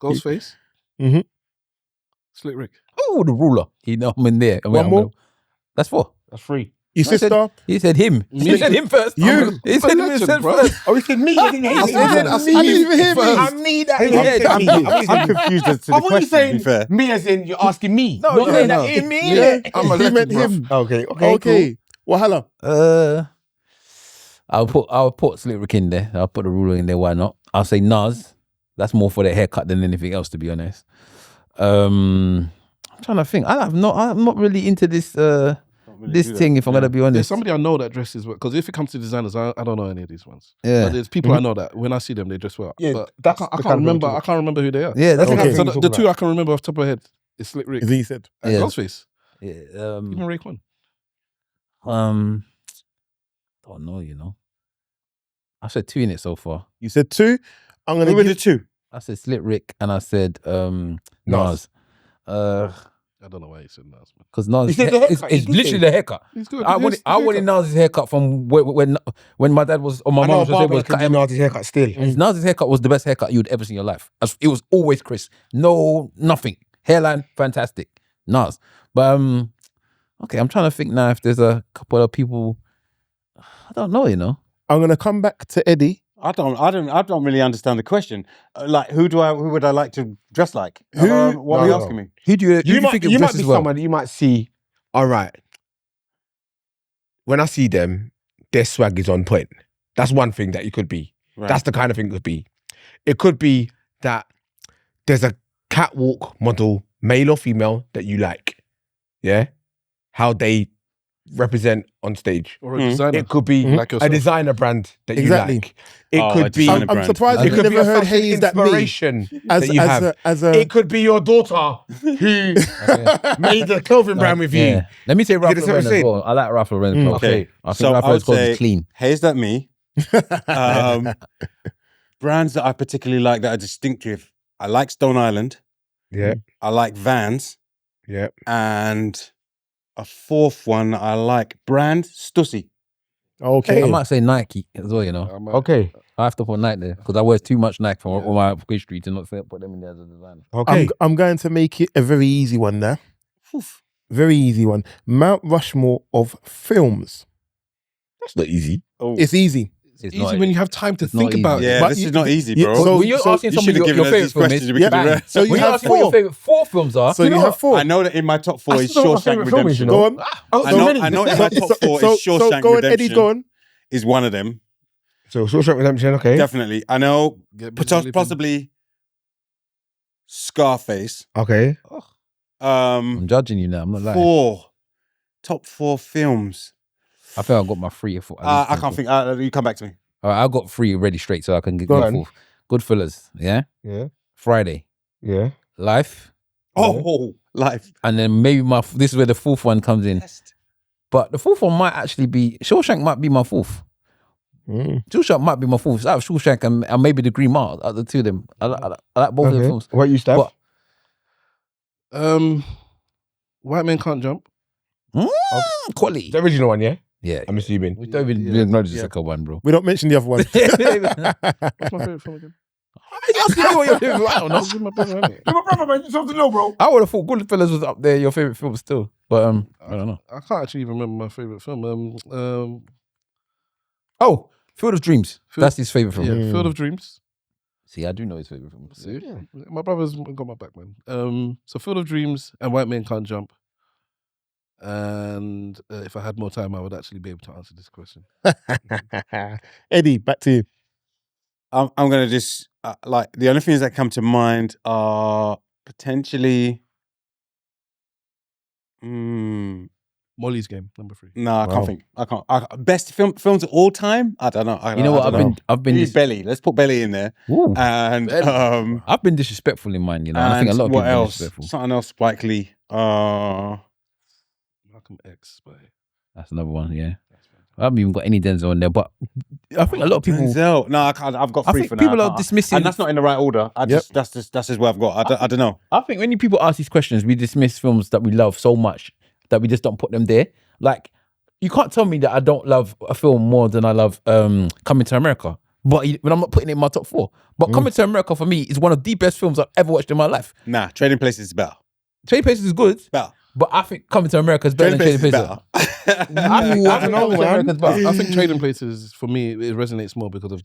Ghostface, Mhm. Slick Rick. Oh, the ruler. You know I'm in there. One more? That's 4. That's free. Your I said- sister. He said him. Me? He said him first. You. He said him Legend, bro. first. Oh, he said me. I didn't hear I didn't even hear me. I need that. I'm confused as to the I want you question, to saying be fair. me as in you're asking me. No, Not you're saying not. that in me. Yeah. I'm a He legend, meant bro. him. Okay. Okay. Wahala. I'll put Slick Rick in there. I'll put the ruler in there. Why not? I'll say Nas. That's more for the haircut than anything else, to be honest. I'm trying to think. I'm not really into this thing. If I'm gonna be There's honest. somebody I know that dresses well. Because if it comes to designers, I don't know any of these ones. Yeah. But there's people I know that when I see them, they dress well. Yeah, but that's I the can't kind of remember. people I can't remember who they are. Yeah, that's Okay. okay. So the two I can remember off the top of my head. It's Slick Rick. Is he said? And Yeah. Ghostface. Yeah, Even Raekwon. don't know, you know. I said 2 in it so far. You said 2. I'm Who gonna were give the 2? I said Slick Rick and I said Nas. I don't know why he said Nas, man. Because Nas He said the haircut, it's he's good literally thing. the haircut. He's good. I wanted Nas's haircut from when my dad was or my I mum know was a barber was that can cutting. do Nas's haircut still. Nas's haircut was the best haircut you'd ever seen in your life. It was always crisp. No, nothing. Hairline, fantastic. Nas. But okay, I'm trying to think now if there's a couple of people. I don't know, you know. I'm gonna come back to Eddie. I don't really understand the question. Like, who would I like to dress like? Who- What are you asking me? Who do you You might think be dresses well? someone you might see. All right. When I see them, their swag is on point. That's one thing that you could be. Right. That's the kind of thing it could be. It could be that there's a catwalk model, male or female, that you like. Yeah? How they represent on stage. Or a designer. It could be Like a yourself. designer brand that Exactly. you like. It Oh, a could be. designer I'm brand. surprised It you've could be never a heard fashion Hayes that me inspiration as that you have. as a It could be your daughter who made the clothing brand with you. Yeah. Let me say Ralph You get what Lauren I'm as saying? well. I like Ralph Lauren. Mm. Okay. I think So Ralph I Lauren's would clothes say- is clean. Hey, is that me? Brands that I particularly like that are distinctive. I like Stone Island. Yeah, I like Vans. yeah. And a fourth one I like. Brand Stussy. okay. I might say Nike as well, you know. Okay, I have to put Nike there because I wear too much Nike for all my history to not put them in there as a designer. okay. I'm going to make it a very easy one now. Very easy one. Mount Rushmore of films. That's not easy. Oh. It's easy. It's Easy when you have time to it's think not easy. about it. Yeah, But this you- is not easy, you- bro. so- when you're asking you somebody should have your given us favorite these film questions. is, We could Yeah. have- So you when you're have asking what 4. your favorite 4 films are, So you have 4. I know that in my top 4 I is still know what my Shawshank favourite film is, you Redemption. know. Go on. Oh, I so know, many. I know in my top 4 is Shawshank go on, Redemption. Eddie, go on. Is one of them. So Shawshank Redemption, okay. Definitely. I know Get busy living. possibly Scarface. Okay. I'm judging you now. I'm not lying. Top 4 films. I think I got my 3 or 4. I can't think. You come back to me. All right, I got 3 ready straight so I can Go go on. forth. Goodfellas, yeah. Yeah. Friday, Yeah. Life, Oh, life. and then maybe this is where the 4th one comes in. But the 4th one might actually be Shawshank. Might be my 4th. Shawshank might be my 4th. It's out of Shawshank and maybe the Green Mile. Out of the 2 of them, I like both of the Okay. films. What you stab? But White Men Can't Jump. quality. The original one, yeah? Yeah, I'm assuming. we don't even Yeah. acknowledge the Yeah. second one, bro. We don't mention the other one. What's my favorite film again? I don't know. Who's my favorite, innit? You're my brother, man. You're supposed to know, bro. I would have thought Goodfellas was up there, your favorite film still, but I don't know. I can't actually even remember my favorite film. Oh, Field of Dreams. That's his favorite film. Yeah, Field of Dreams. See, I do know his favorite film. See, my brother's got my back, man. So Field of Dreams and White Men Can't Jump. And if I had more time, I would actually be able to answer this question. Eddie, back to you. I'm going to just, like, the only things that come to mind are potentially, Molly's Game, number 3. no, I Wow. can't think. I can't. Best films of all time? I don't know. You know what? I've been Use Belly. Let's put Belly in there. Ooh, And Belly. I've been disrespectful in mine, you know. And I think a lot of what people are else? disrespectful. Something else. Spike Lee. Malcolm X. But That's another one, yeah. I haven't even got any Denzel in there, but I think a lot of people. Denzel. No, I can't. I've got I 3 think for now. people I are can't. dismissing. And that's not in the right order. That's just where I've got. I don't know. I think when people ask these questions, we dismiss films that we love so much that we just don't put them there. Like, you can't tell me that I don't love a film more than I love Coming to America. But when I'm not putting it in my top 4. But Coming to America for me is one of the best films I've ever watched in my life. Nah, Trading Places is better. Trading Places is good, Better. but I think Coming to America is better Trading than Places Trading is Places. better. I think Coming to America is better. I think Trading Places, for me, it resonates more because of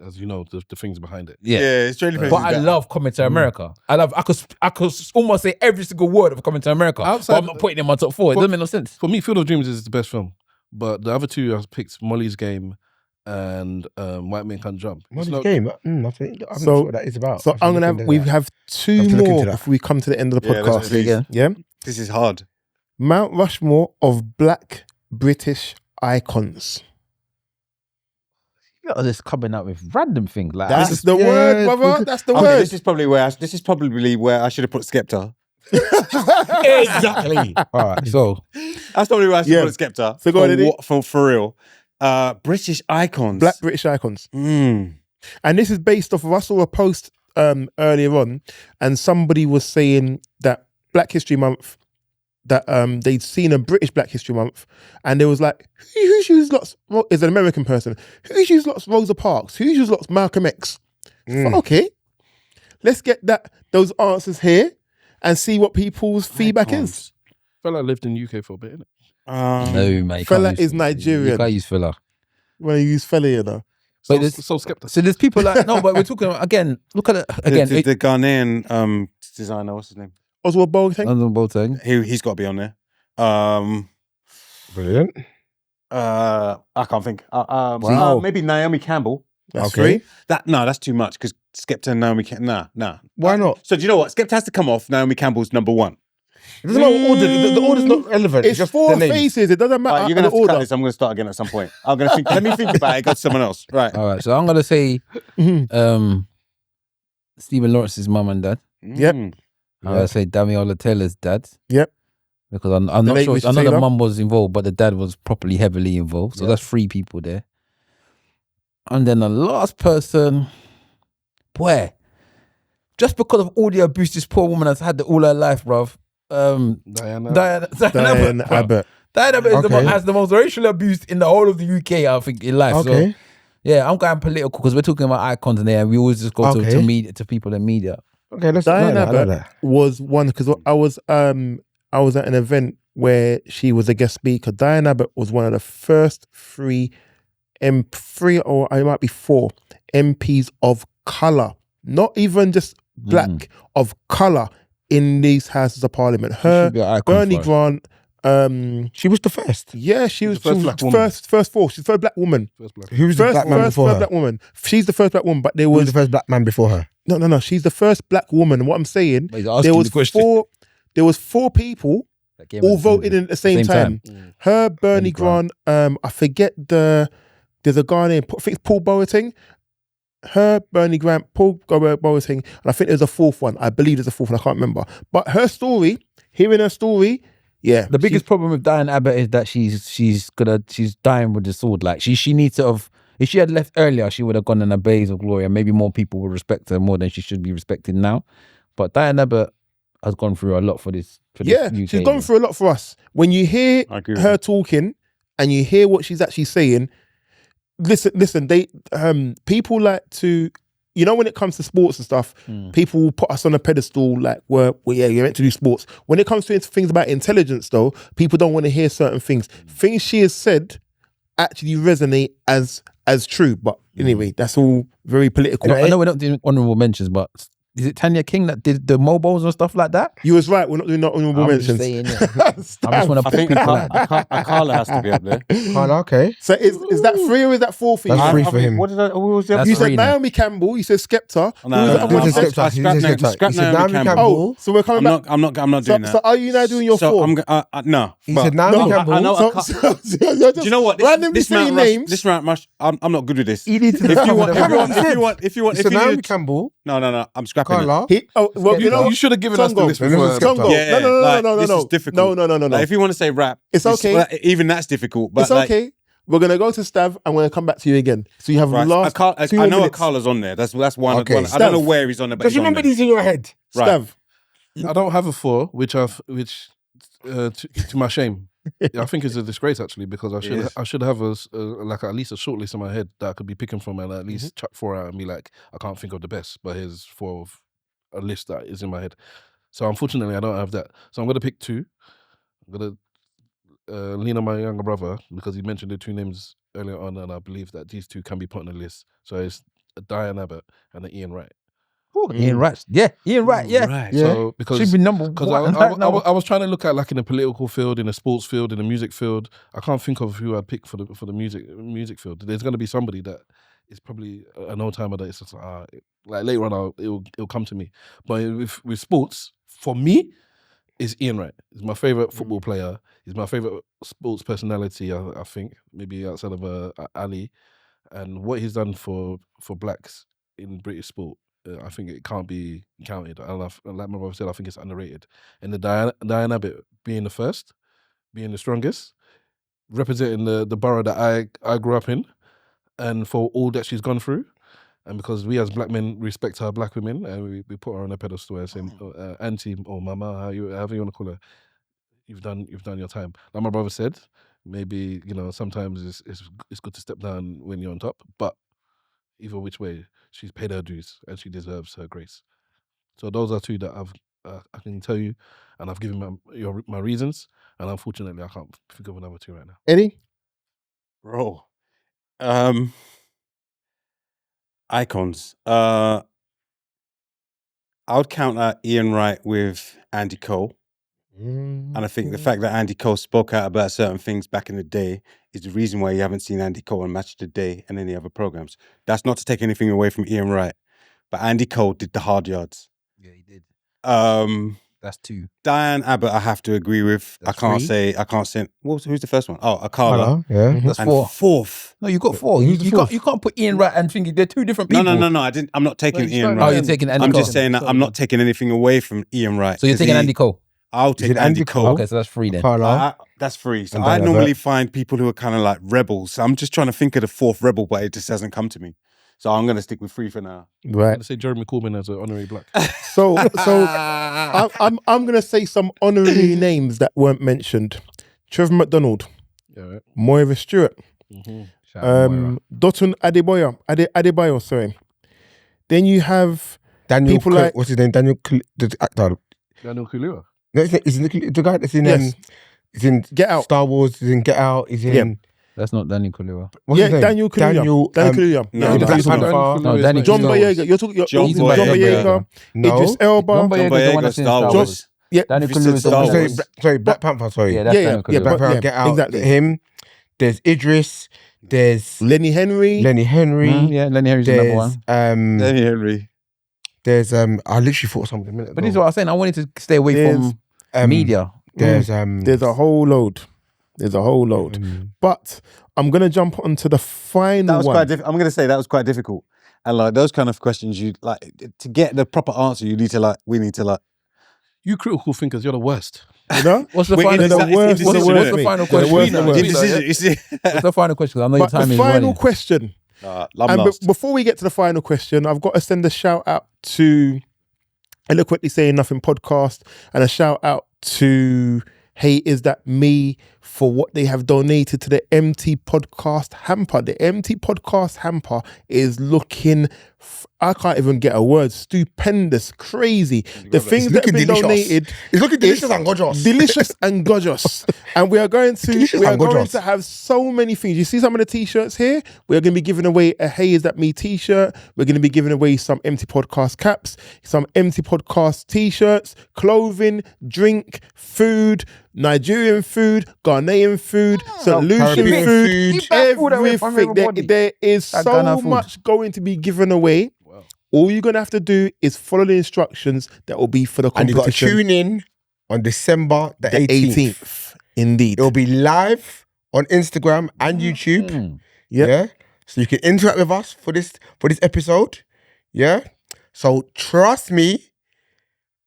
as you know, the things behind it. Yeah. It's Trading Places. But is I better. love Coming to America. I could almost say every single word of Coming to America. Outside- but I'm not putting it in my top 4. It doesn't make no sense. For me, Field of Dreams is the best film. But the other 2 I picked Molly's Game and White Men Can't Jump. It's Molly's not- Game. I'm not sure what that is about. So I should I'm gonna look have. into We that. have 2 have to look more into that. before we come to the end of the Yeah, let's podcast. do it. Yeah. This is hard. Mount Rushmore of Black British icons. You're just coming out with random things like That's is- the yeah, word, we brother. could- That's the Okay, word. this is probably where I should have put Skepta Exactly. All right, so That's not really what I Yeah. call it, Skepta. So go on, Eddie. For real. British icons. Black British icons. Mm. And this is based off of, I saw a post earlier on, and somebody was saying that Black History Month, that they'd seen a British Black History Month, and there was like, who's used lots, is an American person, who's used lots Rosa Parks, who's used lots Malcolm X. Okay, let's get those answers here and see what people's feedback is. Fella lived in UK for a bit, innit? no, mate. Fella can't use- is Nigerian. You can't use fella. When you use fella, you know. But So, there's- so skeptical. So there's people like no, but we're talking again. Look at it again. The Ghanaian designer, what's his name? Oswald Boateng. On the Boateng. He's got to be on there. Brilliant. I can't think. Wow. Maybe Naomi Campbell. That's Okay. three. That's too much because Skepta and Naomi nah. Why not? So do you know what? Skepta has to come off. Naomi Campbell's number one. It doesn't matter what order. The order's not relevant. It's just four the name. faces. It doesn't matter. Right, you're gonna have the to order. cut this. I'm gonna start again at some point. I'm gonna think. Let me think about it. Go to someone else. Right. All right, so I'm gonna say Stephen Lawrence's mum and dad. Yep. Mm. I'm gonna say Damiola Taylor's dad. Yep. Because I'm not late sure. Mr. I know the Taylor. mum was involved, but the dad was properly heavily involved. So Yeah. that's three people there. And then the last person, boy, just because of all the abuse this poor woman has had all her life, bruv. Diana. Diana Diane bruv. Abbott. Diana Abbott is Okay. has the most racial abuse in the whole of the UK, I think, in life. Okay. So, yeah, I'm going political because we're talking about icons in there, and we always just go Okay. to media, to people in media. Okay, let's Diane I know Abbott that. was one because I was at an event where she was a guest speaker. Diane Abbott was one of the first three or I might be four MPs of colour, not even just black, of colour in these houses of parliament. She Her, should be an icon Bernie for us. Grant, She was the first. yeah, she was the first black woman. first four. She's the first black woman. First black. Who was the black man before her? black woman. She's the first black woman, but there Who was was the first black man before her? no. She's the first black woman. What I'm saying, But he's asking there was the question. there was four people That came all at the same voted in at the same time. Her, Bernie Grant, I forget there's a guy named, I think it's Paul Boateng. Her, Bernie Grant, Paul Boateng, and I think there's a fourth one. I believe there's a fourth one, I can't remember. But her story, hearing her story, yeah. The biggest problem with Diane Abbott is that she's dying with the sword. Like she needs to have. If she had left earlier, she would have gone in a blaze of glory, and maybe more people would respect her more than she should be respected now. But Diane Abbott has gone through a lot for this. Yeah, UK, she's gone through a lot for us. When you hear I agree with her talking and you hear what she's actually saying, listen, they people like to, you know, when it comes to sports and stuff, people will put us on a pedestal like well, yeah, you're meant to do sports. When it comes to things about intelligence though, people don't want to hear certain things. Things she has said actually resonate as true. But anyway, that's all very political. I know we're not doing honourable mentions, but is it Tanya King that did the mobiles and stuff like that? You was right, we're not doing no honourable I'm just mentions. saying, yeah. I just want to I think Akala has to be up there. Carla, okay. So is that three or is that four for you? That's three for think- him. What did I? What was the That's other? You said three now. Naomi Campbell, you said Skepta. No, Who was the no, other no, one? He said I Skepta, he scrapped said Naomi- Skepta. scrapped He said Naomi Naomi Campbell. Campbell. Oh, so we're coming back. I'm not doing So that. are you now doing your So four? no. He but- said Naomi no, Campbell. I know. So- I can't- so you're just Do you know what? randomly This saying Mount Rush, names. this Mount Rush. I'm not good with this. You need to. If you want, He if said Naomi need, Campbell, no, I'm scrapping it. Carla. Well, you know, You should have given us the Tongo. list No, no, before. no, Tongo. Yeah, No. this is difficult. No. Like, if you want to say rap, It's okay. well, even that's difficult. But It's like, okay. We're gonna go to Stav and we're gonna come back to you again. So you have right, last two I know minutes. Akala's on there. That's one. Okay. I don't know Stav. where he's on there, but Does he's you on remember there. these in your head? Right. Stav. I don't have a four, which to my shame, I think it's a disgrace actually because I should have like at least a short list in my head that I could be picking from and at least chuck four out and be like, I can't think of the best, but here's four of a list that is in my head. So unfortunately, I don't have that. So I'm gonna pick two. I'm gonna lean on my younger brother because he mentioned the two names earlier on, and I believe that these two can be put on the list. So it's Diane Abbott and Ian Wright. Ian Wright. Yeah, Ian Wright. Yeah. Right. Yeah. So because Should be number because one. I was trying to look at like in the political field, in the sports field, in the music field. I can't think of who I'd pick for the music field. There's going to be somebody that is probably an old timer that it's just like later on it'll come to me. But with sports, for me, is Ian Wright. He's my favorite football player. He's my favorite sports personality. I think maybe outside of Ali, and what he's done for blacks in British sport I think it can't be counted. And like my brother said, I think it's underrated. And the Diane Abbott being the first, being the strongest, representing the borough that I grew up in, and for all that she's gone through, and because we as black men respect our black women, and we put her on a pedestal and saying, auntie or mama, however you want to call her, you've done your time. Like my brother said, maybe sometimes it's good to step down when you're on top, but either which way, she's paid her dues and she deserves her grace. So those are two that I can tell you, and I've given my reasons, and unfortunately I can't think of another two right now. Eddie? Bro. Icons. I would count out Ian Wright with Andy Cole. And I think the fact that Andy Cole spoke out about certain things back in the day is the reason why you haven't seen Andy Cole on Match of the Day and any other programs. That's not to take anything away from Ian Wright, but Andy Cole did the hard yards. Yeah, he did. That's 2. Diane Abbott, I have to agree with. That's I can't 3. say. Who's the first one? Oh, Akala. Yeah. That's And 4. fourth. No, you got 4. Who's the fourth? You can't put Ian Wright and think they're 2 different people. No. I didn't. I'm not taking you Ian started- Oh, Wright. you're taking Andy I'm Cole. just saying that I'm not taking anything away from Ian Wright. So you're 'cause taking Andy Cole. I'll take it Andy Andy Cole. Cole? Okay, so that's 3 then. Carla. That's free. So And I Diana normally Abbott. find people who are kind of like rebels. So I'm just trying to think of the 4th rebel, but it just hasn't come to me. So I'm going to stick with 3 for now. I'm Right. going to say Jeremy Corbyn as an honorary black. So I'm gonna say some honorary names that weren't mentioned. Trevor McDonald, Yeah, right. Moira Stewart, Mm-hmm. Shout out Moira. Dotun Adebayo, sorry. Then you have Daniel, people like- what's his name? Daniel, the actor. Daniel Kaluuya. No, is the guy that's in Yes. he's in Get Out. Star Wars, he's in Get Out, he's in Yeah. That's not Danny Kaluuya. what's yeah, his name? Daniel Kaluuya. Daniel, Kaluuya. no, Yeah, no, Black he's on that. Panther. No, Danny John Star Wars. Boyega. You're talking John He's in John Boyega. Boyega, No. Idris Elba. John Boyega. Boyega, the one that's in Star Star Wars. Wars. Yeah, Danny If you Kaluuya said is the Star one Sorry, Wars. sorry, Black Panther, sorry. Yeah, that's Yeah, Danny yeah, Kaluuya. Black Panther, yeah, Get Out, exactly. him. There's Idris, there's Lenny Henry. Lenny Henry, Yeah, Lenny Henry's another there's one. Danny Henry. there's I literally thought something a minute But this is ago. what I was saying. I wanted to stay away There's- from media. There's There's a whole load. But I'm gonna jump onto the final That was one. quite difficult. I'm going to say that was quite difficult. And like those kind of questions, you like to get the proper answer, we need to like. You critical thinkers, you're the worst. You know? What's the Wait, final? it's the worst- What's it's the the final worst- question? it's the worst- Indecision. What's the final question? 'Cause I know your But the time is final running. question, I'm and lost. before we get to the final question, I've got to send a shout out to Eloquently Saying Nothing podcast and a shout out to Hey Is That Me for what they have donated to the eMpTy podcast hamper. The eMpTy podcast hamper is looking, I can't even get a word, stupendous, crazy. The things that have been delicious. donated. It's looking delicious and gorgeous. Delicious and gorgeous. And we are going Delicious to and gorgeous. have so many things. You see some of the t-shirts here? We're going to be giving away a Hey Is That Me t-shirt. We're going to be giving away some eMpTy podcast caps, some eMpTy podcast t-shirts, clothing, drink, food, Nigerian food, Ghanaian food, St. Lucian Caribbean food, food. Keep that food away from everything. everybody. There is That so Ghana food. much going to be given away. Wow. All you're going to have to do is follow the instructions that will be for the And you got to competition. tune in on December the 18th. Indeed. It'll be live on Instagram and YouTube. Yep. Yeah. So you can interact with us for this episode. Yeah. So trust me,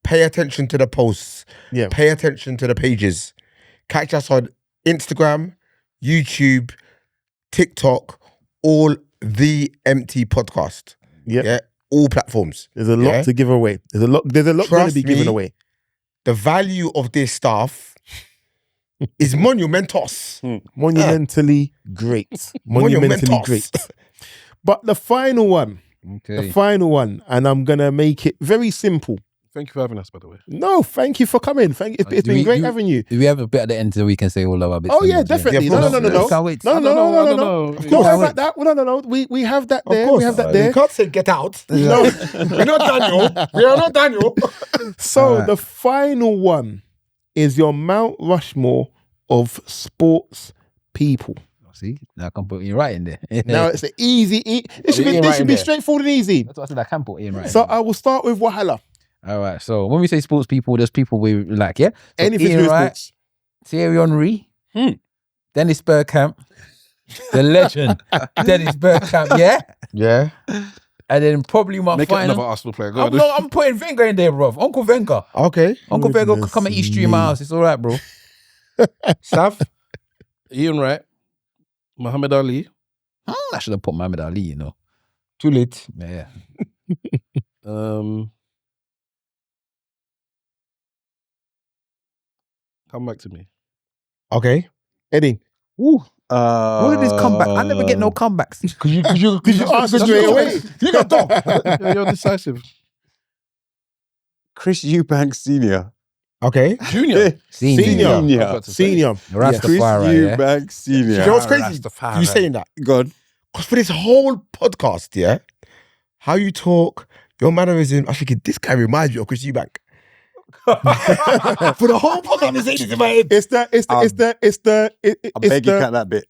pay attention to the posts. Yeah. Pay attention to the pages. Catch us on Instagram, YouTube, TikTok, all the eMpTy podcast. Yep. Yeah. All platforms. There's a lot Yeah. to give away. There's a lot going to Trust be given me. away. The value of this stuff is monumentous. Monumentally great. Monumentally great. But the final one, and I'm going to make it very simple. Thank you for having us, by the way. No, thank you for coming. Thank you. It's Do been we- great do- having you. Do we have a bit at the end so we can say all of our bits? Oh and yeah, bobs, definitely. Yeah, No, of no, no, course. no, Can't wait. no, no, no, no, no, no, no. Of Of course. course, Can't that. No, no. We have that there. Of course. We have that You there. can't say get out. No. We're not Daniel. We are not Daniel. So Alright. the final one is your Mount Rushmore of sports people. See, now I can put Ian right in there. Now it's an easy. It should Ian be. right This should in be there. straightforward and easy. That's what I said. I can put Ian right. So in there. I will start with Wahala. All right. So when we say sports people, there's people we like. Yeah. So Anything to do Ian with Wright, sports. Thierry Henry, Dennis Bergkamp, the legend, Dennis Bergkamp. Yeah. Yeah. And then probably my Make it another final. Arsenal player. Go on. I'm putting Wenger in there, bro. Uncle Wenger. Okay. Uncle Wenger Goodness could come and eat stream my me. house. It's all right, bro. Sav? Ian Wright, Muhammad Ali, I should have put Muhammad Ali, you know. Too late. Yeah. come back to me. Okay. Eddie. What are these comebacks? I never get no comebacks. Because you answer straight away. You got dog. You're decisive. Chris Eubanks Senior. Okay. Junior. Senior. I was about to say. Senior. Chris Rastafari, yeah. Eubanks Senior. You know what's crazy? Rastafari. You saying that? God. Because for this whole podcast, yeah, how you talk, your mannerism, I think this guy reminds me of Chris Eubank. For the whole podcast, I'm saying this in my head. I beg you cut that bit.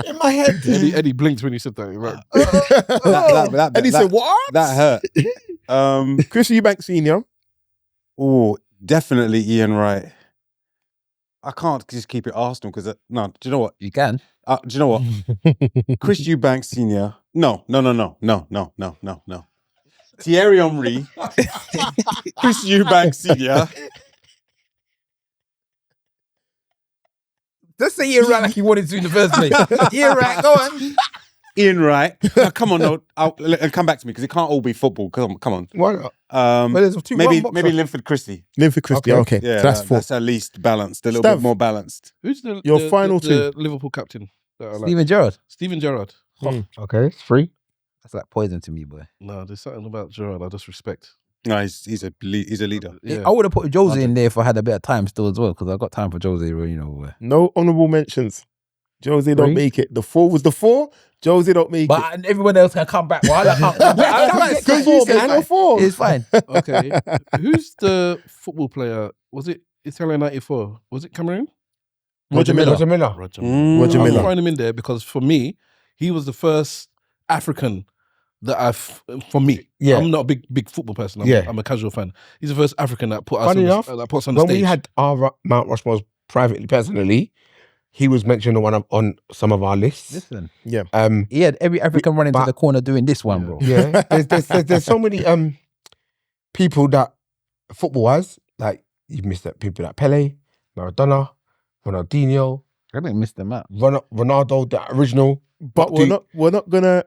In my head. Eddie blinked when you said that. Right. that And he said, what? That hurt. Chris Eubank Senior. Oh, definitely Ian Wright. I can't just keep it Arsenal because no. Do you know what? You can. Do you know what? Chris Eubanks Senior. No. Thierry Henry. Chris Eubanks Senior. Let's say Ian Wright like he wanted to in the first place. Ian Wright, go on. Ian Wright. Come on, no. Come back to me because it can't all be football. Come on. Why not? Maybe one boxer. Linford Christie. Linford Christie. Okay. Yeah, So that's four. That's at least balanced. A little Stav. bit more balanced. Who's the Your the- final the two. Liverpool captain? That I like? Steven Gerrard. Steven Gerrard. Okay, it's free. That's like poison to me, boy. No, there's something about Gerrard I just respect. No, he's a leader. Yeah. I would have put Jose in there if I had a bit of time still as well, because I got time for Jose, you know. No honourable mentions. Jose don't Three. make it. The four was the four. Jose don't make it. But everyone else can come back. Well, I can't come back. I can't get to Because four, you said man. no four. It's fine. Okay. Who's the football player? Was it Italian 94? Was it Cameroon? Roger Miller. Roger Miller. Roger Roger I'm Miller. throwing him in there because for me, he was the first African that for me. Yeah. I'm not a big football person. I'm a casual fan. He's the first African that put us Funny on enough, that put us on the When stage. we had our Mount Rushmores privately, personally, he was mentioned on some of our lists. Listen. Yeah. He had every African running to but- the corner doing this one, bro. Yeah. There's so many people that football-wise, like you've missed that people like Pele, Maradona, Ronaldinho, I didn't miss them out. Ronaldo, the original. But we're not gonna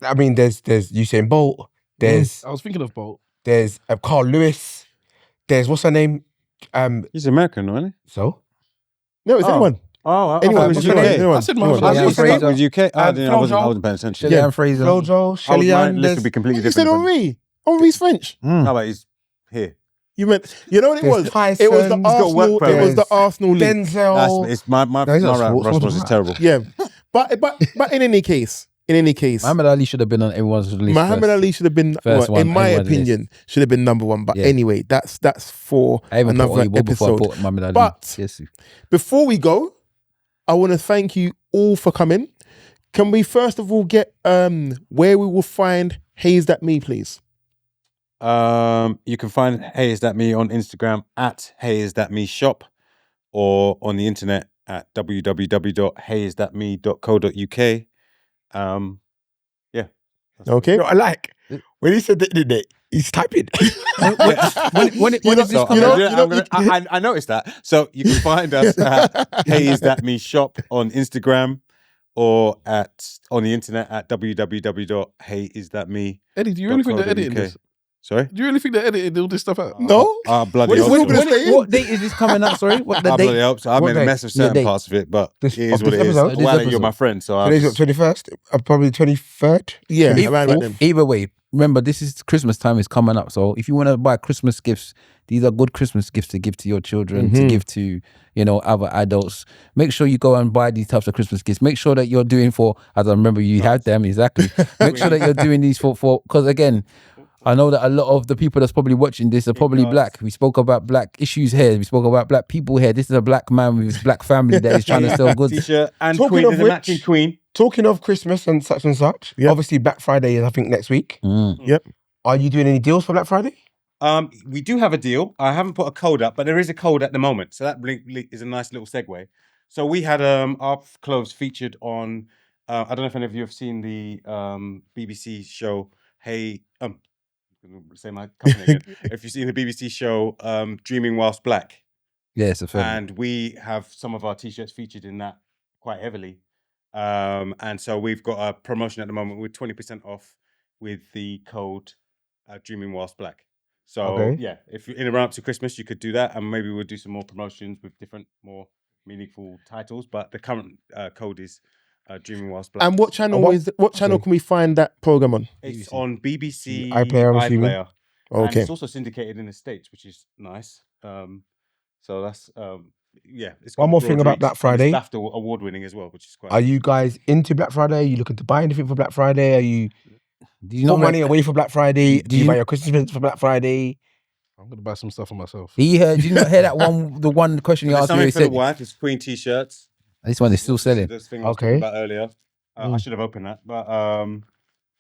I mean, there's Usain Bolt. There's I was thinking of Bolt. Carl Lewis. There's what's her name? He's American, isn't he? So No, it's Oh. anyone. Oh, I Anyone. thought it was Anyone. UK. Anyone. I said Anyone. Mohamed Yeah, I thought it Fraser. was UK. I Flojo. wasn't paying attention. Shelley and Fraser. Flojo, Shelly My Ann. list would be completely You said different. Henri. Henri's French. How about he's here? You meant, you know what it was? Tyson, It was the he's got Arsenal. work It was programs. the Arsenal league. Denzel. It's my No, he's not sports, Rushmores what's is that? terrible. Yeah, but in any case, Muhammad Ali should have been on everyone's list. Muhammad Ali should have been, First well, in one, my everyone's opinion, should have been number one. But Yeah. anyway, that's for I even put another Igbo before I episode. put Muhammad Ali. But- yes, Before we go, I want to thank you all for coming. Can we first of all get where we will find Hey Is That Me, please? You can find Hey Is That Me on Instagram at Hey Is That Me Shop, or on the internet at www.heyisthatme.co.uk. Okay. You know what I like? When he said the internet, he's typing. when is this So coming out? I noticed that. So you can find us at Hey Is That Me Shop on Instagram, or on the internet at www.heyisthatme.co.uk. Eddie, do you really think they're editing this? Sorry? Do you really think they're editing all this stuff out? No? Bloody What is- hope what so. are we gonna say? What date is this coming out? Sorry, what the Bloody date? hope so. I What made a date? mess of The certain date. parts of it, but This- it is of what this it is. episode? This Wiley, episode. you're my friend, so I Today's 21st, probably 23rd. Yeah, If- around about then. Either way, remember this is Christmas time is coming up. So if you want to buy Christmas gifts, these are good Christmas gifts to give to your children, to give to other adults. Make sure you go and buy these types of Christmas gifts. Make sure that you're doing as I remember you had them exactly. Make sure that you're doing these for because again, I know that a lot of the people that's probably watching this are probably black. We spoke about black issues here. We spoke about black people here. This is a black man with his black family that is trying to sell goods. T-shirt and Talking Queen, of there's a which- matching Queen. Talking of Christmas and such, Yep. obviously Black Friday is, I think, next week. Yep. Are you doing any deals for Black Friday? We do have a deal. I haven't put a code up, but there is a code at the moment. So that is a nice little segue. So we had our clothes featured on I don't know if any of you have seen the BBC show. Hey, say my company again. If you've seen the BBC show Dreaming Whilst Black, Yeah, it's a film. and we have some of our T-shirts featured in that quite heavily. And so we've got a promotion at the moment with 20% off with the code Dreaming Whilst Black. So Okay. yeah, if you're in and around up to Christmas, you could do that, and maybe we'll do some more promotions with different, more meaningful titles. But the current code is Dreaming Whilst Black. And what channel can we find that program on? It's on BBC iPlayer, I'm assuming. iPlayer. And Okay. it's also syndicated in the States, which is nice. So that's it's One got more broad thing about reach, Black and Friday. it's BAFTA award winning as well, which is quite. Are you guys into Black Friday? Are you looking to buy anything for Black Friday? Are you Do you put know money away for Black Friday? Do you you- buy your Christmas presents for Black Friday? I'm gonna buy some stuff for myself. Did you not hear that one? The one question you There's asked me, something he for the said wife. It's Queen T-shirts. this one is still selling. This thing I was Okay. talking about earlier. I should have opened that, but and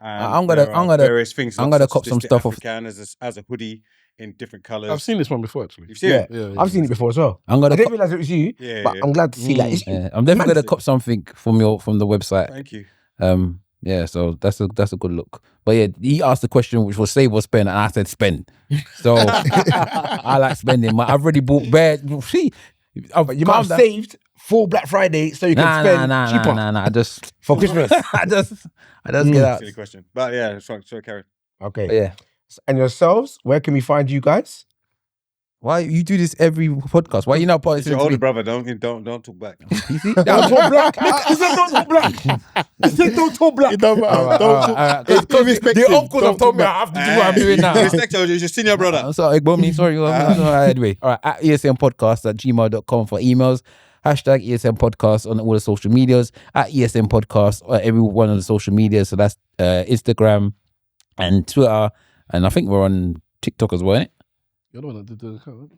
I'm there gonna- are various things. I'm like gonna such cop as some the stuff off- African as a hoodie in different colours. I've seen this one before, actually. You've seen Yeah. it? Yeah, I've seen it before as well. I'm I gonna. didn't realize it was you, Yeah, but yeah. I'm glad to see that it's you. Yeah, I'm definitely gonna Fancy. cop something from the website. Thank you. Yeah, so that's a good look. But yeah, he asked the question which was save or spend, and I said spend. So I like spending. I've already bought bare. See, But you might have saved for Black Friday so you can spend cheaper Nah. I just for Christmas. I just get out. Silly question, but yeah, sorry, Karen. Okay. But yeah. And yourselves, where can we find you guys? Why you do this every podcast? Why you not It's your older participating? brother. Don't talk back. You see? Don't talk black. He said don't talk black. He said don't talk black. It don't matter. All right, Don't all talk- right. It's Because irrespective. the uncles Don't have told talk me back. I have to do what I'm doing now. Respect your senior brother. I'm sorry, Igbo, sorry. Anyway, all right, at ESN Podcast at gmail.com for emails. Hashtag ESN Podcast on all the social medias. At ESN Podcast on every one of the social medias. So that's Instagram and Twitter. And I think we're on TikTok as well, ain't it? You're the one that did the account.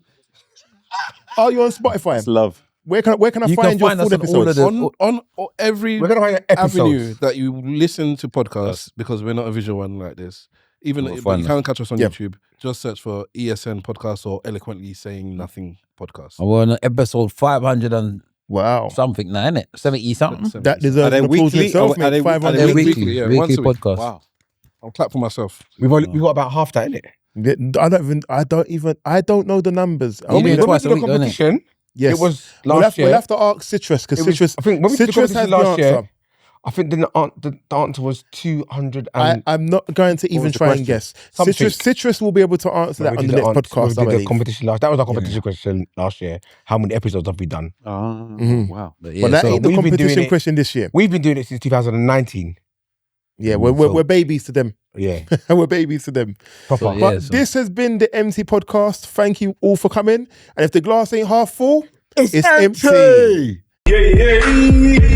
Are you on Spotify? It's love. Where can I You find can your find full us on all of episodes? the- On every We're gonna find avenue episodes. that you listen to podcasts, because we're not a visual one like this. Even We'll but find you can catch us on Yeah. YouTube. Just search for ESN Podcast or Eloquently Saying Nothing Podcast. And we're on episode 500 and Wow. something now, isn't it? 70 something. That deserves Are they an applause in weekly? itself, Are mate. they- are 500 they They're weekly? weekly, Yeah, weekly once a week. podcast. Wow. I'll clap for myself. We got about half that, innit? I don't know the numbers. You do it twice a did week, the don't it? competition, Yes. it was We'll last year. have to ask Citrus because It was- Citrus. I think when we did the Citrus has competition the last year, answer. I think the answer was 200 and I'm not going to even was the try and question? guess. Something. Citrus will be able to answer that we on did the next we podcast. I did the believe. competition last. That was our competition question last year. How many episodes have we done? Wow. But yeah, But that so ain't the we've been doing competition it- question this year. We've been doing it since 2019. Yeah, So- we're babies to them. Yeah, We're babies to them. proper. So, yeah. But this has been the empty podcast. Thank you all for coming. And if the glass ain't half full, it's empty. Yeah.